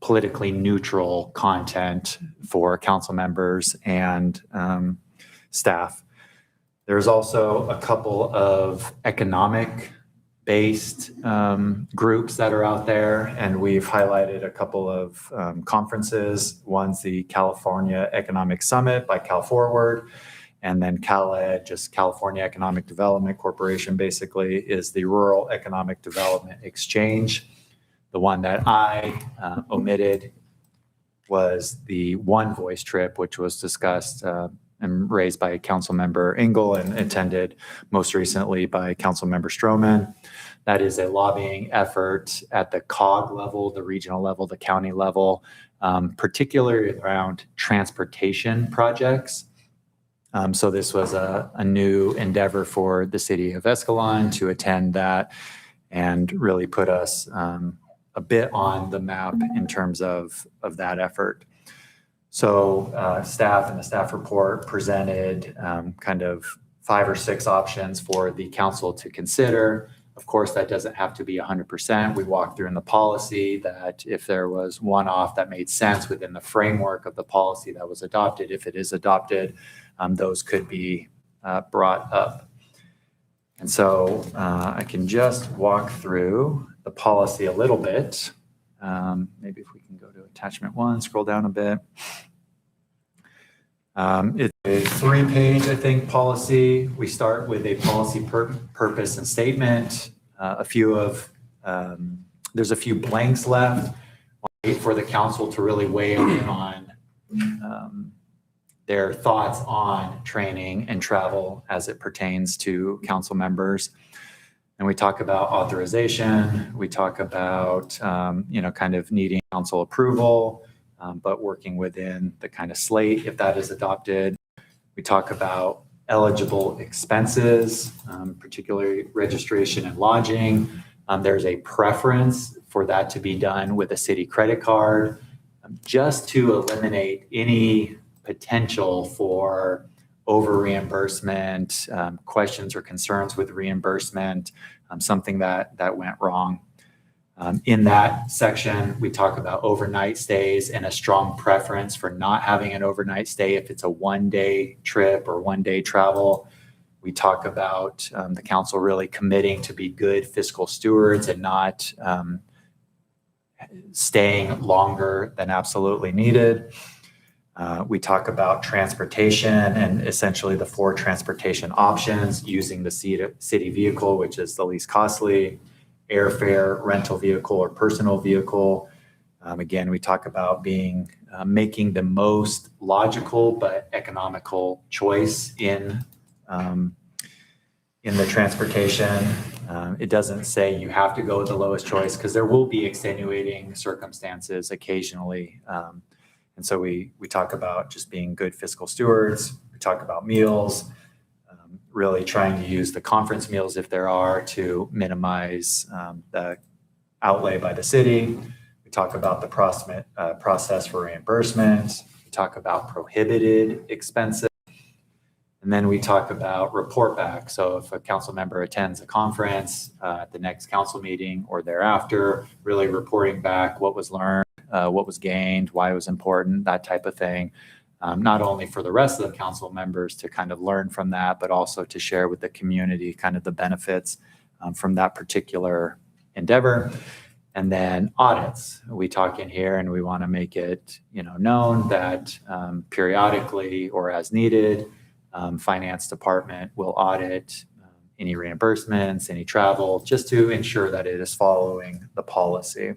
politically neutral content for council members and staff. There's also a couple of economic-based groups that are out there, and we've highlighted a couple of conferences. One's the California Economic Summit by Cal Forward, and then CalEd, just California Economic Development Corporation, basically is the Rural Economic Development Exchange. The one that I omitted was the One Voice trip, which was discussed and raised by Councilmember Engel and attended most recently by Councilmember Stroman. That is a lobbying effort at the COG level, the regional level, the county level, particularly around transportation projects. So this was a new endeavor for the city of Escalon to attend that and really put us a bit on the map in terms of that effort. So staff and the staff report presented kind of 5 or 6 options for the council to consider. Of course, that doesn't have to be 100%. We walked through in the policy that if there was one off that made sense within the framework of the policy that was adopted, if it is adopted, those could be brought up. And so I can just walk through the policy a little bit. Maybe if we can go to attachment 1, scroll down a bit. It's a 3-page, I think, policy. We start with a policy purpose and statement. There's a few blanks left. I'll wait for the council to really weigh in on their thoughts on training and travel as it pertains to council members. And we talk about authorization. We talk about, kind of needing council approval, but working within the kind of slate if that is adopted. We talk about eligible expenses, particularly registration and lodging. There's a preference for that to be done with a city credit card, just to eliminate any potential for over reimbursement, questions or concerns with reimbursement, something that went wrong. In that section, we talk about overnight stays and a strong preference for not having an overnight stay if it's a 1-day trip or 1-day travel. We talk about the council really committing to be good fiscal stewards and not staying longer than absolutely needed. We talk about transportation and essentially the 4 transportation options: using the city vehicle, which is the least costly, airfare, rental vehicle, or personal vehicle. Again, we talk about making the most logical but economical choice in the transportation. It doesn't say you have to go with the lowest choice, because there will be extenuating circumstances occasionally. And so we talk about just being good fiscal stewards. We talk about meals, really trying to use the conference meals, if there are, to minimize the outlay by the city. We talk about the process for reimbursement. We talk about prohibited expenses. And then we talk about report back. So if a council member attends a conference at the next council meeting or thereafter, really reporting back what was learned, what was gained, why it was important, that type of thing. Not only for the rest of the council members to kind of learn from that, but also to share with the community kind of the benefits from that particular endeavor. And then audits. We talk in here and we want to make it, known that periodically or as needed, finance department will audit any reimbursements, any travel, just to ensure that it is following the policy.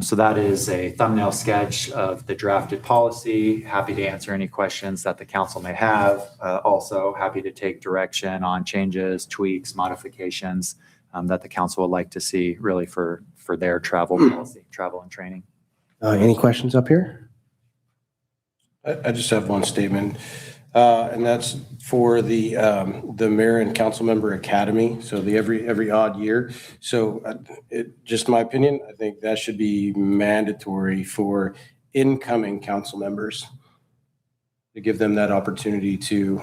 So that is a thumbnail sketch of the drafted policy. Happy to answer any questions that the council may have. Also happy to take direction on changes, tweaks, modifications that the council would like to see really for their travel policy, travel and training. Any questions up here? I just have one statement. And that's for the mayor and council member academy. So the every odd year. So just my opinion, I think that should be mandatory for incoming council members to give them that opportunity to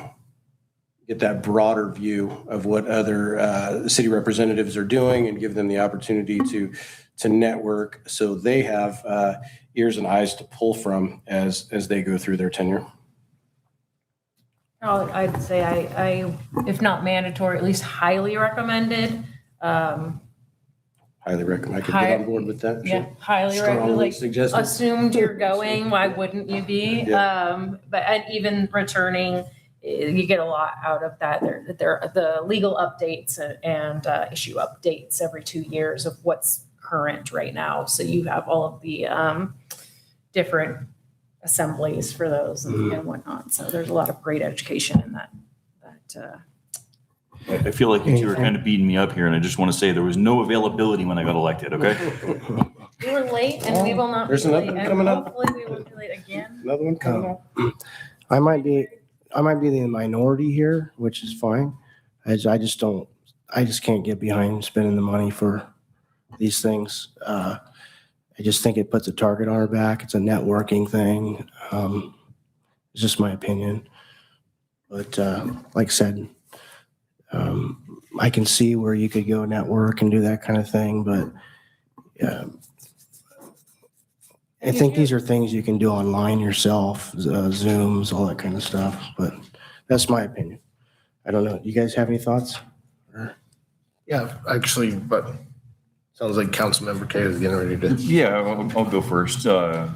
get that broader view of what other city representatives are doing and give them the opportunity to network so they have ears and eyes to pull from as they go through their tenure. I'd say I, if not mandatory, at least highly recommended. Highly recommend. I could get on board with that. Yeah, highly Strongly recommend. Like, suggested. assumed you're going, why wouldn't you be? Yeah. But and even returning, you get a lot out of that. There the legal updates and issue updates every 2 years of what's current right now. So you have all of the different assemblies for those and whatnot. So there's a lot of great education in that. I feel like you two are kind of beating me up here, and I just want to say there was no availability when I got elected, okay? We were late and we will not be There's another late. one And coming up. hopefully we won't be late again. Another one coming up. I might be the minority here, which is fine. I just can't get behind spending the money for these things. I just think it puts a target on our back. It's a networking thing. It's just my opinion. But like I said, I can see where you could go network and do that kind of thing, but I think these are things you can do online yourself, Zooms, all that kind of stuff, but that's my opinion. I don't know. You guys have any thoughts? Yeah, actually, but sounds like Councilmember Kay is getting ready to. Yeah, I'll go first. I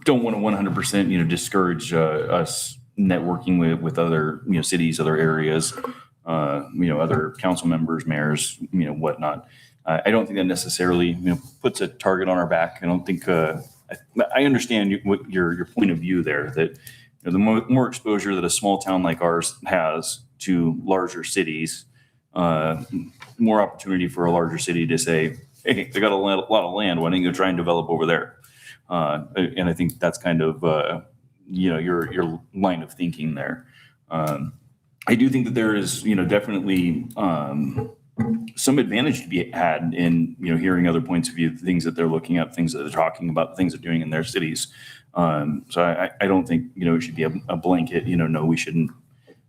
don't want to 100%, discourage us networking with other, cities, other areas, other council members, mayors, whatnot. I don't think that necessarily, puts a target on our back. I don't think, I understand what your point of view there, that the more exposure that a small town like ours has to larger cities, more opportunity for a larger city to say, hey, they got a lot of land. Why don't you go try and develop over there? And I think that's kind of, your line of thinking there. I do think that there is, definitely some advantage to be had in, hearing other points of view, the things that they're looking at, things that they're talking about, the things they're doing in their cities. So I don't think, it should be a blanket, no, we shouldn't,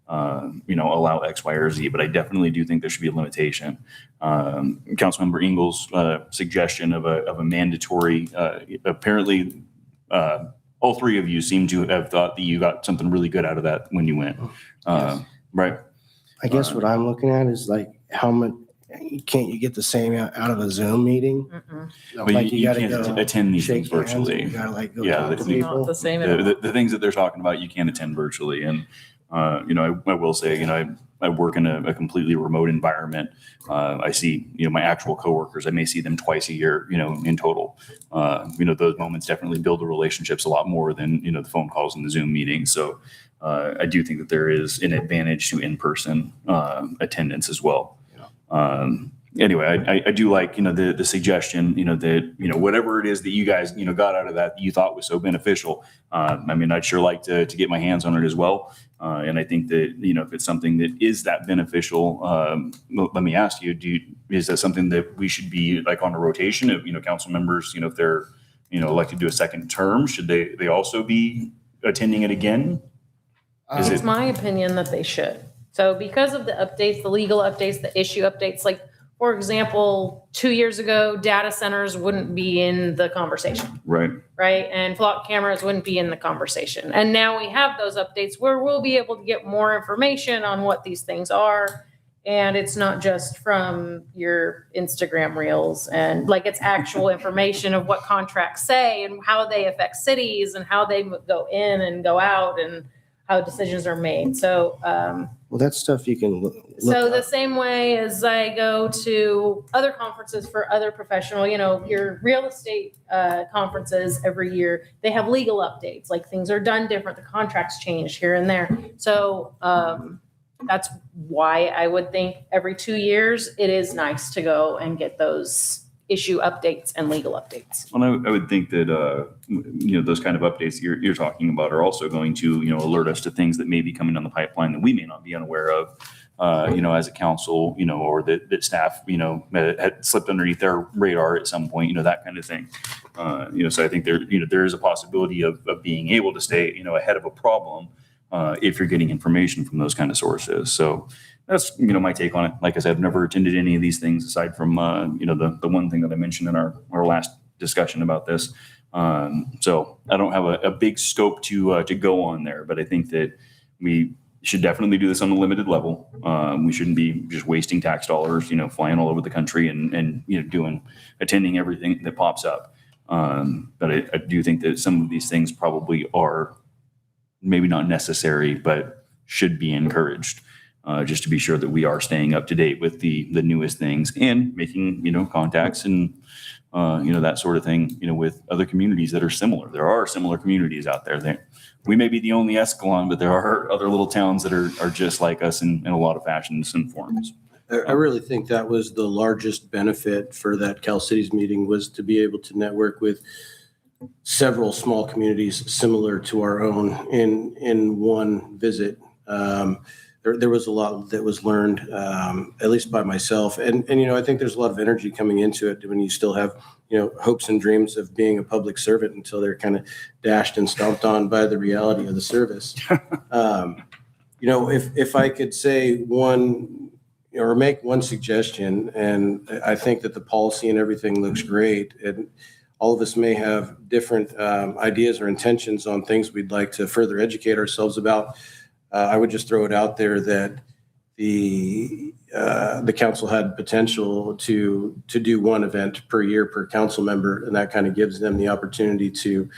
allow X, Y, or Z, but I definitely do think there should be a limitation. Councilmember Ingles' suggestion of a mandatory, apparently, all three of you seem to have thought that you got something really good out of that when you went. Right. I guess what I'm looking at is like how much, can't you get the same out of a Zoom meeting? But Like you gotta can't go attend these shake things hands and virtually. you gotta like go Yeah, talk to the- people. Not the same at all. The things that they're talking about, you can't attend virtually. And, I will say, I work in a completely remote environment. I see, my actual coworkers, I may see them twice a year, in total. Those moments definitely build the relationships a lot more than, the phone calls and the Zoom meetings. So I do think that there is an advantage to in-person attendance as well. Anyway, I do like, the suggestion, that, whatever it is that you guys, got out of that you thought was so beneficial. I'd sure like to get my hands on it as well. And I think that, if it's something that is that beneficial, let me ask you, is that something that we should be like on a rotation of, council members, if they're, elected to a second term, should they also be attending it again? It's my opinion that they should. So because of the updates, the legal updates, the issue updates, like, for example, 2 years ago, data centers wouldn't be in the conversation, Right. right? And flock cameras wouldn't be in the conversation. And now we have those updates where we'll be able to get more information on what these things are. And it's not just from your Instagram reels, and like, it's actual information of what contracts say and how they affect cities and how they go in and go out and how decisions are made. So, Well, that's stuff you can look so the up. same way as I go to other conferences for other professional, your real estate conferences every year, they have legal updates, like things are done different, the contracts change here and there. So that's why I would think every 2 years, it is nice to go and get those issue updates and legal updates. Well, I would think that, those kind of updates you're talking about are also going to, alert us to things that may be coming down the pipeline that we may not be unaware of, as a council, or that staff, had slipped underneath their radar at some point, that kind of thing. So I think there is a possibility of being able to stay, ahead of a problem, if you're getting information from those kind of sources. So that's, my take on it. Like I said, I've never attended any of these things aside from, the one thing that I mentioned in our last discussion about this. So I don't have a big scope to go on there, but I think that we should definitely do this on a limited level. We shouldn't be just wasting tax dollars, flying all over the country and attending everything that pops up. But I do think that some of these things probably are maybe not necessary, but should be encouraged. Just to be sure that we are staying up to date with the newest things and making, contacts and, that sort of thing, with other communities that are similar. There are similar communities out there. We may be the only Escalon, but there are other little towns that are just like us in a lot of fashions and forms. I really think that was the largest benefit for that Cal Cities meeting, was to be able to network with several small communities similar to our own in one visit. There was a lot that was learned, at least by myself. And I think there's a lot of energy coming into it when you still have, hopes and dreams of being a public servant until they're kind of dashed and stomped on by the reality of the service. If I could say one or make one suggestion, and I think that the policy and everything looks great, and all of us may have different ideas or intentions on things we'd like to further educate ourselves about. I would just throw it out there that the council had potential to do one event per year per council member, and that kind of gives them the opportunity to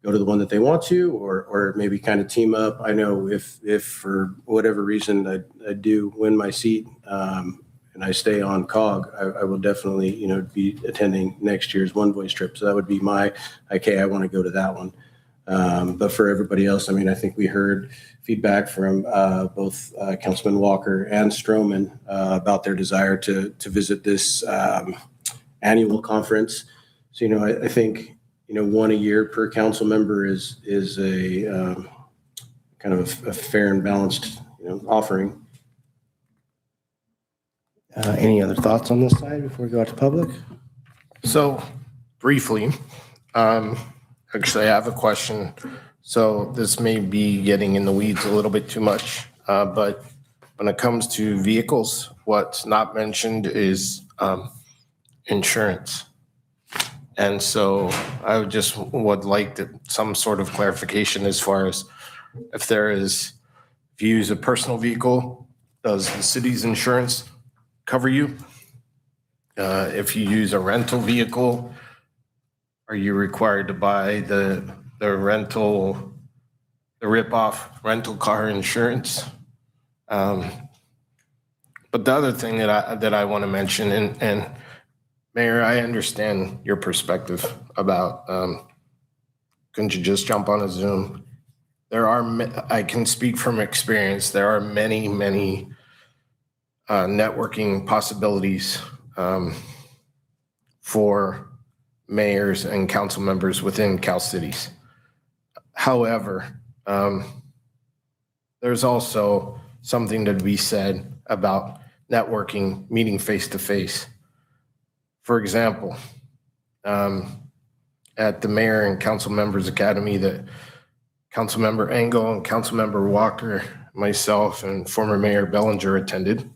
go to the one that they want to, or maybe kind of team up. I know if for whatever reason I do win my seat and I stay on COG, I will definitely be attending next year's One Voice trip. So that would be my I want to go to that one. But for everybody else, I think we heard feedback from both Councilman Walker and Stroman about their desire to visit this annual conference. So, I think, one a year per council member is a kind of a fair and balanced, offering. Any other thoughts on this side before we go out to public? So briefly, actually, I have a question. So this may be getting in the weeds a little bit too much, but when it comes to vehicles, what's not mentioned is insurance. And so I would like some sort of clarification as far as if you use a personal vehicle, does the city's insurance cover you? If you use a rental vehicle, are you required to buy the rip-off rental car insurance? But the other thing that I want to mention, and Mayor, I understand your perspective about couldn't you just jump on a Zoom? I can speak from experience. There are many, many networking possibilities for mayors and council members within Cal Cities. However, there's also something to be said about networking, meeting face to face. For example, at the Mayor and Council Members Academy that Councilmember Engel and Councilmember Walker, myself, and former Mayor Bellinger attended,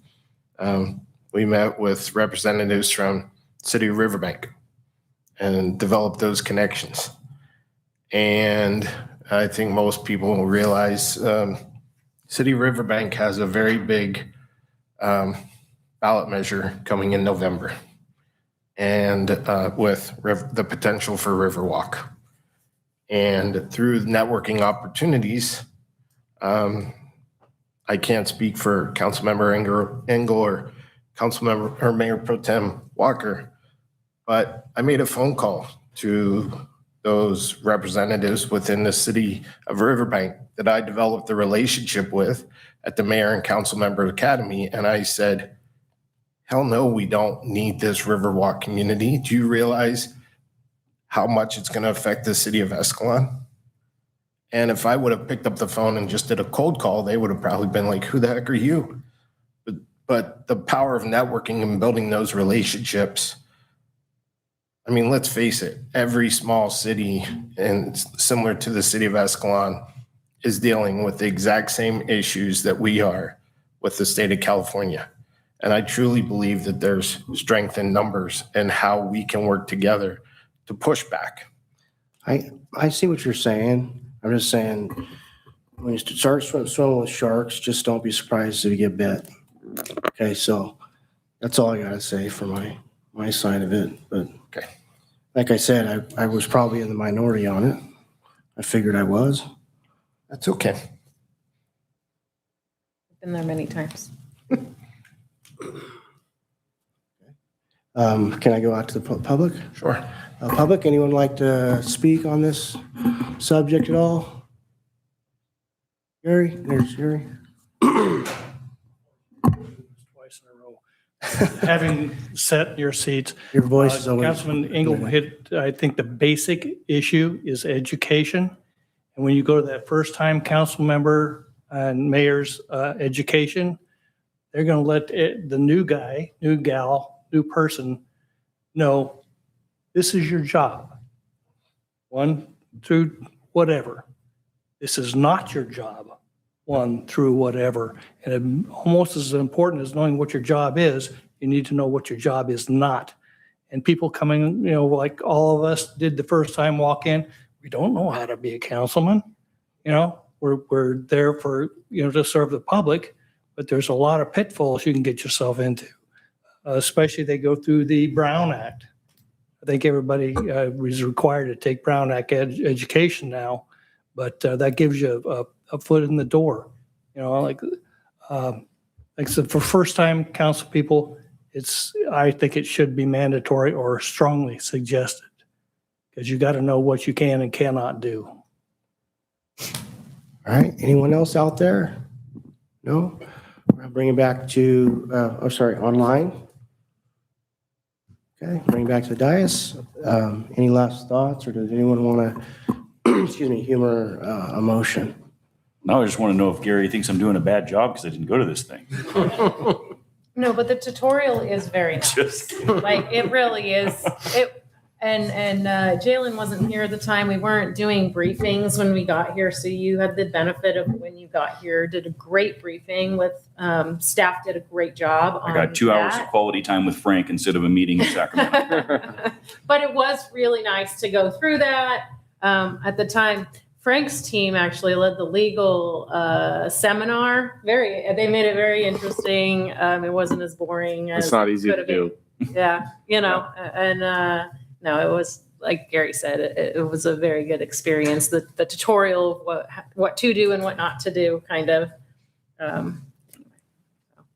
we met with representatives from City of Riverbank and developed those connections. And I think most people will realize City of Riverbank has a very big ballot measure coming in November, and with the potential for Riverwalk. And through networking opportunities, I can't speak for Councilmember Engel or Councilmember or Mayor Pro Tem Walker, but I made a phone call to those representatives within the City of Riverbank that I developed the relationship with at the Mayor and Councilmember Academy, and I said, hell no, we don't need this Riverwalk community. Do you realize how much it's going to affect the city of Escalon? And if I would have picked up the phone and just did a cold call, they would have probably been like, who the heck are you? But the power of networking and building those relationships, I mean, let's face it, every small city, and similar to the city of Escalon, is dealing with the exact same issues that we are with the state of California. And I truly believe that there's strength in numbers and how we can work together to push back. I see what you're saying. I'm just saying, when you start swimming with sharks, just don't be surprised if you get bit. Okay, so that's all I gotta say for my side of it. But okay, like I said, I was probably in the minority on it. I figured I was. That's okay. Been there many times. Can I go out to the public? Sure. Public, anyone like to speak on this subject at all? Gary, there's Gary. Twice in a row. Having sat your seats. Your voice is always. Councilman Engel hit, I think the basic issue is education. And when you go to that first time council member and mayor's education, they're going to let the new guy, new gal, new person know this is your job. 1 through whatever. This is not your job. 1 through whatever. And almost as important as knowing what your job is, you need to know what your job is not. And people coming, like all of us did the first time walk in, we don't know how to be a councilman. We're there for, to serve the public, but there's a lot of pitfalls you can get yourself into. Especially they go through the Brown Act. I think everybody is required to take Brown Act education now, but that gives you a foot in the door. Like I said, for first-time council people, I think it should be mandatory or strongly suggested, because you got to know what you can and cannot do. All right, anyone else out there? No? We're gonna bring it back to, online. Okay, bring it back to the dais. Any last thoughts, or does anyone want to, humor a motion? Now I just want to know if Gary thinks I'm doing a bad job because I didn't go to this thing. No, but the tutorial is very nice. Like, it really is. And Jalen wasn't here at the time. We weren't doing briefings when we got here. So you had the benefit of when you got here, did a great briefing with staff, did a great job. I got 2 hours of quality time with Frank instead of a meeting in Sacramento. But it was really nice to go through that. At the time, Frank's team actually led the legal seminar. They made it very interesting. It wasn't as boring as It's not easy to do. Yeah, no, it was, like Gary said, it was a very good experience. The tutorial of what to do and what not to do, kind of. You're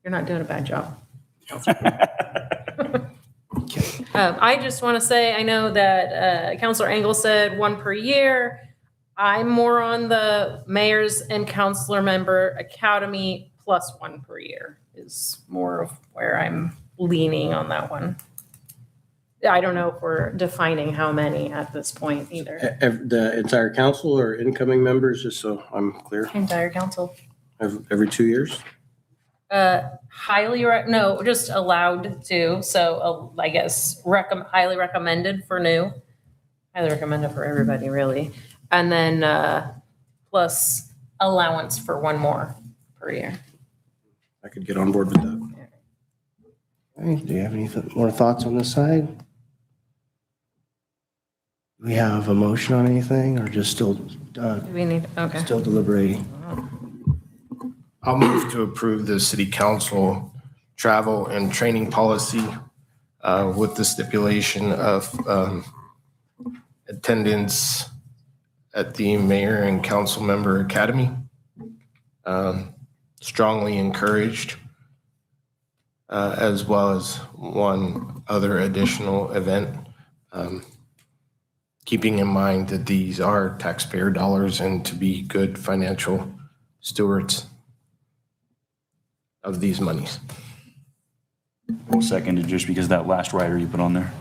not doing a bad job. I just want to say, I know that Councilor Engel said 1 per year. I'm more on the mayor's and councilor member academy plus 1 per year is more of where I'm leaning on that one. I don't know if we're defining how many at this point either. The entire council or incoming members, just so I'm clear? Entire council. Every 2 years? No, just allowed to. So I guess highly recommended for new. Highly recommended for everybody, really. And then plus allowance for 1 more per year. I could get on board with that. Okay, do you have any more thoughts on this side? Do we have a motion on anything, or just still still deliberating? I'll move to approve the city council travel and training policy with the stipulation of attendance at the mayor and council member academy. Strongly encouraged, as well as 1 other additional event. Keeping in mind that these are taxpayer dollars and to be good financial stewards of these monies. Well, seconded just because of that last rider you put on there.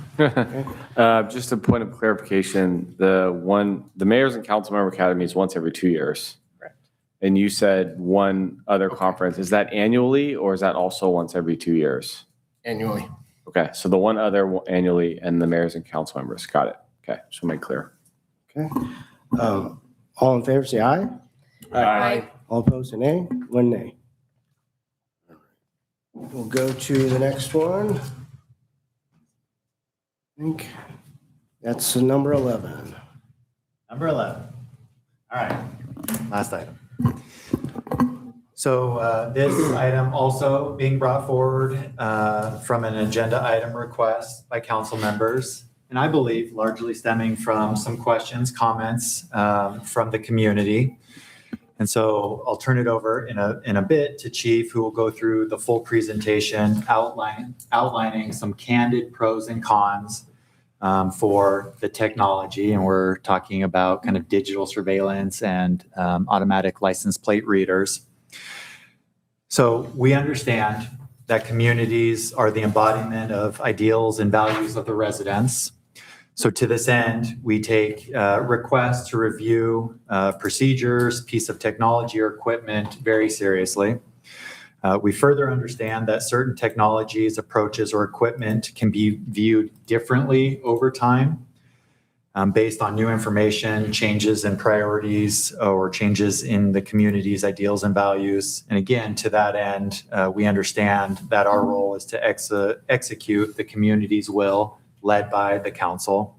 Just a point of clarification, the Mayors and Councilmember Academy is once every 2 years. Correct. And you said one other conference. Is that annually or is that also once every 2 years? Annually. Okay, so the one other annually and the mayors and council members. Got it. Okay, just want to make clear. Okay. All in favor, say aye. Aye. All opposed, say nay. One nay. We'll go to the next one. I think that's number 11. Number 11. All right, last item. So this item also being brought forward from an agenda item request by council members, and I believe largely stemming from some questions, comments from the community. And so I'll turn it over in a bit to Chief, who will go through the full presentation, outlining some candid pros and cons for the technology. And we're talking about kind of digital surveillance and automatic license plate readers. So we understand that communities are the embodiment of ideals and values of the residents. So to this end, we take requests to review procedures, piece of technology or equipment very seriously. We further understand that certain technologies, approaches, or equipment can be viewed differently over time based on new information, changes in priorities, or changes in the community's ideals and values. And again, to that end, we understand that our role is to execute the community's will led by the council.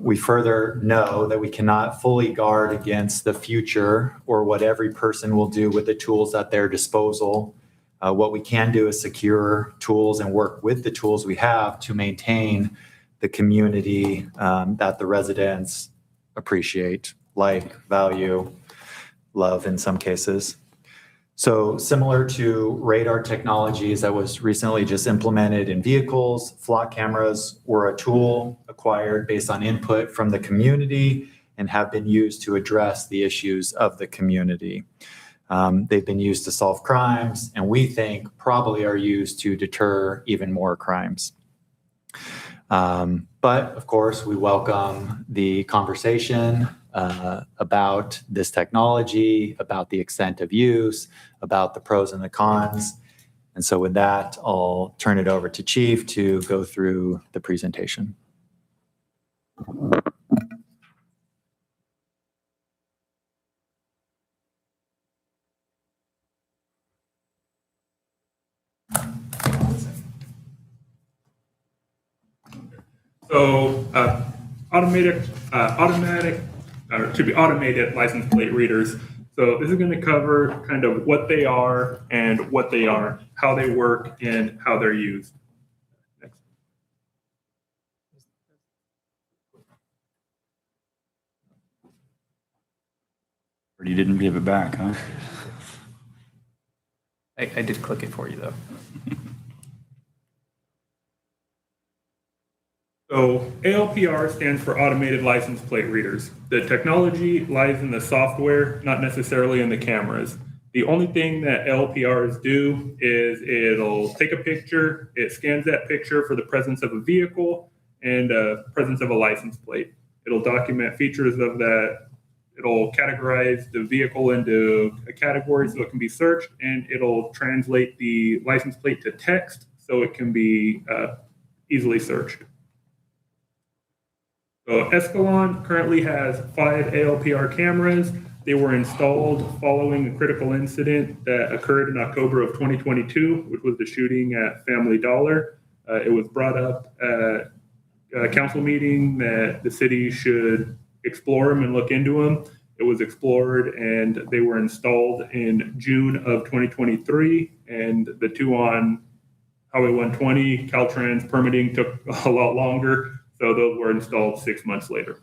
We further know that we cannot fully guard against the future or what every person will do with the tools at their disposal. What we can do is secure tools and work with the tools we have to maintain the community that the residents appreciate, like, value, love in some cases. So similar to radar technologies that was recently just implemented in vehicles, flock cameras were a tool acquired based on input from the community and have been used to address the issues of the community. They've been used to solve crimes, and we think probably are used to deter even more crimes. But of course, we welcome the conversation about this technology, about the extent of use, about the pros and the cons. And so with that, I'll turn it over to Chief to go through the presentation. So automated license plate readers. So this is going to cover kind of what they are and what they aren't, how they work and how they're used. Next. Or you didn't give it back, huh? I did click it for you though. So ALPR stands for Automated License Plate Readers. The technology lies in the software, not necessarily in the cameras. The only thing that ALPRs do is it'll take a picture, it scans that picture for the presence of a vehicle and presence of a license plate. It'll document features of that. It'll categorize the vehicle into a category so it can be searched, and it'll translate the license plate to text so it can be easily searched. So Escalon currently has 5 ALPR cameras. They were installed following a critical incident that occurred in October of 2022, which was the shooting at Family Dollar. It was brought up at a council meeting that the city should explore them and look into them. It was explored and they were installed in June of 2023. And the 2 on Highway 120, Caltrans permitting took a lot longer. So those were installed 6 months later.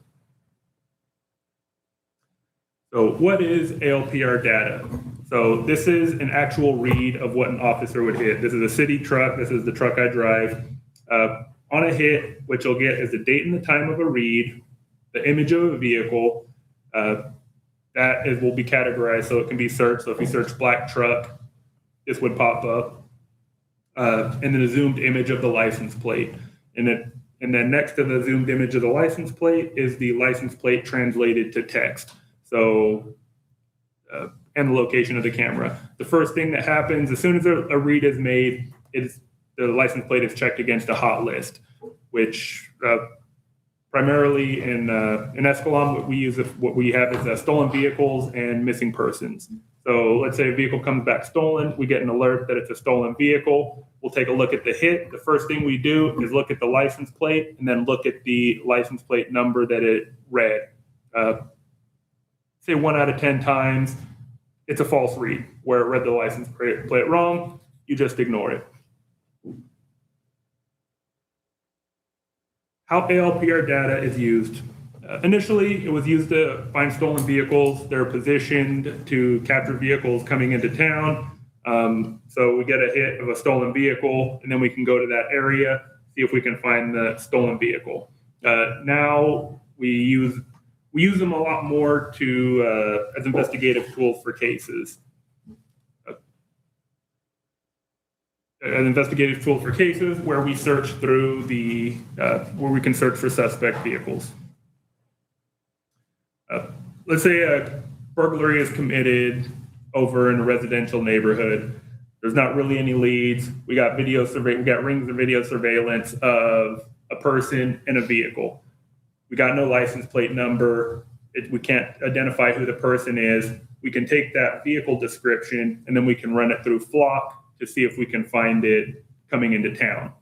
So what is ALPR data? So this is an actual read of what an officer would hit. This is a city truck. This is the truck I drive. On a hit, what you'll get is the date and the time of a read, the image of a vehicle. Will be categorized so it can be searched. So if you search black truck, this would pop up. and then a zoomed image of the license plate. And then next to the zoomed image of the license plate is the license plate translated to text. So, and the location of the camera. The first thing that happens as soon as a read is made is the license plate is checked against a hot list, which primarily in Escalon, what we have is stolen vehicles and missing persons. So let's say a vehicle comes back stolen, we get an alert that it's a stolen vehicle. We'll take a look at the hit. The first thing we do is look at the license plate and then look at the license plate number that it read. Say 1 out of 10 times, it's a false read where it read the license plate wrong. You just ignore it. How ALPR data is used. Initially, it was used to find stolen vehicles. They're positioned to capture vehicles coming into town. So we get a hit of a stolen vehicle, and then we can go to that area, see if we can find the stolen vehicle. Now we use them a lot more as investigative tools for cases. An investigative tool for cases where we search through where we can search for suspect vehicles. Let's say a burglary is committed over in a residential neighborhood. There's not really any leads. We got rings of video surveillance of a person and a vehicle. We got no license plate number. We can't identify who the person is. We can take that vehicle description and then we can run it through Flock to see if we can find it coming into town.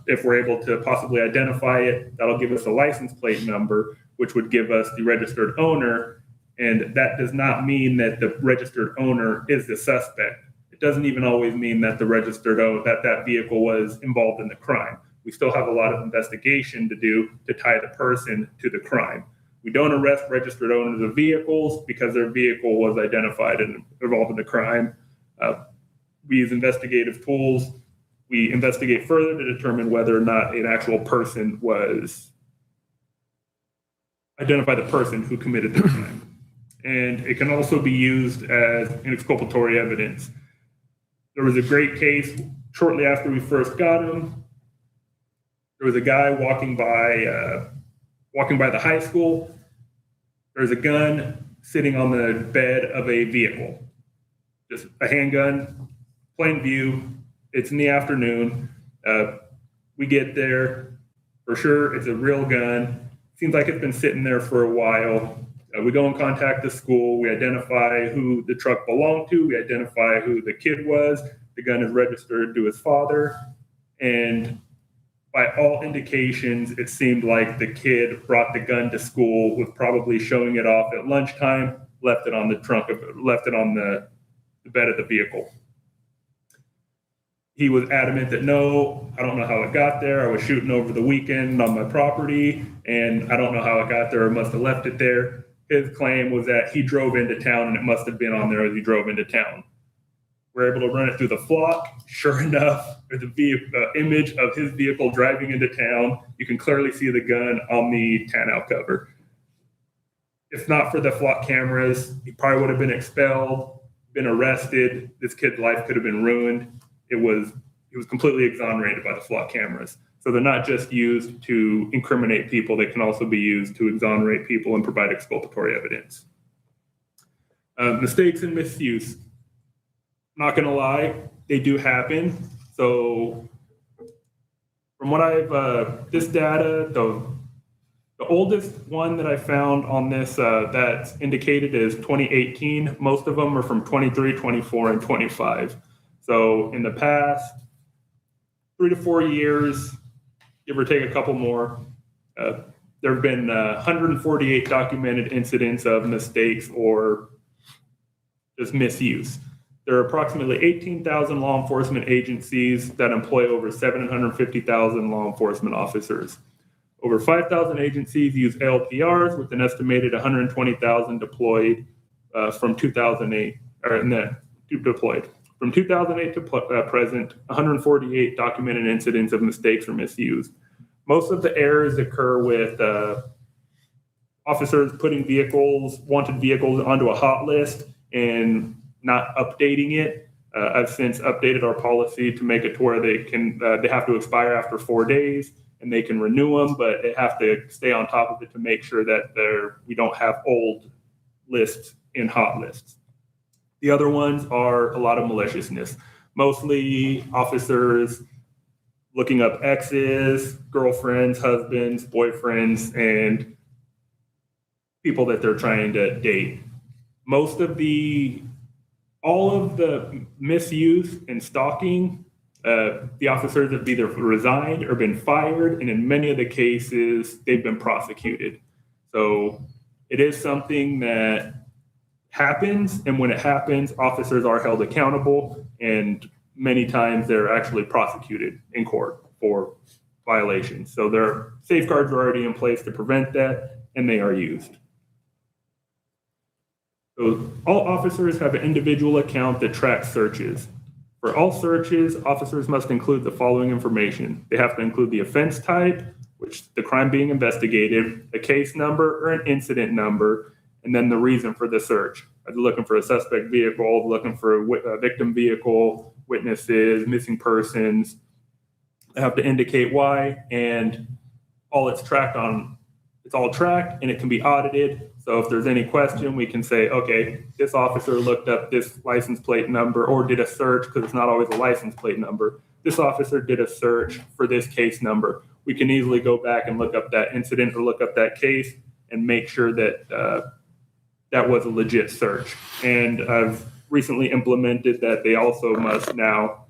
If we're able to possibly identify it, that'll give us a license plate number, which would give us the registered owner. And that does not mean that the registered owner is the suspect. It doesn't even always mean that the registered owner, that vehicle was involved in the crime. We still have a lot of investigation to do to tie the person to the crime. We don't arrest registered owners of vehicles because their vehicle was identified and involved in the crime. We use investigative tools. We investigate further to determine whether or not an actual person identify the person who committed the crime. And it can also be used as an exculpatory evidence. There was a great case shortly after we first got him. There was a guy walking by the high school. There's a gun sitting on the bed of a vehicle, just a handgun, plain view. It's in the afternoon. We get there. For sure, it's a real gun. Seems like it's been sitting there for a while. We go and contact the school. We identify who the truck belonged to. We identify who the kid was. The gun is registered to his father. And by all indications, it seemed like the kid brought the gun to school, was probably showing it off at lunchtime, left it on the bed of the vehicle. He was adamant that no, I don't know how it got there. I was shooting over the weekend on my property, and I don't know how it got there. I must have left it there. His claim was that he drove into town, and it must have been on there as he drove into town. We're able to run it through the Flock. Sure enough, there's a image of his vehicle driving into town. You can clearly see the gun on the tonneau cover. If not for the Flock cameras, he probably would have been expelled, been arrested. This kid's life could have been ruined. He was completely exonerated by the Flock cameras. So they're not just used to incriminate people, they can also be used to exonerate people and provide exculpatory evidence. Mistakes and misuse. Not gonna lie, they do happen. So from what this data, the oldest one that I found on this that's indicated is 2018. Most of them are from 23, 24, and 25. So in the past 3 to 4 years, give or take a couple more, there have been 148 documented incidents of mistakes or just misuse. There are approximately 18,000 law enforcement agencies that employ over 750,000 law enforcement officers. Over 5,000 agencies use ALPRs with an estimated 120,000 deployed from 2008, deployed. From 2008 to present, 148 documented incidents of mistakes or misuse. Most of the errors occur with officers putting wanted vehicles onto a hot list and not updating it. I've since updated our policy to make it to where they have to expire after 4 days and they can renew them, but they have to stay on top of it to make sure that we don't have old lists in hot lists. The other ones are a lot of maliciousness, mostly officers looking up exes, girlfriends, husbands, boyfriends, and people that they're trying to date. All of the misuse and stalking, the officers have either resigned or been fired, and in many of the cases, they've been prosecuted. So it is something that happens, and when it happens, officers are held accountable, and many times they're actually prosecuted in court for violations. So their safeguards are already in place to prevent that, and they are used. So all officers have an individual account that tracks searches. For all searches, officers must include the following information. They have to include the offense type, which the crime being investigated, a case number or an incident number, and then the reason for the search. Are they looking for a suspect vehicle, looking for a victim vehicle, witnesses, missing persons? They have to indicate why, and it's all tracked and it can be audited. So if there's any question, we can say, okay, this officer looked up this license plate number or did a search, because it's not always a license plate number. This officer did a search for this case number. We can easily go back and look up that incident or look up that case and make sure that that was a legit search. And I've recently implemented that they also must now,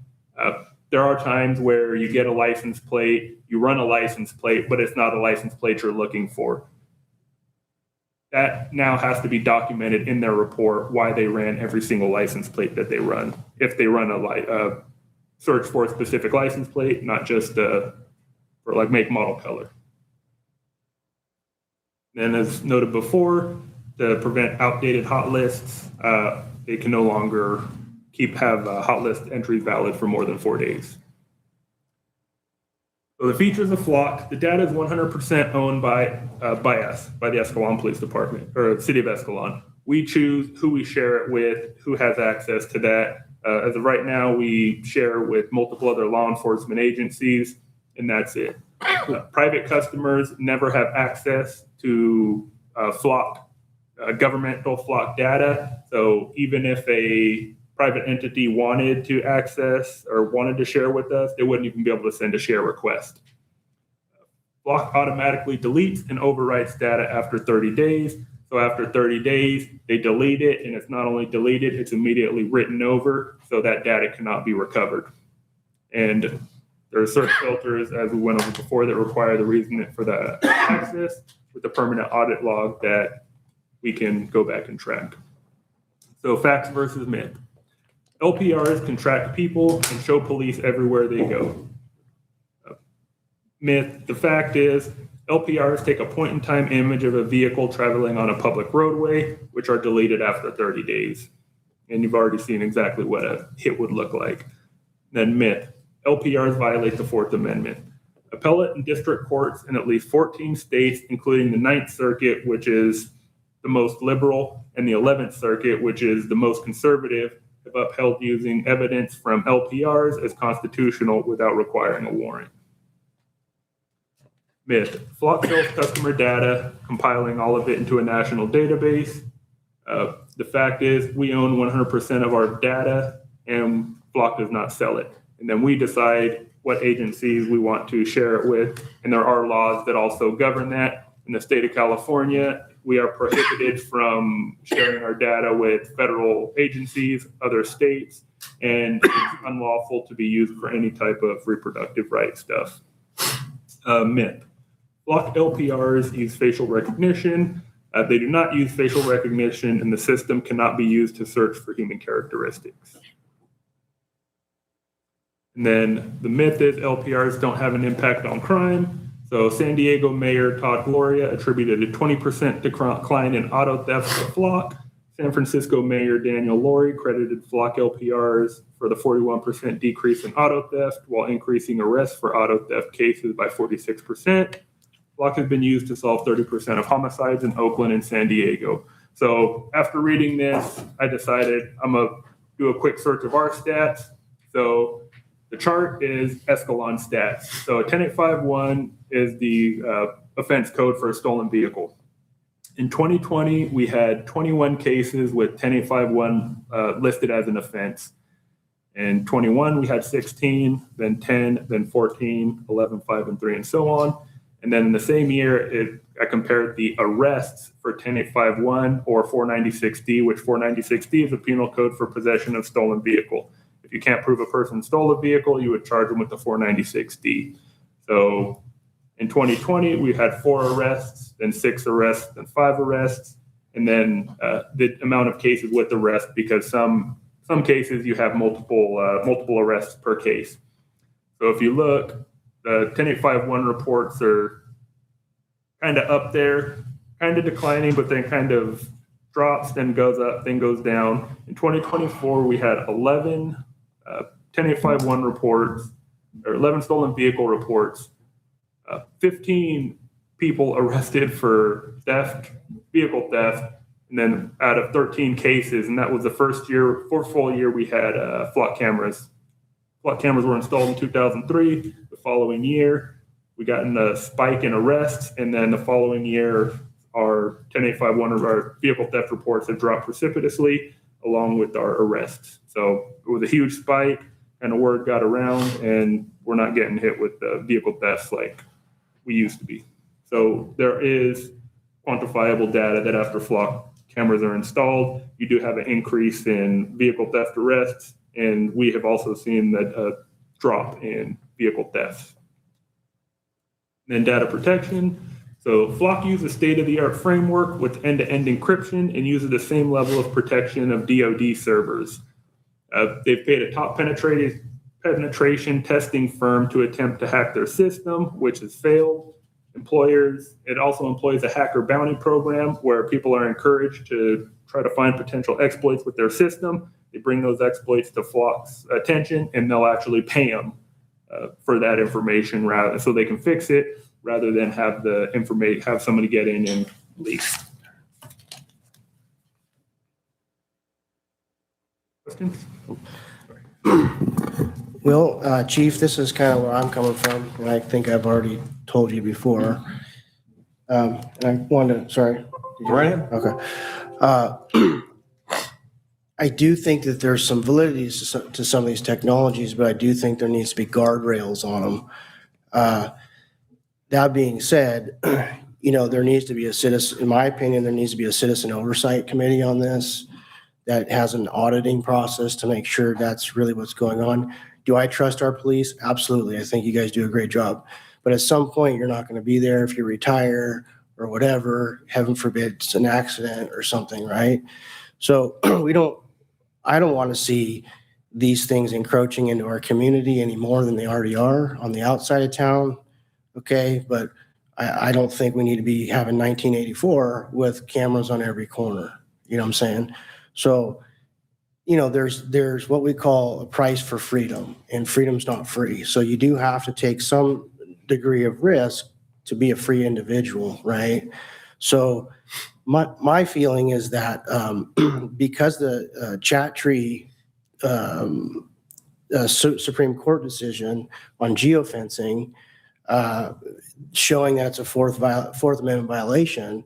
there are times where you get a license plate, you run a license plate, but it's not a license plate you're looking for. That now has to be documented in their report why they ran every single license plate that they run. If they run a search for a specific license plate, not just for like make, model, color. And as noted before, to prevent outdated hot lists, they can no longer have hot list entries valid for more than 4 days. So the features of Flock, the data is 100% owned by us, by the Escalon Police Department, or City of Escalon. We choose who we share it with, who has access to that. As of right now, we share with multiple other law enforcement agencies, and that's it. Private customers never have access to Flock, governmental Flock data. So even if a private entity wanted to access or wanted to share with us, they wouldn't even be able to send a share request. Flock automatically deletes and overwrites data after 30 days. So after 30 days, they delete it, and it's not only deleted, it's immediately written over, so that data cannot be recovered. And there are certain filters, as we went over before, that require the reason for the access with the permanent audit log that we can go back and track. So facts versus myth. LPRs can track people and show police everywhere they go. Myth, the fact is, LPRs take a point-in-time image of a vehicle traveling on a public roadway, which are deleted after 30 days. And you've already seen exactly what a hit would look like. Then myth, LPRs violate the Fourth Amendment. Appellate and district courts in at least 14 states, including the Ninth Circuit, which is the most liberal, and the 11th Circuit, which is the most conservative, have upheld using evidence from LPRs as constitutional without requiring a warrant. Myth, Flock sells customer data, compiling all of it into a national database. The fact is, we own 100% of our data, and Flock does not sell it. And then we decide what agencies we want to share it with, and there are laws that also govern that. In the state of California, we are prohibited from sharing our data with federal agencies, other states, and it's unlawful to be used for any type of reproductive rights stuff. Myth. Flock LPRs use facial recognition. They do not use facial recognition, and the system cannot be used to search for human characteristics. And then the myth is LPRs don't have an impact on crime. So San Diego Mayor Todd Gloria attributed a 20% decline in auto thefts to Flock. San Francisco Mayor Daniel Laurie credited Flock LPRs for the 41% decrease in auto theft, while increasing arrests for auto theft cases by 46%. Flock has been used to solve 30% of homicides in Oakland and San Diego. So after reading this, I decided I'm going to do a quick search of our stats. So the chart is Escalon stats. So 10851 is the offense code for a stolen vehicle. In 2020, we had 21 cases with 10851 listed as an offense. In 21, we had 16, then 10, then 14, 11, 5, and 3, and so on. And then in the same year, I compared the arrests for 10851 or 496D, which 496D is a penal code for possession of stolen vehicle. If you can't prove a person stole a vehicle, you would charge them with the 496D. So in 2020, we had 4 arrests, then 6 arrests, then 5 arrests, and then the amount of cases with arrest, because some cases you have multiple arrests per case. So if you look, the 10851 reports are kind of up there, kind of declining, but then kind of drops, then goes up, then goes down. In 2024, we had 11 10851 reports, or 11 stolen vehicle reports, 15 people arrested for theft, vehicle theft, and then out of 13 cases, and that was the first full year we had flock cameras. Flock cameras were installed in 2003. The following year, we got in a spike in arrests, and then the following year, our 10851 of our vehicle theft reports have dropped precipitously, along with our arrests. So it was a huge spike, and the word got around, and we're not getting hit with vehicle thefts like we used to be. So there is quantifiable data that after flock cameras are installed, you do have an increase in vehicle theft arrests, and we have also seen that drop in vehicle thefts. Then data protection. So Flock uses state-of-the-art framework with end-to-end encryption and uses the same level of protection of DoD servers. They've paid a top penetration testing firm to attempt to hack their system, which has failed. It also employs a hacker bounty program where people are encouraged to try to find potential exploits with their system. They bring those exploits to Flock's attention, and they'll actually pay them for that information so they can fix it, rather than have somebody get in and leak. Questions? Well, Chief, this is kind of where I'm coming from, and I think I've already told you before. And I wanted to, sorry. Right. Okay. I do think that there's some validity to some of these technologies, but I do think there needs to be guardrails on them. That being said, there needs to be in my opinion, there needs to be a citizen oversight committee on this that has an auditing process to make sure that's really what's going on. Do I trust our police? Absolutely. I think you guys do a great job. But at some point, you're not going to be there if you retire or whatever, heaven forbid, it's an accident or something, right? So I don't want to see these things encroaching into our community any more than they already are on the outside of town. Okay, but I don't think we need to be having 1984 with cameras on every corner. You know what I'm saying? So, there's what we call a price for freedom, and freedom's not free. So you do have to take some degree of risk to be a free individual, right? So my feeling is that because the chat tree Supreme Court decision on geofencing showing that it's a Fourth Amendment violation,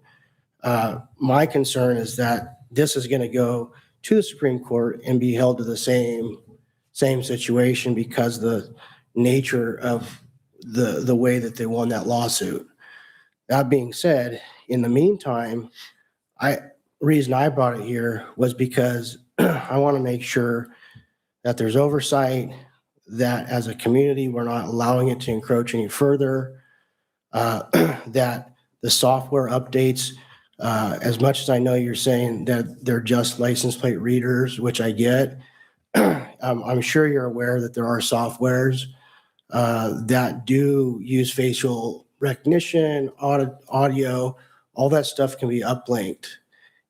my concern is that this is going to go to the Supreme Court and be held to the same situation because the nature of the way that they won that lawsuit. That being said, in the meantime, reason I brought it here was because I want to make sure that there's oversight, that as a community, we're not allowing it to encroach any further, that the software updates, as much as I know you're saying that they're just license plate readers, which I get, I'm sure you're aware that there are softwares that do use facial recognition, audio, all that stuff can be uplinked.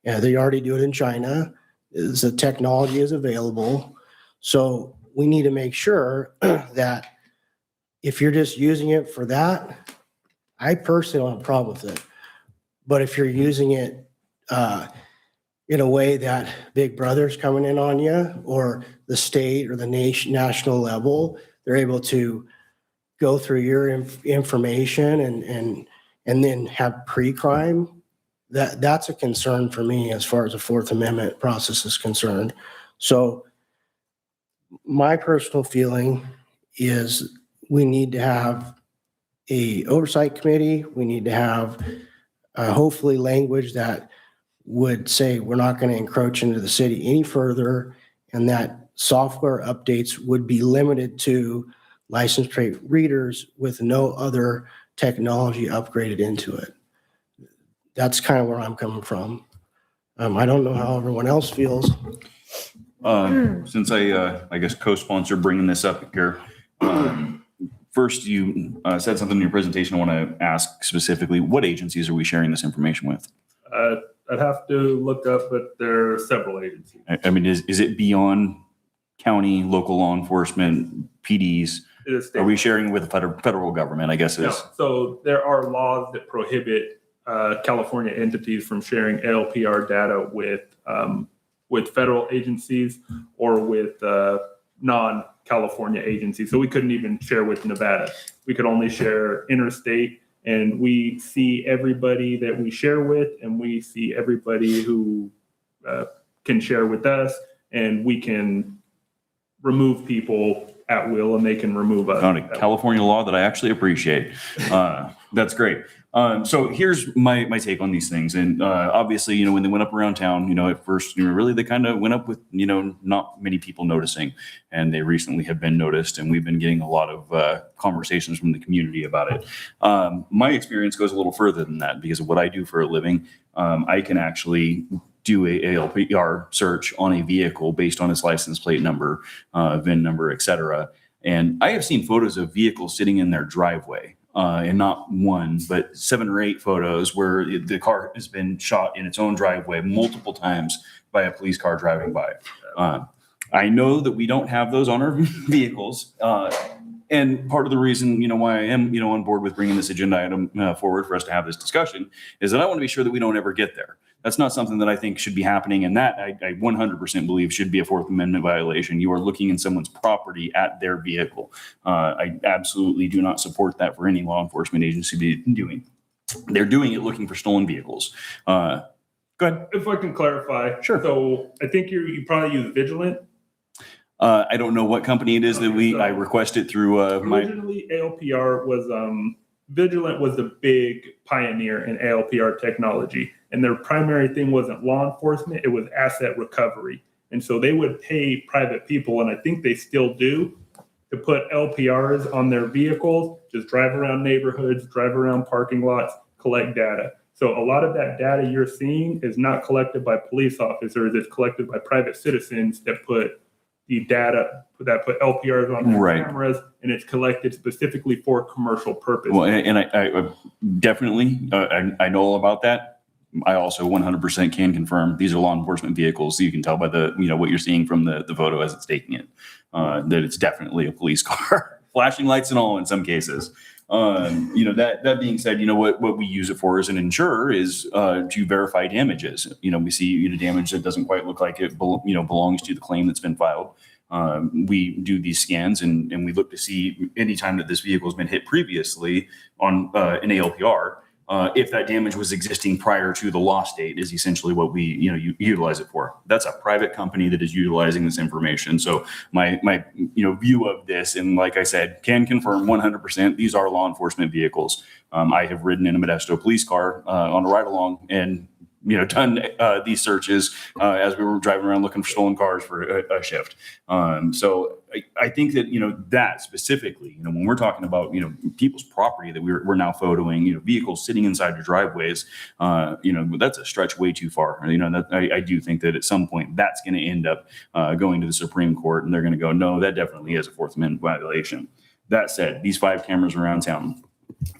They already do it in China. The technology is available. So we need to make sure that if you're just using it for that, I personally don't have a problem with it. But if you're using it in a way that Big Brother's coming in on you, or the state or the national level. They're able to go through your information and then have pre-crime. That's a concern for me as far as the Fourth Amendment process is concerned. So my personal feeling is we need to have a oversight committee. We need to have hopefully language that would say we're not going to encroach into the city any further, and that software updates would be limited to license plate readers with no other technology upgraded into it. That's kind of where I'm coming from. I don't know how everyone else feels. Since I guess co-sponsor bringing this up here, first you said something in your presentation. I want to ask specifically, what agencies are we sharing this information with? I'd have to look up, but there are several agencies. I mean, is it beyond county, local law enforcement, PDs? It is state. Are we sharing with the federal government, I guess No. is? So there are laws that prohibit California entities from sharing ALPR data with federal agencies or with non-California agencies. So we couldn't even share with Nevada. We could only share interstate, and we see everybody that we share with, and we see everybody who can share with us, and we can remove people at will, and they can remove us. On a California law that I actually appreciate. That's great. So here's my take on these things. And obviously, when they went up around town, at first, really they kind of went up with, not many people noticing. And they recently have been noticed. And we've been getting a lot of conversations from the community about it. My experience goes a little further than that because of what I do for a living. I can actually do a ALPR search on a vehicle based on its license plate number, VIN number, et cetera. And I have seen photos of vehicles sitting in their driveway. And not one, but 7 or 8 photos where the car has been shot in its own driveway multiple times by a police car driving by. I know that we don't have those on our vehicles. And part of the reason, why I am, on board with bringing this agenda item forward for us to have this discussion is that I want to be sure that we don't ever get there. That's not something that I think should be happening. And that I 100% believe should be a Fourth Amendment violation. You are looking in someone's property at their vehicle. I absolutely do not support that for any law enforcement agency to be doing. They're doing it looking for stolen vehicles. Go ahead. If I can clarify. Sure. So I think you probably use Vigilant. I don't know what company it is that I requested through Originally, ALPR was, Vigilant was the big pioneer in ALPR technology. And their primary thing wasn't law enforcement, it was asset recovery. And so they would pay private people, and I think they still do, to put LPRs on their vehicles, just drive around neighborhoods, drive around parking lots, collect data. So a lot of that data you're seeing is not collected by police officers, it's collected by private citizens that put the data, that put LPRs on their cameras, and it's collected specifically for commercial purposes. Well, and I definitely, I know all about that. I also 100% can confirm these are law enforcement vehicles. So you can tell by the, what you're seeing from the photo as it's taking it, that it's definitely a police car, flashing lights and all in some cases. That being said, what we use it for as an insurer is to verify damages. We see damage that doesn't quite look like it belongs to the claim that's been filed. We do these scans and we look to see any time that this vehicle has been hit previously on an ALPR. If that damage was existing prior to the loss date is essentially what we, you utilize it for. That's a private company that is utilizing this information. So my view of this, and like I said, can confirm 100% these are law enforcement vehicles. I have ridden in a Modesto police car on a ride along and done these searches as we were driving around looking for stolen cars for a shift. So I think that, that specifically, when we're talking about, people's property that we're now photoing, vehicles sitting inside your driveways, that's a stretch way too far. I do think that at some point that's going to end up going to the Supreme Court and they're going to go, no, that definitely is a Fourth Amendment violation. That said, these 5 cameras around town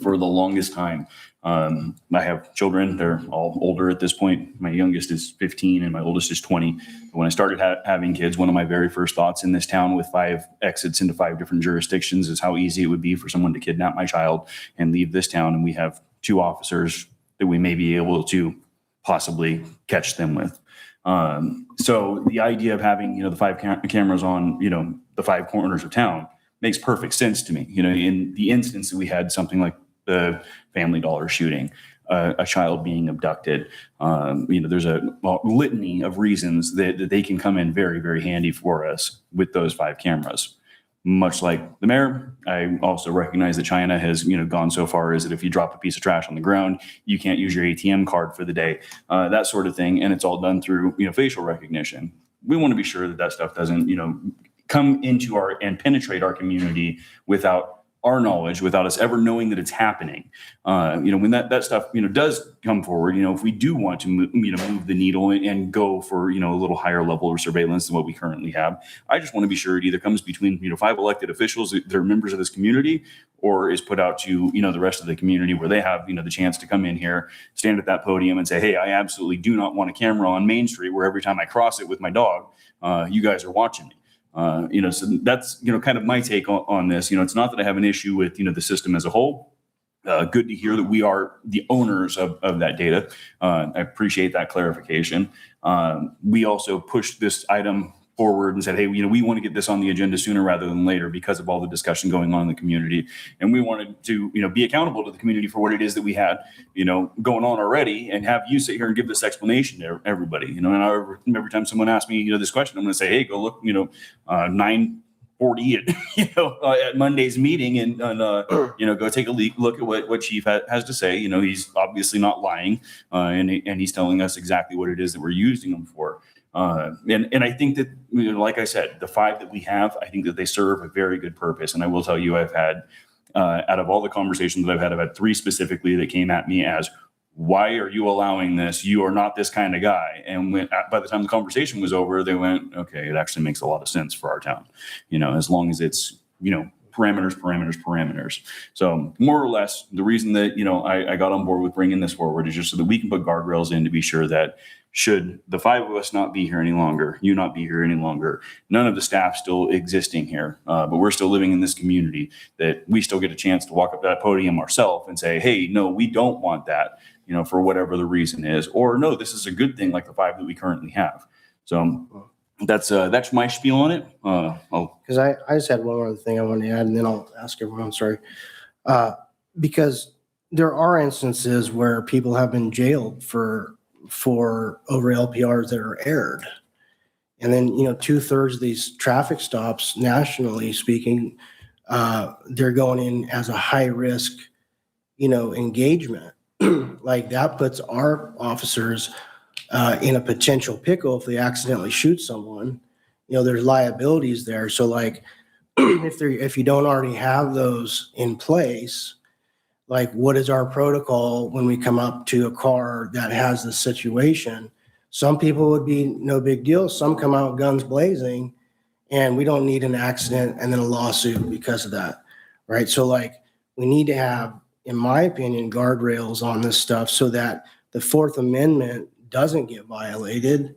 for the longest time, I have children. They're all older at this point. My youngest is 15 and my oldest is 20. When I started having kids, one of my very first thoughts in this town with 5 exits into 5 different jurisdictions is how easy it would be for someone to kidnap my child and leave this town. And we have 2 officers that we may be able to possibly catch them with. So the idea of having, the 5 cameras on, the 5 corners of town makes perfect sense to me. In the instance that we had something like the Family Dollar shooting, a child being abducted, there's a litany of reasons that they can come in very, very handy for us with those 5 cameras. Much like the mayor, I also recognize that China has, gone so far as that if you drop a piece of trash on the ground, you can't use your ATM card for the day, that sort of thing. And it's all done through, facial recognition. We want to be sure that that stuff doesn't, come into and penetrate our community without our knowledge, without us ever knowing that it's happening. When that stuff, does come forward, if we do want to move the needle and go for, a little higher level of surveillance than what we currently have, I just want to be sure it either comes between, 5 elected officials that are members of this community, or is put out to, the rest of the community where they have, the chance to come in here, stand at that podium and say, hey, I absolutely do not want a camera on Main Street where every time I cross it with my dog, you guys are watching me. So that's, kind of my take on this. It's not that I have an issue with, the system as a whole. Good to hear that we are the owners of that data. I appreciate that clarification. We also pushed this item forward and said, hey, we want to get this on the agenda sooner rather than later because of all the discussion going on in the community. And we wanted to, be accountable to the community for what it is that we had, going on already, and have you sit here and give this explanation to everybody. And every time someone asks me, this question, I'm going to say, hey, go look, 9:40 at Monday's meeting and go take a look at what Chief has to say. He's obviously not lying, and he's telling us exactly what it is that we're using them for. And I think that, like I said, the 5 that we have, I think that they serve a very good purpose. And I will tell you, I've had, out of all the conversations that I've had 3 specifically that came at me as, why are you allowing this? You are not this kind of guy. And by the time the conversation was over, they went, okay, it actually makes a lot of sense for our town, as long as it's, parameters. So more or less, the reason that, I got on board with bringing this forward is just so that we can put guardrails in to be sure that should the 5 of us not be here any longer, you not be here any longer, none of the staff still existing here, but we're still living in this community, that we still get a chance to walk up to that podium ourselves and say, hey, no, we don't want that, for whatever the reason is, or no, this is a good thing like the 5 that we currently have. So that's my spiel on it. Because I just had one other thing I wanted to add, and then I'll ask everyone, I'm sorry. Because there are instances where people have been jailed for over LPRs that are aired. And then, 2/3 of these traffic stops, nationally speaking, they're going in as a high risk, engagement. Like that puts our officers in a potential pickle if they accidentally shoot someone. There's liabilities there. So like if you don't already have those in place, like what is our protocol when we come up to a car that has this situation? Some people would be no big deal. Some come out guns blazing, and we don't need an accident and then a lawsuit because of that, right? So like we need to have, in my opinion, guardrails on this stuff so that the 4th Amendment doesn't get violated.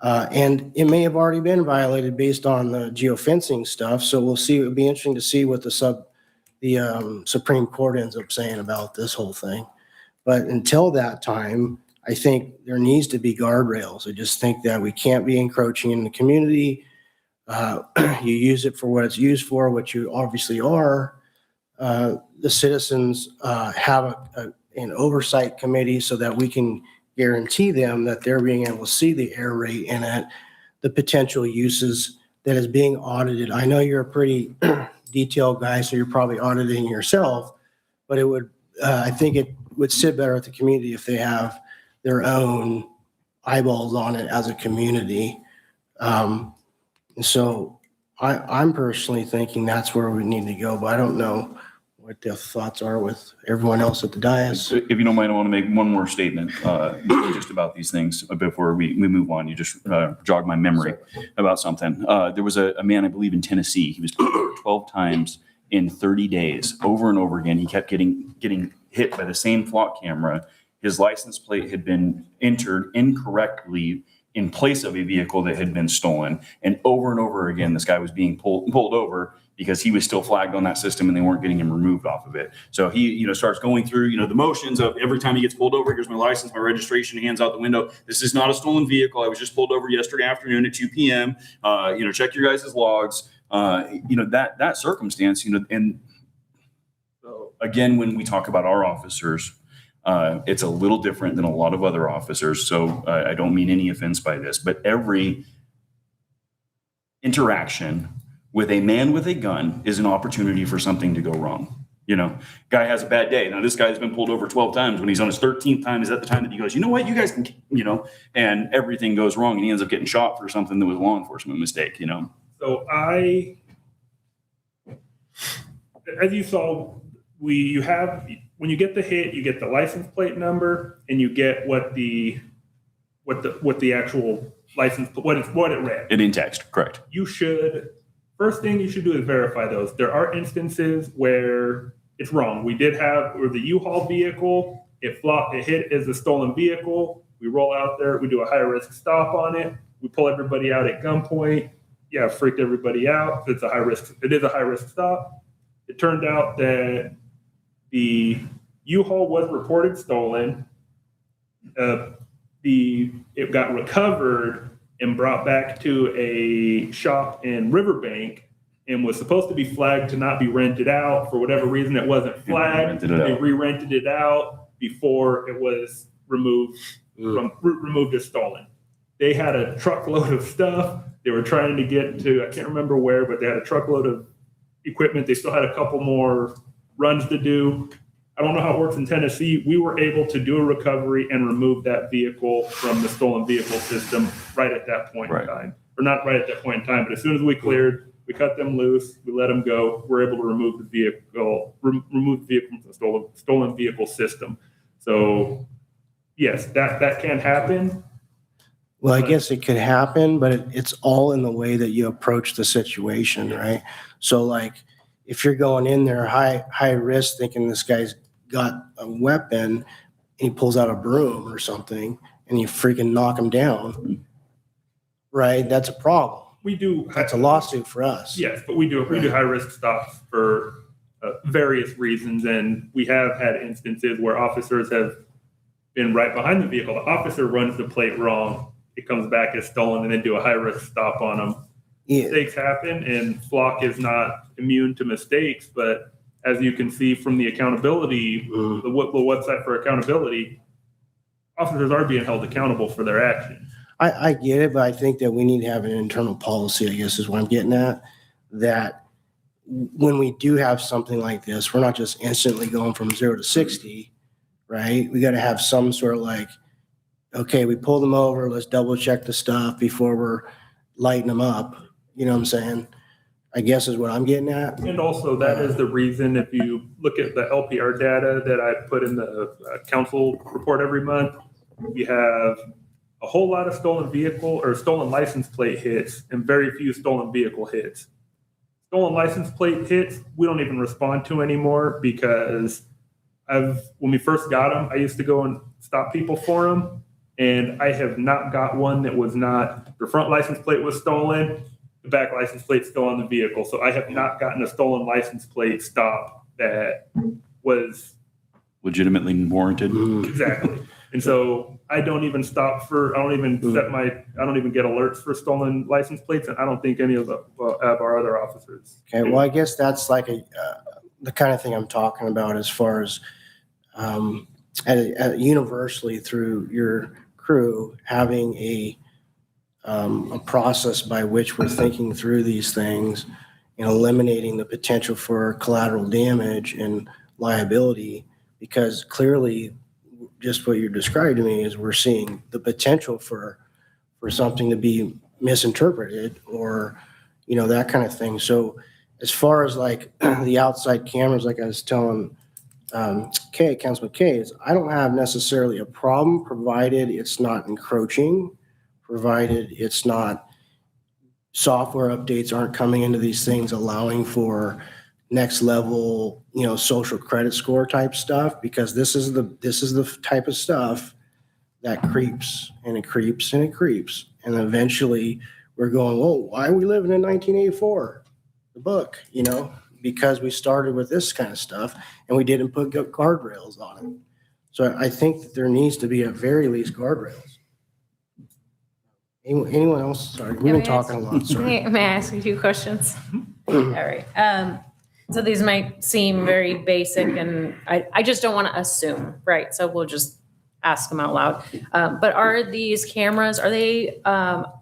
And it may have already been violated based on the geofencing stuff. So we'll see. It'll be interesting to see what the Supreme Court ends up saying about this whole thing. But until that time, I think there needs to be guardrails. I just think that we can't be encroaching in the community. You use it for what it's used for, which you obviously are. The citizens have an oversight committee so that we can guarantee them that they're being able to see the error rate and at the potential uses that is being audited. I know you're a pretty detailed guy, so you're probably auditing yourself, but it would, I think it would sit better with the community if they have their own eyeballs on it as a community. And so I'm personally thinking that's where we need to go, but I don't know what the thoughts are with everyone else at the dais. If you don't mind, I want to make one more statement just about these things before we move on. You just jogged my memory about something. There was a man, I believe, in Tennessee. He was 12 times in 30 days, over and over again. He kept getting hit by the same flock camera. His license plate had been entered incorrectly in place of a vehicle that had been stolen. And over again, this guy was being pulled over, because he was still flagged on that system and they weren't getting him removed off of it. So he, starts going through, the motions of every time he gets pulled over, here's my license, my registration, hands out the window. This is not a stolen vehicle. I was just pulled over yesterday afternoon at 2 p.m. Check your guys' logs. That circumstance, and again, when we talk about our officers, it's a little different than a lot of other officers. So I don't mean any offense by this, but every interaction with a man with a gun is an opportunity for something to go wrong. Guy has a bad day. Now, this guy's been pulled over 12 times. When he's on his 13th time, is at the time that he goes, you know what, you guys can, and everything goes wrong and he ends up getting shot for something that was a law enforcement mistake, So as you saw, when you get the hit, you get the license plate number and you get what the actual license, what it read. And in text, correct. First thing you should do is verify those. There are instances where it's wrong. We did have, or the U-Haul vehicle, it hit as a stolen vehicle. We roll out there, we do a high risk stop on it. We pull everybody out at gunpoint. Yeah, freaked everybody out. It is a high risk stop. It turned out that the U-Haul was reported stolen. It got recovered and brought back to a shop in Riverbank and was supposed to be flagged to not be rented out. For whatever reason, it wasn't flagged. They re-rented it out before it was removed as stolen. They had a truckload of stuff. They were trying to get to, I can't remember where, but they had a truckload of equipment. They still had a couple more runs to do. I don't know how it works in Tennessee. We were able to do a recovery and remove that vehicle from the stolen vehicle system right at that point in time. Or not right at that point in time, but as soon as we cleared, we cut them loose, we let them go. We're able to remove the vehicle from the stolen vehicle system. So yes, that can happen. Well, I guess it could happen, but it's all in the way that you approach the situation, right? So like, if you're going in there high risk, thinking this guy's got a weapon, and he pulls out a broom or something, and you freaking knock him down, right? That's a problem. That's a lawsuit for us. Yes, but we do high risk stops for various reasons, and we have had instances where officers have been right behind the vehicle. The officer runs the plate wrong. It comes back as stolen, and then do a high risk stop on them. Yeah. Mistakes happen, and Flock is not immune to mistakes. But as you can see from the accountability, the website for accountability, officers are being held accountable for their actions. I get it, but I think that we need to have an internal policy, I guess is what I'm getting at, that when we do have something like this, we're not just instantly going from 0 to 60, right? We got to have some sort of like, okay, we pulled them over, let's double check the stuff before we're lighting them up. You know what I'm saying? I guess is what I'm getting at. And also that is the reason, if you look at the LPR data that I put in the council report every month, we have a whole lot of stolen vehicle or stolen license plate hits and very few stolen vehicle hits. Stolen license plate hits, we don't even respond to anymore because when we first got them, I used to go and stop people for them. And I have not got one that was not, the front license plate was stolen, the back license plate's still on the vehicle. So I have not gotten a stolen license plate stop that was legitimately warranted. Exactly. And so I don't even get alerts for stolen license plates. And I don't think any of our other officers. Okay. Well, I guess that's like the kind of thing I'm talking about as far as universally through your crew having a process by which we're thinking through these things and eliminating the potential for collateral damage and liability, because clearly just what you described to me is we're seeing the potential for something to be misinterpreted or, that kind of thing. So as far as like the outside cameras, like I was telling Councilman Kay, is I don't have necessarily a problem provided it's not encroaching, provided it's not software updates aren't coming into these things allowing for next level, social credit score type stuff, because this is the type of stuff that creeps and it creeps and it creeps. And eventually we're going, whoa, why are we living in 1984? the book, because we started with this kind of stuff and we didn't put guardrails on it. So I think that there needs to be at very least guardrails. Anyone else? Sorry, we've been talking a lot, sorry. May I ask you a few questions? All right. So these might seem very basic and I just don't want to assume, right? So we'll just ask them out loud. But are these cameras, are they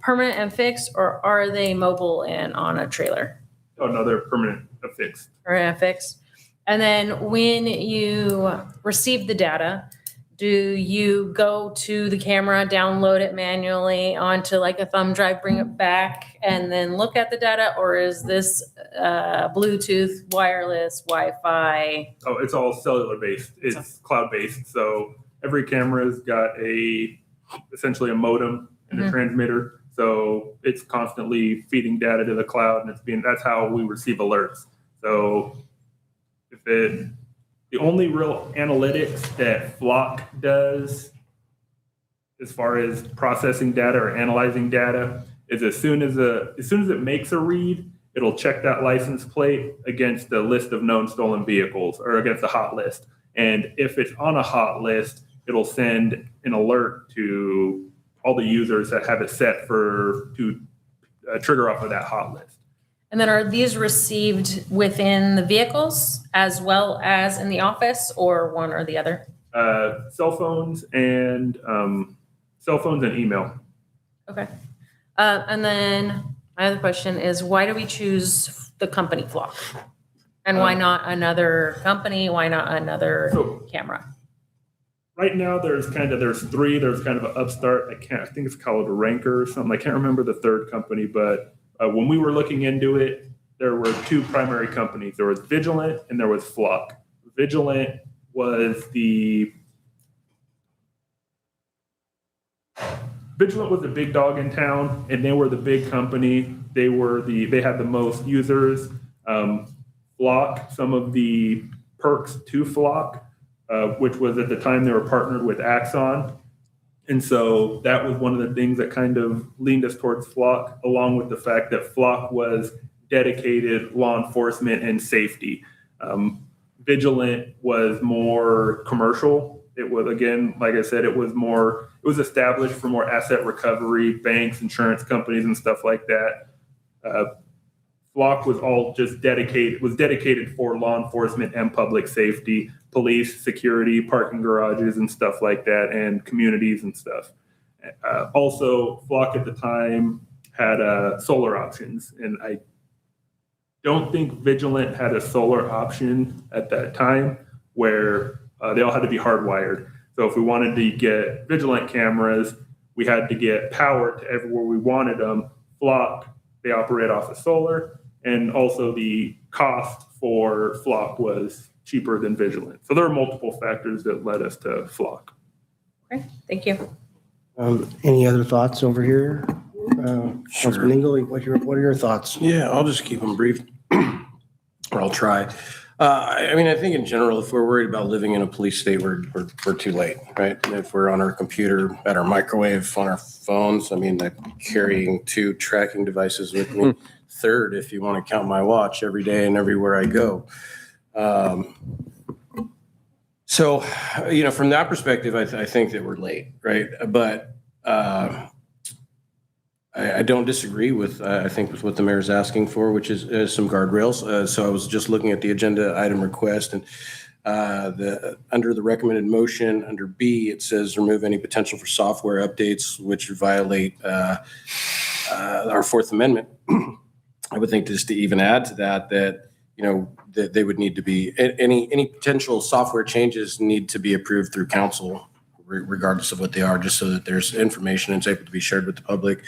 permanent and fixed, or are they mobile and on a trailer? Oh, no, they're permanent affixed. Permanent and fixed. And then when you receive the data, do you go to the camera, download it manually onto like a thumb drive, bring it back, and then look at the data? Or is this Bluetooth, wireless, Wi-Fi? Oh, it's all cellular based. It's cloud based. So every camera's got essentially a modem and a transmitter. So it's constantly feeding data to the cloud, and that's how we receive alerts. So the only real analytics that Flock does as far as processing data or analyzing data is as soon as it makes a read, it'll check that license plate against the list of known stolen vehicles or against the hot list. And if it's on a hot list, it'll send an alert to all the users that have it set to trigger off of that hot list. And then are these received within the vehicles as well as in the office, or one or the other? Cell phones and email. Okay. And then my other question is, why do we choose the company Flock? And why not another company? Why not another camera? Right now, there's three. There's kind of an upstart. I think it's called a Ranker or something. I can't remember the third company, but when we were looking into it, there were two primary companies. There was Vigilant and there was Flock. Vigilant was the big dog in town, and they were the big company. They had the most users. Flock, some of the perks to Flock, which was at the time they were partnered with Axon. And so that was one of the things that kind of leaned us towards Flock, along with the fact that Flock was dedicated law enforcement and safety. Vigilant was more commercial. It was, again, like I said, it was established for more asset recovery, banks, insurance companies, and stuff like that. Flock was all just dedicated for law enforcement and public safety, police, security, parking garages, and stuff like that, and communities and stuff. Also, Flock at the time had solar options, and I don't think Vigilant had a solar option at that time where they all had to be hardwired. So if we wanted to get Vigilant cameras, we had to get power to everywhere we wanted them. Flock, they operate off of solar, and also the cost for Flock was cheaper than Vigilant. So there are multiple factors that led us to Flock. Okay, thank you. Any other thoughts over here? Councilman Engel, what are your thoughts? Yeah, I'll just keep them brief, or I'll try. I think in general, if we're worried about living in a police state, we're too late, right? If we're on our computer, at our microwave, on our phones, I'm carrying 2 tracking devices with me. Third, if you want to count my watch every day and everywhere I go. So, from that perspective, I think that we're late, right? But I don't disagree with what the mayor's asking for, which is some guardrails. So I was just looking at the agenda item request, and under the recommended motion, under B, it says remove any potential for software updates which violate our Fourth Amendment. I would think just to even add to that that they would need to be, any potential software changes need to be approved through council, regardless of what they are, just so that there's information and it's able to be shared with the public.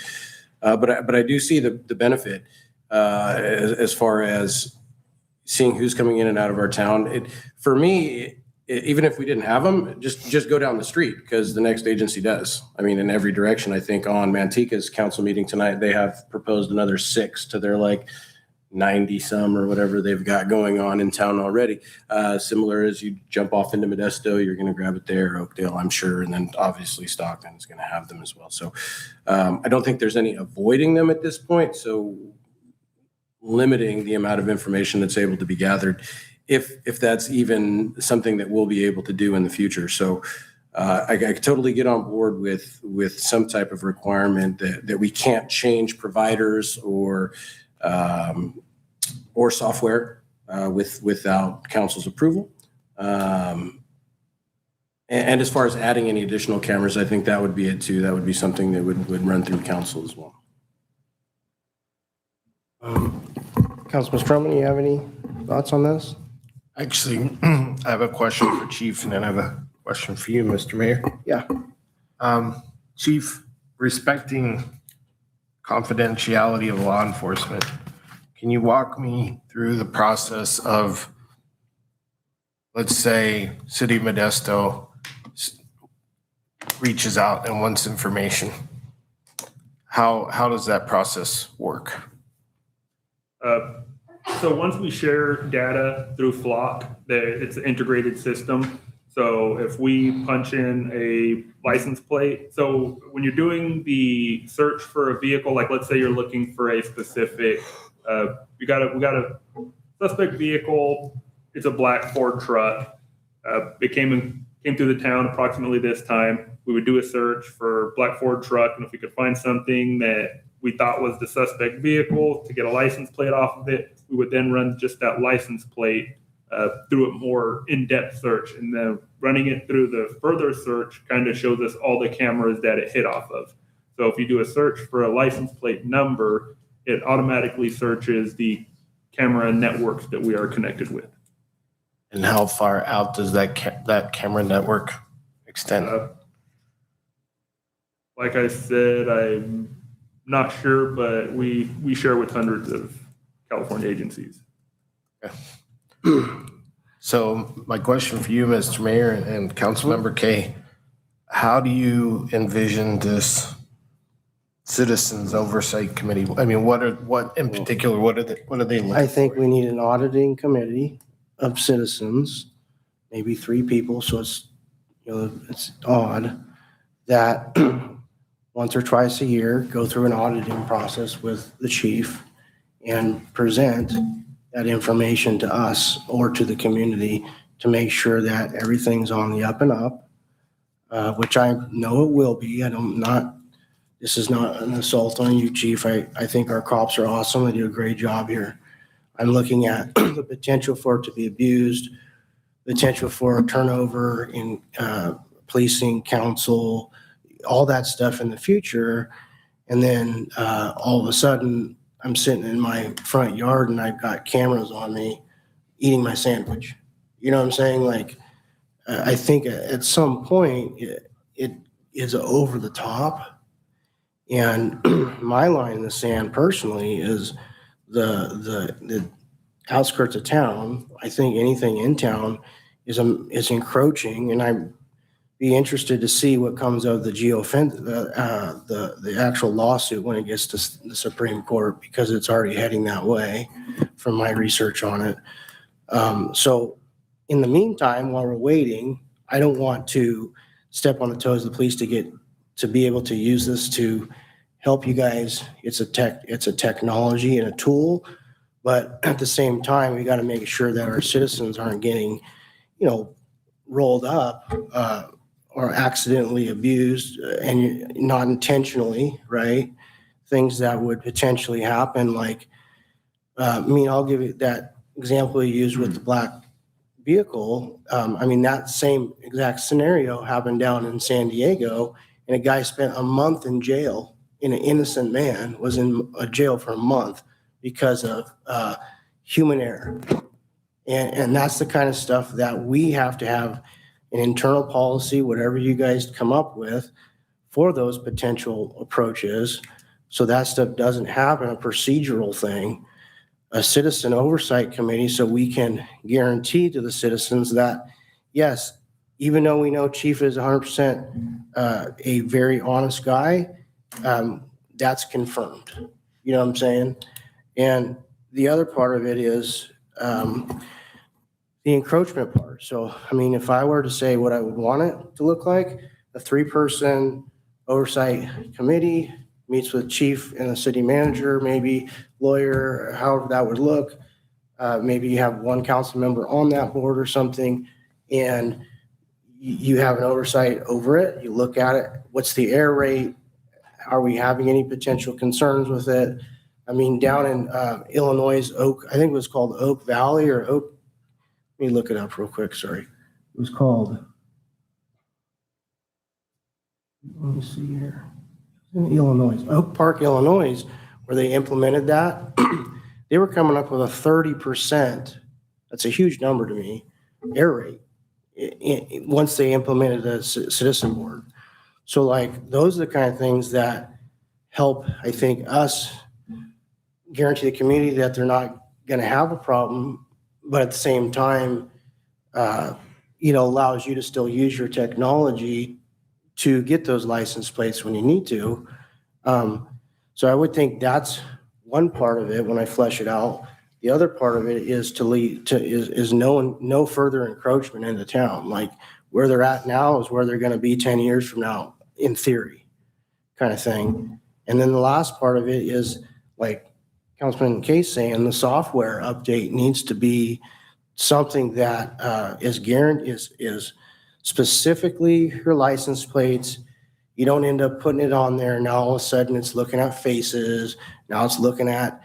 But I do see the benefit as far as seeing who's coming in and out of our town. For me, even if we didn't have them, just go down the street, because the next agency does. In every direction. I think on Manteca's council meeting tonight, they have proposed another 6 to their 90 some or whatever they've got going on in town already. Similar as you jump off into Modesto, you're going to grab it there, Oakdale, I'm sure. And then obviously Stockton is going to have them as well. So I don't think there's any avoiding them at this point. So limiting the amount of information that's able to be gathered, if that's even something that we'll be able to do in the future. So I totally get on board with some type of requirement that we can't change providers or software without council's approval. And as far as adding any additional cameras, I think that would be it too. That would be something that would run through council as well. Councilman Stroman, you have any thoughts on this? Actually, I have a question for Chief, and then I have a question for you, Mr. Mayor. Yeah. Chief, respecting confidentiality of law enforcement, can you walk me through the process of, let's say, City of Modesto reaches out and wants information? How does that process work? So once we share data through Flock, it's an integrated system. So if we punch in a license plate, so when you're doing the search for a vehicle, like let's say you're looking for a specific, we got a suspect vehicle. It's a black Ford truck. It came through the town approximately this time. We would do a search for black Ford truck, and if we could find something that we thought was the suspect vehicle to get a license plate off of it, we would then run just that license plate through a more in-depth search. And then running it through the further search kind of shows us all the cameras that it hit off of. So if you do a search for a license plate number, it automatically searches the camera networks that we are connected with. And how far out does that camera network extend? Like I said, I'm not sure, but we share with hundreds of California agencies. So my question for you, Mr. Mayor and Councilmember Kay, how do you envision this Citizens Oversight Committee? I mean, what in particular, what are they looking I think for? we need an auditing committee of citizens, maybe 3 people, so it's odd, that once or twice a year go through an auditing process with the chief and present that information to us or to the community to make sure that everything's on the up and up, which I know it will be. This is not an assault on you, Chief. I think our cops are awesome. They do a great job here. I'm looking at the potential for it to be abused, potential for turnover in policing, council, all that stuff in the future. And then all of a sudden, I'm sitting in my front yard and I've got cameras on me eating my sandwich. You know what I'm saying? Like, I think at some point it is over the top. And my line in the sand personally is the outskirts of town. I think anything in town is encroaching, and I'd be interested to see what comes of the the actual lawsuit when it gets to the Supreme Court, because it's already heading that way from my research on it. So in the meantime, while we're waiting, I don't want to step on the toes of the police to be able to use this to help you guys. It's a technology and a tool, but at the same time, we got to make sure that our citizens aren't getting, rolled up or accidentally abused, and not intentionally, right? Things that would potentially happen, like, I'll give you that example you used with the black vehicle. That same exact scenario happened down in San Diego, and a guy spent a month in jail. An innocent man was in a jail for a month because of human error. And that's the kind of stuff that we have to have an internal policy, whatever you guys come up with, for those potential approaches, so that stuff doesn't happen, a procedural thing, a citizen oversight committee, so we can guarantee to the citizens that, yes, even though we know Chief is 100% a very honest guy, that's confirmed. You know what I'm saying? And the other part of it is the encroachment part. So, if I were to say what I would want it to look like, a 3-person oversight committee meets with chief and the city manager, maybe lawyer, however that would look. Maybe you have one council member on that board or something, and you have an oversight over it. You look at it. What's the error rate? Are we having any potential concerns with it? I mean, down in Illinois' Oak, I think it was called Oak Valley or Oak. Let me look it up real quick. Sorry. It was called, let me see here. In Illinois, Oak Park, Illinois, where they implemented that. They were coming up with a 30%. That's a huge number to me. Error rate once they implemented a citizen board. So like those are the kind of things that help, I think, us guarantee the community that they're not going to have a problem, but at the same time, allows you to still use your technology to get those license plates when you need to. So I would think that's one part of it when I flesh it out. The other part of it is no further encroachment into town. Like where they're at now is where they're going to be 10 years from now, in theory, kind of thing. And then the last part of it is like Councilman Case saying, the software update needs to be something that is specifically your license plates. You don't end up putting it on there. Now all of a sudden it's looking at faces. Now it's looking at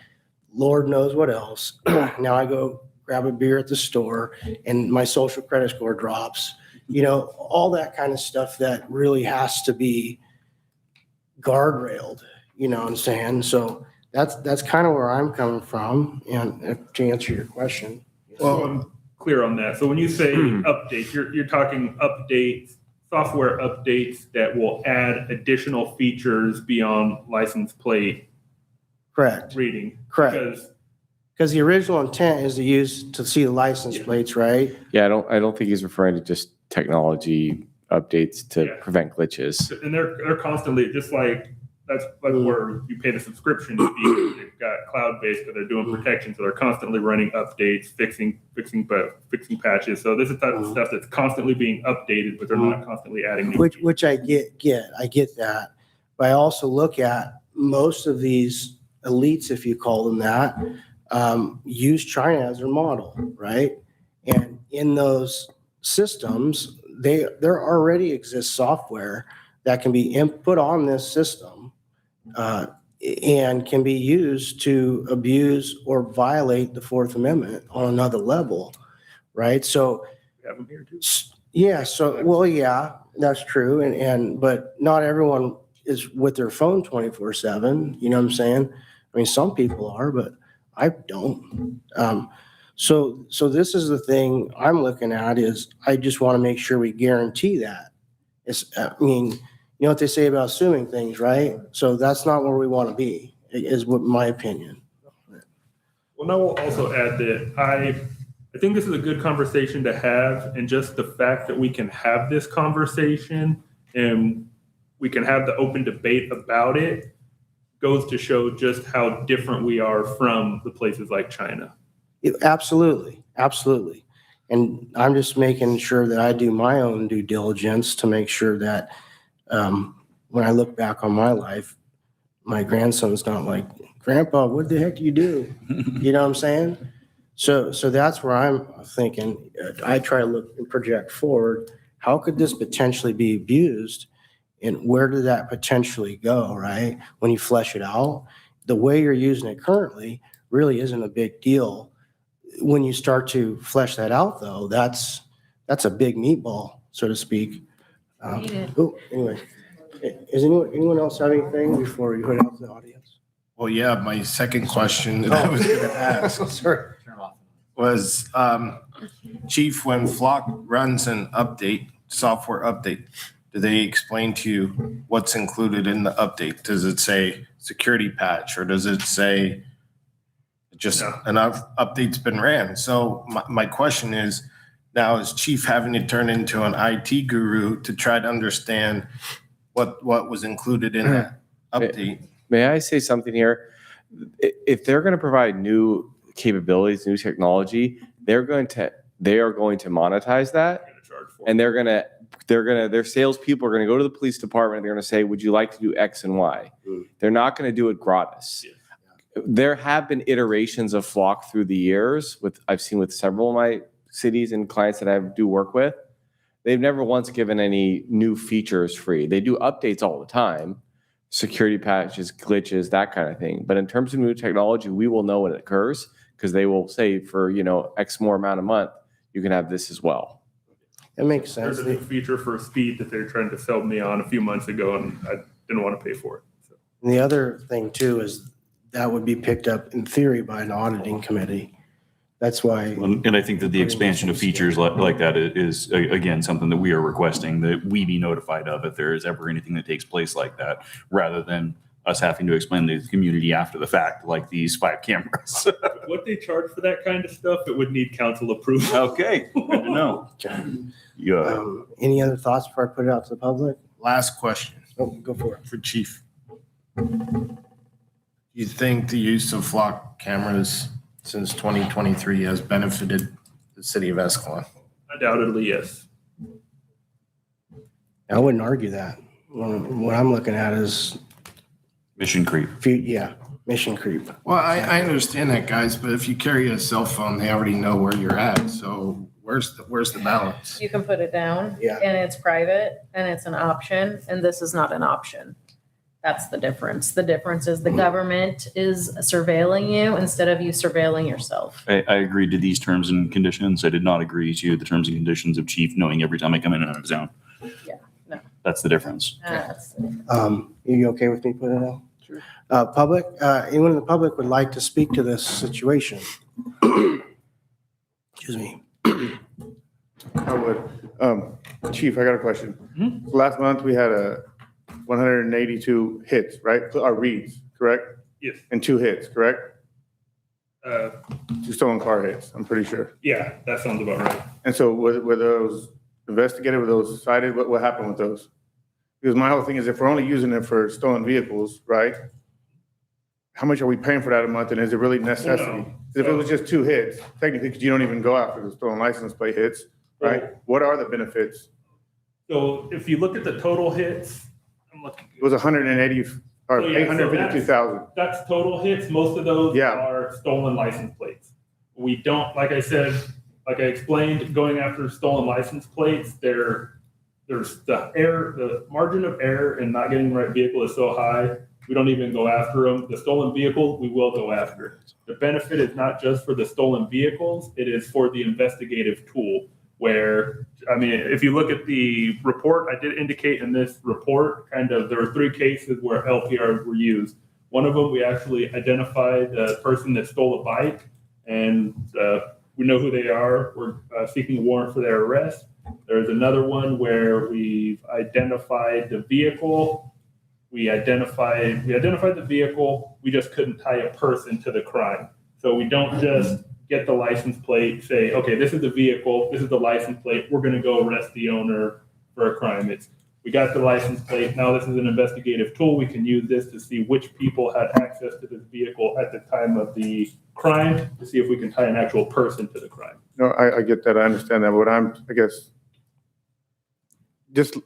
Lord knows what else. Now I go grab a beer at the store and my social credit score drops. All that kind of stuff that really has to be guardrailed, you know what I'm saying? So that's kind of where I'm coming from, and to answer your question. Well, I'm clear on that. So when you say updates, you're talking updates, software updates that will add additional features beyond license plate Correct. reading. Correct. Because the original intent is to see the license plates, right? Yeah, I don't think he's referring to just technology updates to prevent glitches. And they're constantly, just like that's like where you pay the subscription fee. They've got cloud-based, but they're doing protection, so they're constantly running updates, fixing patches. So this is the type of stuff that's constantly being updated, but they're not constantly adding new. Which I get. I get that, but I also look at most of these elites, if you call them that, use China as their model, right? And in those systems, there already exists software that can be input on this system and can be used to abuse or violate the Fourth Amendment on another level, right? So, we have them here too. Yeah. So, well, yeah, that's true. But not everyone is with their phone 24/7. You know what I'm saying? I mean, some people are, but I don't. So this is the thing I'm looking at is I just want to make sure we guarantee that. You know what they say about assuming things, right? So that's not where we want to be, is what my opinion. Well, now we'll also add that I think this is a good conversation to have, and just the fact that we can have this conversation and we can have the open debate about it goes to show just how different we are from the places like China. Absolutely. And I'm just making sure that I do my own due diligence to make sure that when I look back on my life, my grandson's not like, Grandpa, what the heck do you do? You know what I'm saying? So that's where I'm thinking. I try to look and project forward. How could this potentially be abused? And where did that potentially go, right? When you flesh it out, the way you're using it currently really isn't a big deal. When you start to flesh that out, though, that's a big meatball, so to speak. Anyway, is anyone else have anything before we go out to the audience? Well, yeah, my second question that I was going to ask was, Chief, when Flock runs an update, software update, do they explain to you what's included in the update? Does it say security patch, or does it say just an update's been ran? So my question is, now is Chief having to turn into an IT guru to try to understand what was included in that update? May I say something here? If they're going to provide new capabilities, new technology, they are going to monetize that, and they're going to their salespeople are gonna go to the police department, they're gonna say, would you like to do X and Y? They're not gonna do it gratis. There have been iterations of Flock through the years I've seen with several of my cities and clients that I do work with. They've never once given any new features free. They do updates all the time, security patches, glitches, that kind of thing. But in terms of new technology, we will know when it occurs because they will say for, X more amount a month, you can have this as well. It makes sense. There's a new feature for speed that they're trying to sell me on a few months ago, and I didn't want to pay for it. So. And the other thing too is that would be picked up in theory by an auditing committee. That's why. And I think that the expansion of features like that is, again, something that we are requesting that we be notified of if there is ever anything that takes place like that, rather than us having to explain to the community after the fact, like these 5 cameras. What they charge for that kind of stuff, it would need council approval. Okay, good to know. Yeah. Any other thoughts before I put it out to the public? Last question. Oh, go for it. For Chief. You think the use of flock cameras since 2023 has benefited the city of Escalon? Undoubtedly, yes. I wouldn't argue that. What I'm looking at is mission creep. Mission creep. Well, I understand that, guys, but if you carry a cell phone, they already know where you're at. So where's the balance? You can put it down. Yeah. And it's private and it's an option, and this is not an option. That's the difference. The difference is the government is surveilling you instead of you surveilling yourself. I agreed to these terms and conditions. I did not agree to the terms and conditions of Chief knowing every time I come in and out of zone. Yeah, no. That's the difference. Are you okay with me putting it out? Sure. Public, anyone in the public would like to speak to this situation? Excuse me. I would. Chief, I got a question. Last month, we had 182 hits, right? Or reads, correct? Yes. And 2 hits, correct? 2 stolen car hits, I'm pretty sure. Yeah, that sounds about right. And so were those investigated, were those cited? What happened with those? Because my whole thing is if we're only using it for stolen vehicles, right? How much are we paying for that a month, and is it really necessity? No. If it was just 2 hits, technically, because you don't even go after the stolen license plate hits, right? What are the benefits? So if you look at the total hits, I'm looking. It was 180 or So, yeah, so 852,000. That's total hits. Most of those are stolen license plates. We don't, like I said, like I explained, going after stolen license plates, there's the margin of error in not getting the right vehicle is so high, we don't even go after them. The stolen vehicle, we will go after. The benefit is not just for the stolen vehicles, it is for the investigative tool where, if you look at the report, I did indicate in this report, there were 3 cases where LPRs were used. One of them, we actually identified the person that stole a bike, and we know who they are. We're seeking a warrant for their arrest. There's another one where we've identified the vehicle. We identified the vehicle. We just couldn't tie a person to the crime. So we don't just get the license plate, say, okay, this is the vehicle, this is the license plate. We're going to go arrest the owner for a crime. We got the license plate. Now this is an investigative tool. We can use this to see which people had access to this vehicle at the time of the crime to see if we can tie an actual person to the crime. No, I get that. I understand that. But I guess, just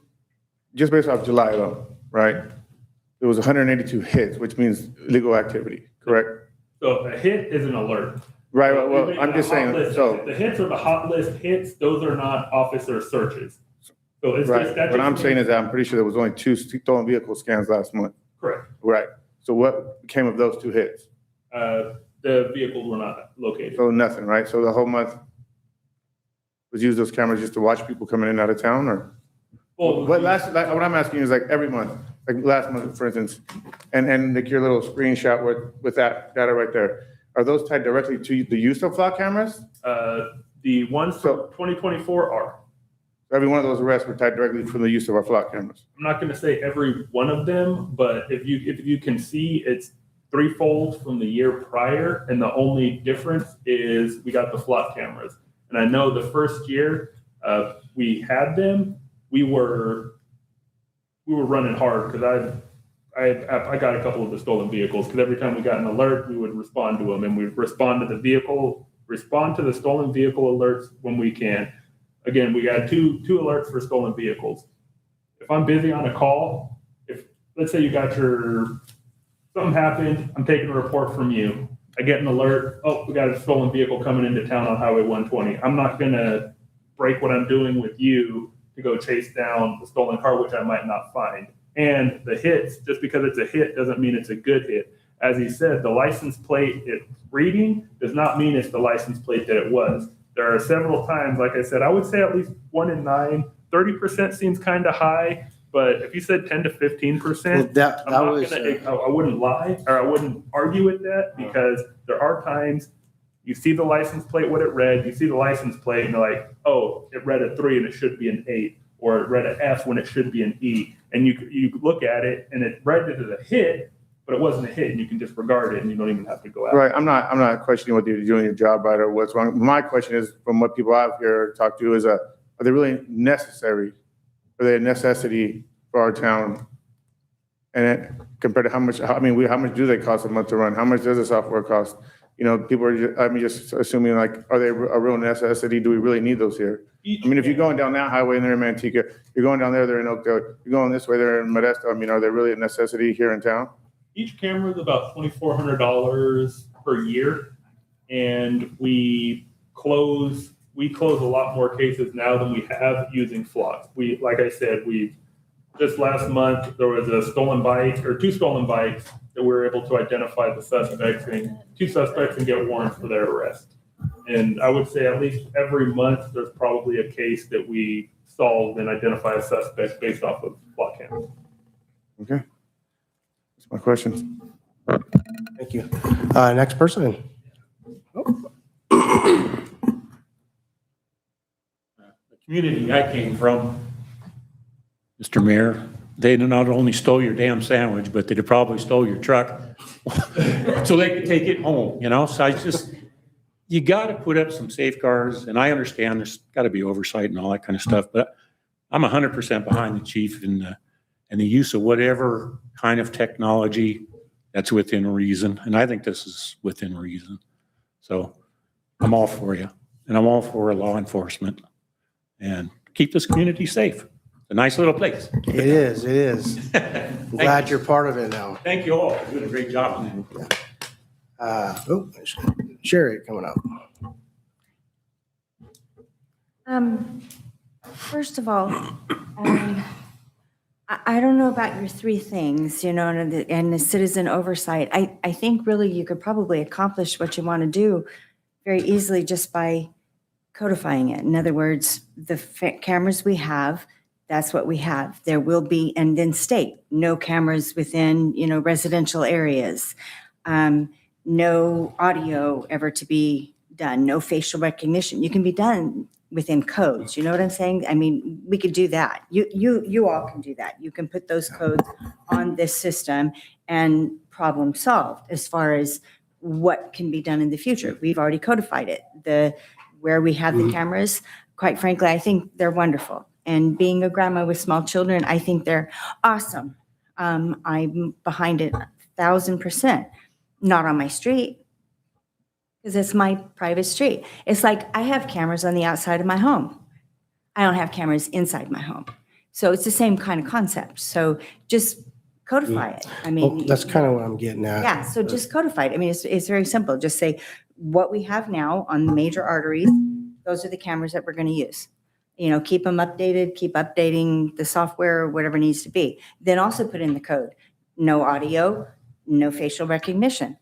based off July alone, right? There was 182 hits, which means illegal activity, correct? So a hit is an alert. Right. Well, I'm just saying. So the hits are the hot list hits. Those are not officer searches. So it's right. just that. What I'm saying is that I'm pretty sure there was only 2 stolen vehicle scans last month. Correct. Right. So what became of those 2 hits? The vehicles were not located. So nothing, right? So the whole month was use those cameras just to watch people coming in and out of town, or? Well, what I'm asking is like every month, like last month, for instance, and like your little screenshot with that data right there. Are those tied directly to the use of flock cameras? The ones from 2024 are. Every one of those arrests were tied directly from the use of our flock cameras. I'm not going to say every one of them, but if you can see, it's threefold from the year prior, and the only difference is we got the flock cameras. And I know the first year we had them, we were running hard because I got a couple of the stolen vehicles because every time we got an alert, we would respond to them, and we'd respond to the stolen vehicle alerts when we can. again, we got two alerts for stolen vehicles. If I'm busy on a call, if, let's say you got something happened, I'm taking a report from you. I get an alert, oh, we got a stolen vehicle coming into town on Highway 120. I'm not gonna break what I'm doing with you to go chase down the stolen car, which I might not find. And the hits, just because it's a hit doesn't mean it's a good hit. As he said, the license plate it's reading does not mean it's the license plate that it was. There are several times, like I said, I would say at least 1 in 9, 30% seems kind of high, but if you said 10 to 15%, I wouldn't lie or I wouldn't argue with that, because there are times you see the license plate, what it read, you see the license plate and you're like, oh, it read a 3 and it should be an 8, or it read an F when it should be an E. And you look at it and it read it as a hit, but it wasn't a hit, and you can disregard it and you don't even have to go out. Right. I'm not questioning whether you're doing your job right or what's wrong. My question is, from what people out here talk to, is are they really necessary? Are they a necessity for our town? And compared to how much do they cost a month to run? How much does the software cost? You know, people are just assuming, like, are they a real necessity? Do we really need those here? I mean, if you're going down that highway and they're in Manteca, you're going down there, they're in Oakdale, you're going this way, they're in Modesto. I mean, are they really a necessity here in town? Each camera is about $2,400 per year, and we close a lot more cases now than we have using flots. Like I said, just last month there was a stolen bike or 2 stolen bikes that we were able to identify the suspects, and 2 suspects and get warrants for their arrest. And I would say at least every month there's probably a case that we solve and identify a suspect based off of flock cameras. Okay. That's my question. Thank you. Next person. The community I came from, Mr. Mayor, they not only stole your damn sandwich, but they probably stole your truck so they could take it home, you know? So you got to put up some safeguards, and I understand there's got to be oversight and all that kind of stuff, but I'm 100% behind the chief in the use of whatever kind of technology that's within reason. And I think this is within reason. So I'm all for you, and I'm all for law enforcement, and keep this community safe. A nice little place. It is. I'm glad you're part of it now. Thank you all. You're doing a great job. Sherry coming up. First of all, I don't know about your 3 things, you know, and the citizen oversight. I think really you could probably accomplish what you want to do very easily just by codifying it. In other words, the cameras we have, that's what we have. There will be, and then state, no cameras within, you know, residential areas. No audio ever to be done, no facial recognition. You can be done within codes. You know what I'm saying? I mean, we could do that. You all can do that. You can put those codes on this system and problem solved as far as what can be done in the future. We've already codified it. Where we have the cameras, quite frankly, I think they're wonderful. And being a grandma with small children, I think they're awesome. I'm behind it 1,000%. Not on my street, because it's my private street. It's like I have cameras on the outside of my home. I don't have cameras inside my home. So it's the same kind of concept. So just codify it. I mean, that's kind of what I'm getting at. Yeah, so just codify it. I mean, it's very simple. Just say what we have now on the major arteries, those are the cameras that we're going to use. You know, keep them updated, keep updating the software, whatever needs to be. Then also put in the code, no audio, no facial recognition.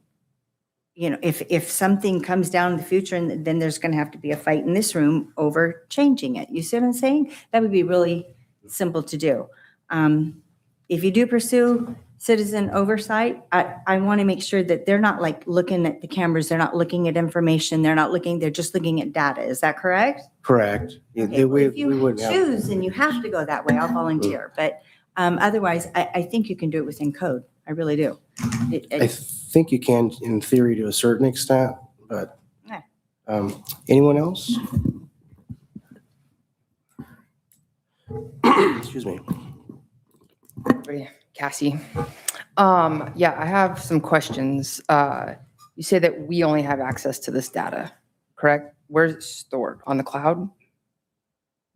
You know, if something comes down in the future, and then there's going to have to be a fight in this room over changing it. You see what I'm saying? That would be really simple to do. If you do pursue citizen oversight, I want to make sure that they're not like looking at the cameras. They're not looking at information. They're just looking at data. Is that correct? Correct. Okay, if you choose and you have to go that way, I'll volunteer. But otherwise, I think you can do it within code. I really do. I think you can in theory to a certain extent, but anyone else? Excuse me. Cassie. Yeah, I have some questions. You say that we only have access to this data, correct? Where's it stored? On the cloud?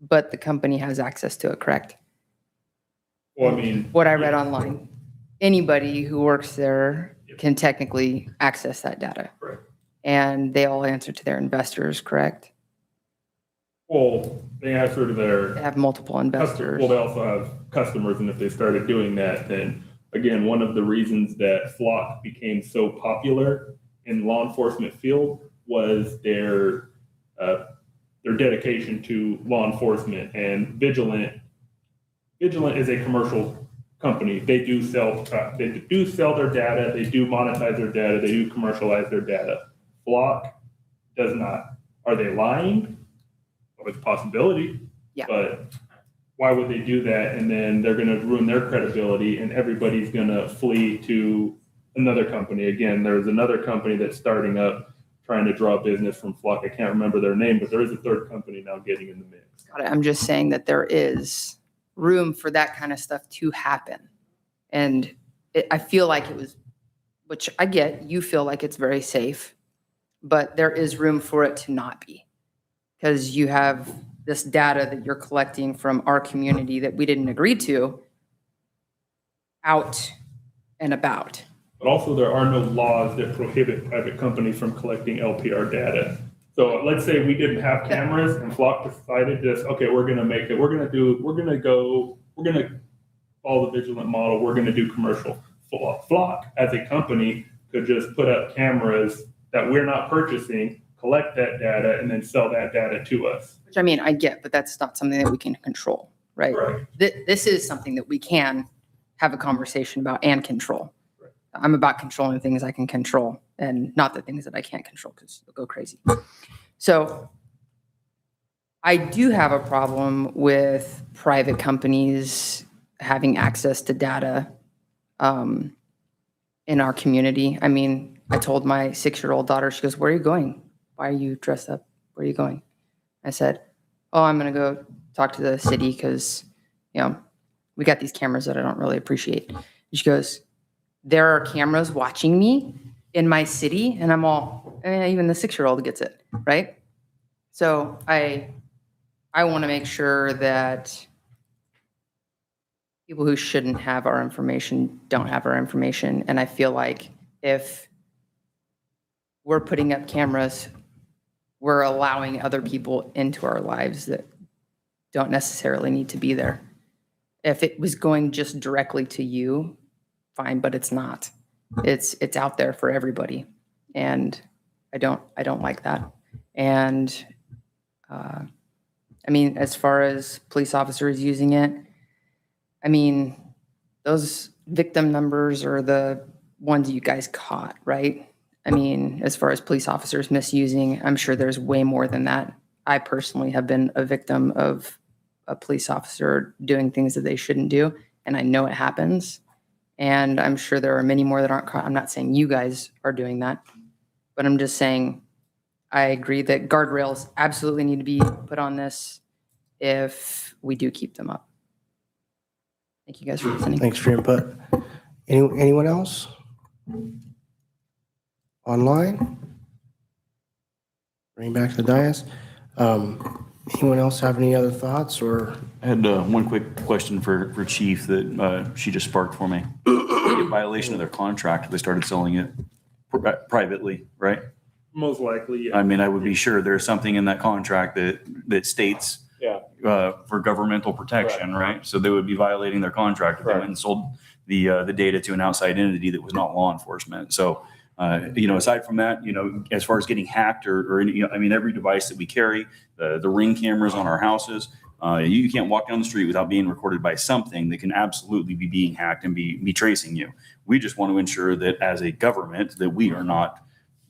but the company has access to it, correct? Well, I mean, What I read online, anybody who works there can technically access that data. Right. And they all answer to their investors, correct? well, they answer to their They have multiple investors. Well, they also have customers, and if they started doing that, then again, one of the reasons that Flock became so popular in law enforcement field was their dedication to law enforcement. And Vigilant is a commercial company. They do sell their data. They do monetize their data. They do commercialize their data. Flock does not. Are they lying? Well, it's a possibility. Yeah. But why would they do that? And then they're going to ruin their credibility, and everybody's going to flee to another company. Again, there's another company that's starting up, trying to draw business from Flock. I can't remember their name, but there is a third company now getting in the mix. Got it. I'm just saying that there is room for that kind of stuff to happen. And I feel like it was, which I get, you feel like it's very safe, but there is room for it to not be. Because you have this data that you're collecting from our community that we didn't agree to out and about. But also, there are no laws that prohibit private companies from collecting LPR data. So let's say we didn't have cameras and Flock decided this, okay, we're going to follow the Vigilant model. We're going to do commercial. Flock as a company could just put up cameras that we're not purchasing, collect that data, and then sell that data to us. Which I mean, I get, but that's not something that we can control, right? Right. This is something that we can have a conversation about and control. Right. I'm about controlling things I can control and not the things that I can't control because they'll go crazy. So I do have a problem with private companies having access to data in our community. I mean, I told my 6-year-old daughter, she goes, "Where are you going? Why are you dressed up? Where are you going?" I said, "Oh, I'm going to go talk to the city because, we got these cameras that I don't really appreciate." And she goes, "There are cameras watching me in my city?" And I'm all, even the 6-year-old gets it, right? So I want to make sure that people who shouldn't have our information don't have our information. And I feel like if we're putting up cameras, we're allowing other people into our lives that don't necessarily need to be there. If it was going just directly to you, fine, but it's not. It's out there for everybody. And I don't like that. And I mean, as far as police officers using it, I mean, those victim numbers are the ones you guys caught, right? I mean, as far as police officers misusing, I'm sure there's way more than that. I personally have been a victim of a police officer doing things that they shouldn't do, and I know it happens. And I'm sure there are many more that aren't caught. I'm not saying you guys are doing that, but I'm just saying I agree that guardrails absolutely need to be put on this if we do keep them up. Thank you guys for listening. Thanks for your input. Anyone else? Online? Bring back to the dais. Anyone else have any other thoughts or? I had one quick question for Chief that she just sparked for me. In violation of their contract, they started selling it privately, right? Most likely, yeah. I mean, I would be sure there's something in that contract that states for governmental protection, right? So they would be violating their contract if they went and sold the data to an outside entity that was not law enforcement. So, aside from that, as far as getting hacked or any, I mean, every device that we carry, the Ring cameras on our houses, you can't walk down the street without being recorded by something that can absolutely be being hacked and be tracing you. We just want to ensure that as a government that we are not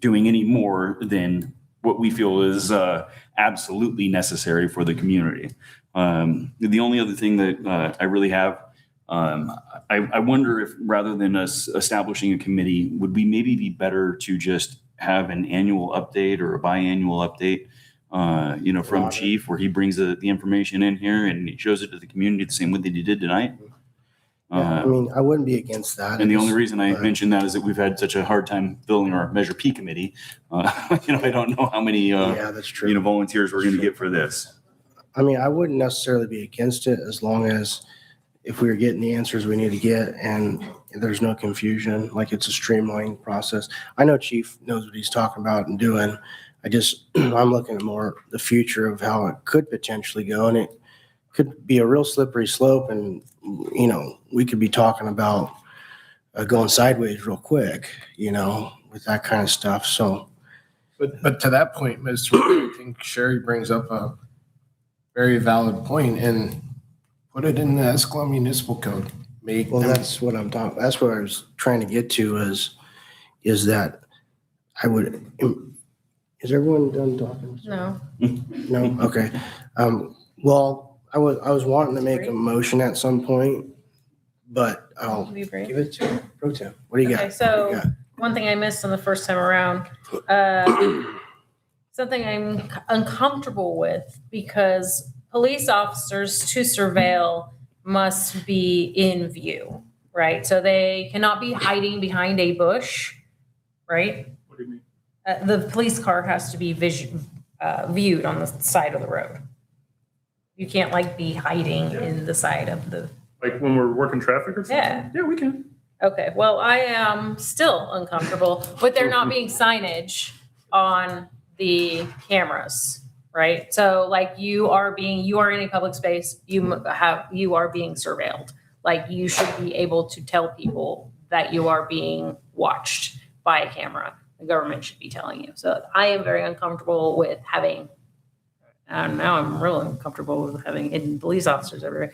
doing any more than what we feel is absolutely necessary for the community. The only other thing that I really have, I wonder if rather than us establishing a committee, would we maybe be better to just have an annual update or a biannual update, from Chief, where he brings the information in here and he shows it to the community the same way that he did tonight? I mean, I wouldn't be against that. And the only reason I mentioned that is that we've had such a hard time filling our Measure P committee. I don't know how many that's true. volunteers we're going to get for this. I mean, I wouldn't necessarily be against it as long as if we are getting the answers we need to get and there's no confusion, like it's a streamlined process. I know Chief knows what he's talking about and doing. I'm looking at more the future of how it could potentially go, and it could be a real slippery slope, and, you know, we could be talking about going sideways real quick, you know, with that kind of stuff. So, But to that point, Mr. Mayor, I think Sherry brings up a very valid point, and put it in the Escalon Municipal Code. well, that's what I'm talking, that's what I was trying to get to is that I would, is everyone done talking? No. No? Okay. Well, I was wanting to make a motion at some point, but I'll Can we break? give it to Pro Tem. What do you got? Okay, so one thing I missed on the first time around, something I'm uncomfortable with, because police officers to surveil must be in view, right? So they cannot be hiding behind a bush, right? What do you mean? The police car has to be viewed on the side of the road. You can't like be hiding in the side of the. Like when we're working traffic or something? Yeah. Yeah, we can. Okay, well, I am still uncomfortable with there not being signage on the cameras, right? So like you are in a public space, you are being surveilled. Like you should be able to tell people that you are being watched by a camera. The government should be telling you. So I am very uncomfortable with having, now I'm real uncomfortable with having hidden police officers everywhere.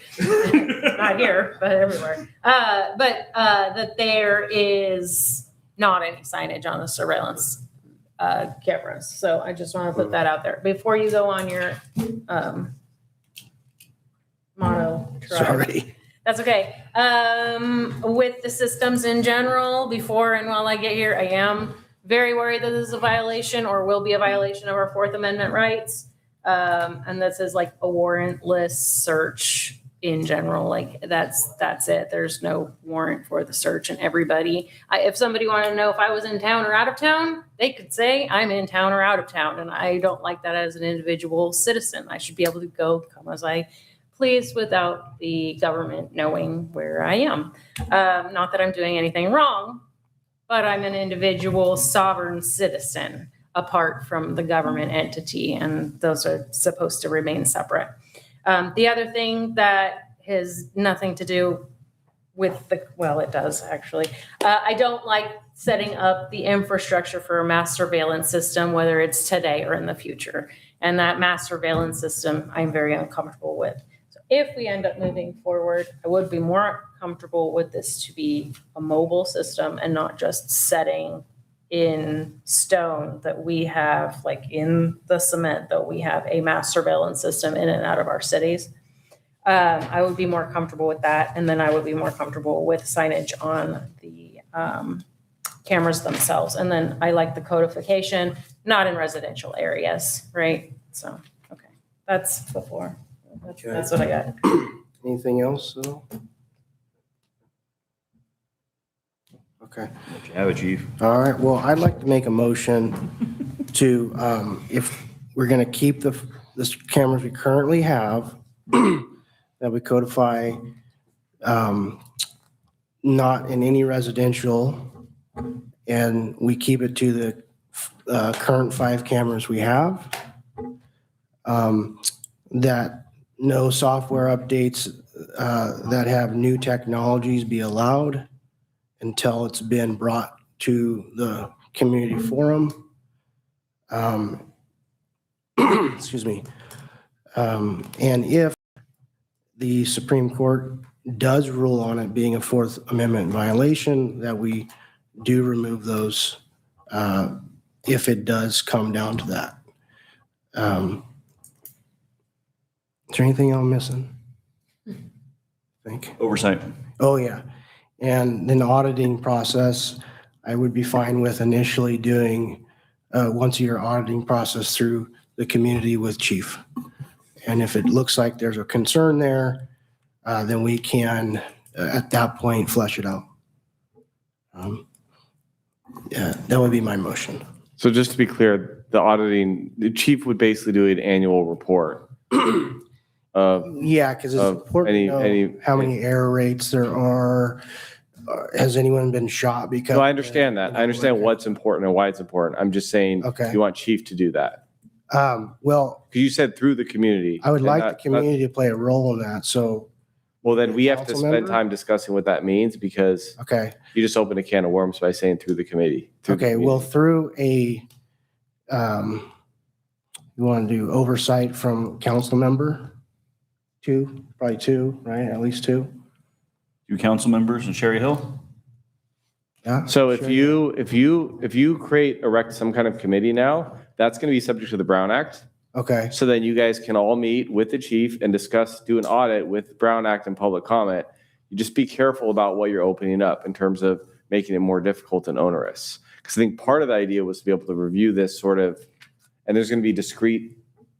Not here, but everywhere. But that there is not any signage on the surveillance cameras. So I just want to put that out there. Before you go on your motto. Sorry. That's okay. With the systems in general, before and while I get here, I am very worried that this is a violation or will be a violation of our Fourth Amendment rights. And this is like a warrantless search in general. Like that's it. There's no warrant for the search, and everybody, if somebody wanted to know if I was in town or out of town, they could say I'm in town or out of town. And I don't like that as an individual citizen. I should be able to come as I please without the government knowing where I am. Not that I'm doing anything wrong, but I'm an individual sovereign citizen apart from the government entity, and those are supposed to remain separate. The other thing that has nothing to do with it does actually. I don't like setting up the infrastructure for a mass surveillance system, whether it's today or in the future. And that mass surveillance system, I'm very uncomfortable with. So if we end up moving forward, I would be more comfortable with this to be a mobile system and not just setting in stone that we have, like in the cement, that we have a mass surveillance system in and out of our cities. I would be more comfortable with that. And then I would be more comfortable with signage on the cameras themselves. And then I like the codification, not in residential areas, right? So, okay, that's before. That's what I got. Anything else? Okay. Let you have it, Chief. All right. Well, I'd like to make a motion to, if we're going to keep the cameras we currently have, that we codify not in any residential, and we keep it to the current 5 cameras we have, that no software updates that have new technologies be allowed until it's been brought to the community forum. Excuse me. And if the Supreme Court does rule on it being a Fourth Amendment violation, that we do remove those if it does come down to that. Is there anything I'm missing? I think. Oversight. Oh, yeah. And then the auditing process, I would be fine with initially doing once-a-year auditing process through the community with Chief. And if it looks like there's a concern there, then we can, at that point, flesh it out. Yeah, that would be my motion. So just to be clear, the auditing, the chief would basically do an annual report. Yeah, because it's Of important to know any- how many error rates there are. Has anyone been shot because? No, I understand that. I understand what's important and why it's important. I'm just saying, Okay. you want chief to do that. Well, Because you said through the community. I would and like not- the community to play a role in that, so, Well, then we have to Council spend member? time discussing what that means because okay. you just opened a can of worms by saying through the committee. through the Okay, well, community. through you want to do oversight from council member? Probably two, right? At least two? 2 council members in Cherry Hill? Yeah. So if sure. you erect some kind of committee now, that's going to be subject to the Brown Act. Okay, So then you guys can all meet with the chief and do an audit with Brown Act and public comment. You just be careful about what you're opening up in terms of making it more difficult and onerous. Because I think part of the idea was to be able to review this sort of, and there's going to be discrete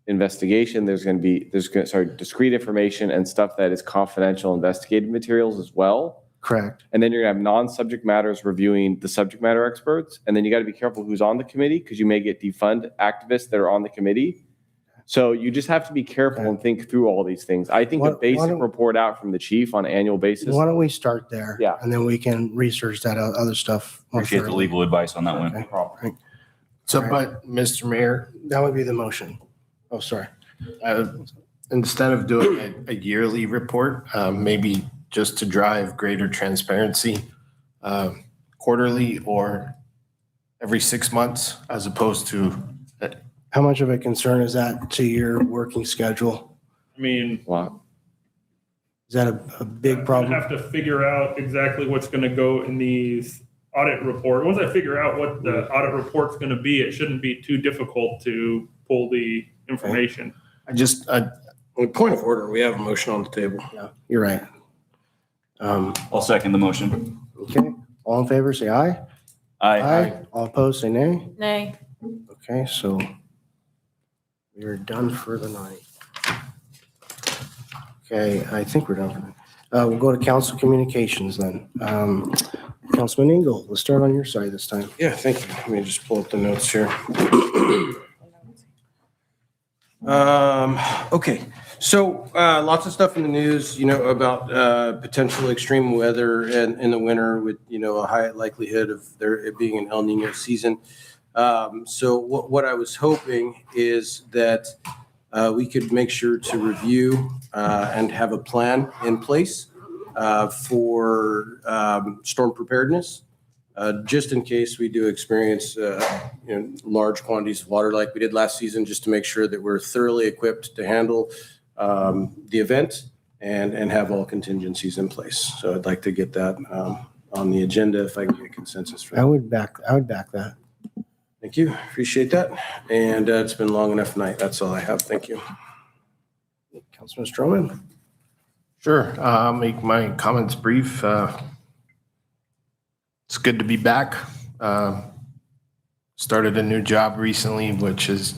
investigation. There's discrete information and stuff that is confidential investigative materials as well. correct. And then you're gonna have non-subject matters reviewing the subject matter experts. And then you got to be careful who's on the committee because you may get defund activists that are on the committee. So you just have to be careful and think through all these things. I think a Why basic don't- report out from the chief on an annual basis. Why don't we start there? Yeah. And then we can research that other stuff. more Appreciate the thoroughly. legal advice on that one. Okay. So, but Mr. Mayor, That would be the motion. Oh, sorry. instead of doing a yearly report, maybe just to drive greater transparency, quarterly or every 6 months, as opposed to, How much of a concern is that to your working schedule? I mean, Wow. Is that a big I problem? have to figure out exactly what's going to go in these audit report. Once I figure out what the audit report's going to be, it shouldn't be too difficult to pull the information. Point of order, we have a motion on the table. Yeah, you're right. I'll second the motion. Okay, all in favor, say aye. Aye. All opposed, say nay. Nay. Okay, so we are done for the night. Okay, I think we're done for the night. We'll go to council communications then. Councilman Engel, let's start on your side this time. Yeah, thank you. Let me just pull up the notes here. Okay, so lots of stuff in the news, about potential extreme weather in the winter with, a high likelihood of it being an El Nino season. So what I was hoping is that we could make sure to review and have a plan in place for storm preparedness, just in case we do experience large quantities of water like we did last season, just to make sure that we're thoroughly equipped to handle the event and have all contingencies in place. So I'd like to get that on the agenda if I can get a consensus for that. I would back that. Thank you. Appreciate that. And it's been long enough night. That's all I have. Thank you. Councilman Stroman? sure, I'll make my comments brief. It's good to be back. Started a new job recently, which is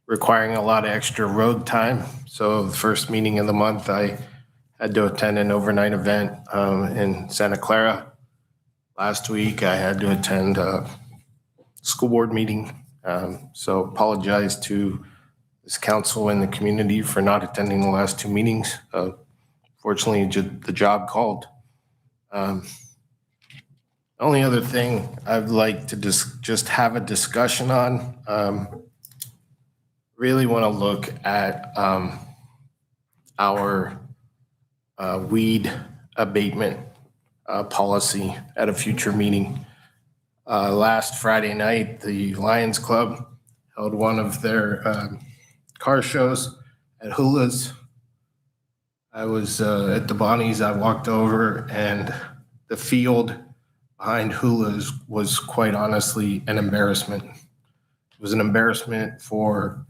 requiring a lot of extra road time. So the first meeting of the month, I had to attend an overnight event in Santa Clara. Last week, I had to attend a school board meeting. So apologize to this council and the community for not attending the last 2 meetings. Fortunately, the job called. Only other thing I'd like to just have a discussion on, really want to look at our weed abatement policy at a future meeting. Last Friday night, the Lions Club held one of their car shows at Hula's. I was at the Bonnie's. I walked over, and the field behind Hula's was quite honestly an embarrassment. It was an embarrassment for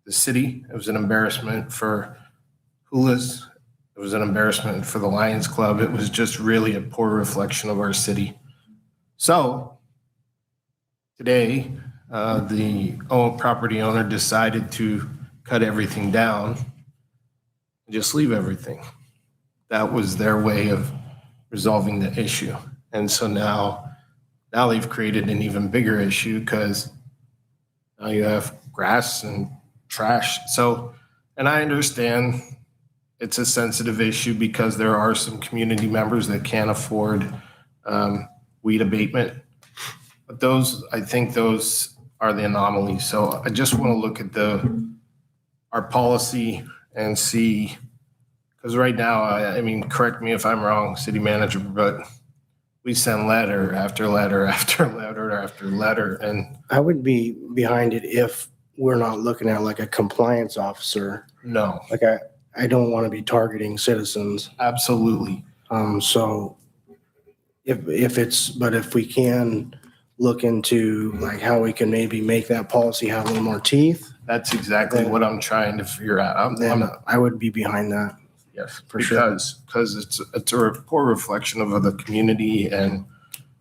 the city. It was an embarrassment for Hula's. It was an embarrassment for the Lions Club. It was just really a poor reflection of our city. So today, the property owner decided to cut everything down and just leave everything. That was their way of resolving the issue. And so now they've created an even bigger issue because now you have grass and trash. So, and I understand it's a sensitive issue because there are some community members that can't afford weed abatement. But those, I think those are the anomalies. So I just want to look at our policy and see, because right now, I mean, correct me if I'm wrong, city manager, but we send letter after letter after letter after letter. And I would be behind it if we're not looking at like a compliance officer. no, Like I don't want to be targeting citizens. absolutely. So if we can look into like how we can maybe make that policy have a little more teeth. That's exactly what I'm trying to figure out. Then I would be behind that. Yes, For sure. because it's a poor reflection of the community. And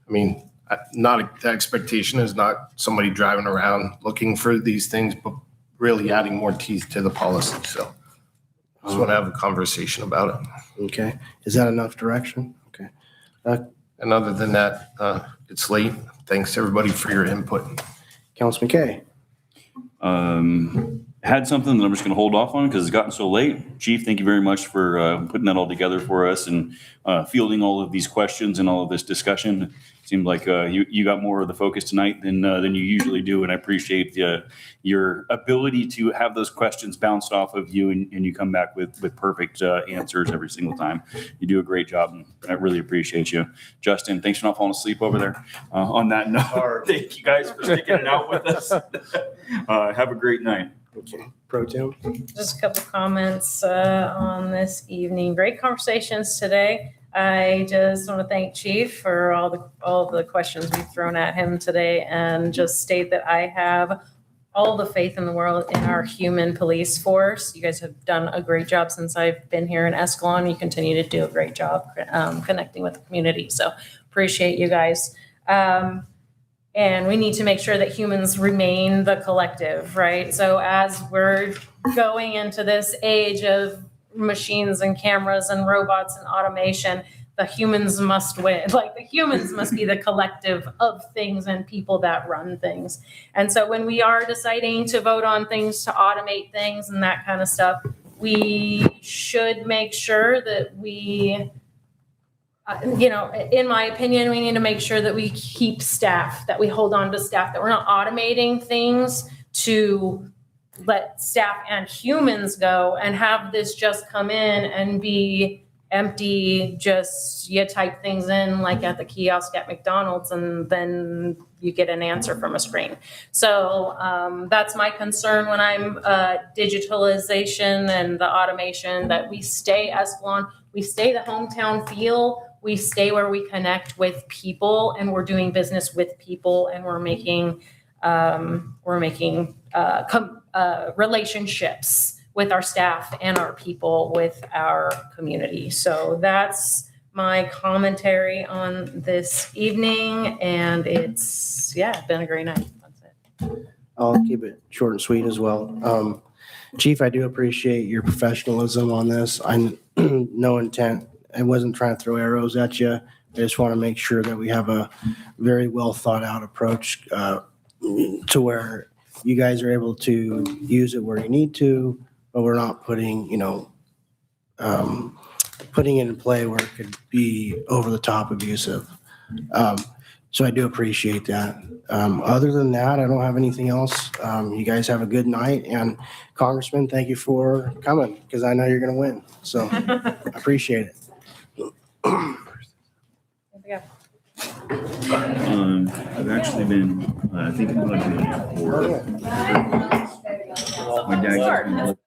I mean, the expectation is not somebody driving around looking for these things, but really adding more teeth to the policy. So I just want to have a conversation about it. Okay. Is that enough direction? Okay. And other than that, it's late. Thanks everybody for your input. Councilman Kay. Had something that I'm just going to hold off on because it's gotten so late. Chief, thank you very much for putting that all together for us and fielding all of these questions and all of this discussion. It seemed like you got more of the focus tonight than you usually do, and I appreciate your ability to have those questions bounced off of you and you come back with perfect answers every single time. You do a great job, and I really appreciate you. Justin, thanks for not falling asleep over there. On that note, thank you guys for sticking it out with us. Have a great night. Okay. Pro Tem. Just a couple comments on this evening. Great conversations today. I just want to thank Chief for all the questions we've thrown at him today, and just state that I have all the faith in the world in our human police force. You guys have done a great job since I've been here in Escalon. You continue to do a great job connecting with the community. So appreciate you guys. And we need to make sure that humans remain the collective, right? So as we're going into this age of machines and cameras and robots and automation, the humans must win. Like the humans must be the collective of things and people that run things. And so when we are deciding to vote on things, to automate things and that kind of stuff, we should make sure that we, in my opinion, we need to make sure that we keep staff, that we hold on to staff, that we're not automating things to let staff and humans go and have this just come in and be empty, just you type things in like at the kiosk at McDonald's and then you get an answer from a screen. So that's my concern when I'm digitalization and the automation, that we stay Escalon, we stay the hometown feel, we stay where we connect with people and we're doing business with people and we're making relationships with our staff and our people, with our community. So that's my commentary on this evening, and it's been a great night. That's it. I'll keep it short and sweet as well. Chief, I do appreciate your professionalism on this. I'm no intent. I wasn't trying to throw arrows at you. I just want to make sure that we have a very well thought out approach to where you guys are able to use it where you need to, but we're not putting it in play where it could be over the top abusive. So I do appreciate that. Other than that, I don't have anything else. You guys have a good night, and Congressman, thank you for coming because I know you're going to win. So I appreciate it. I've actually been thinking about doing it for my dad.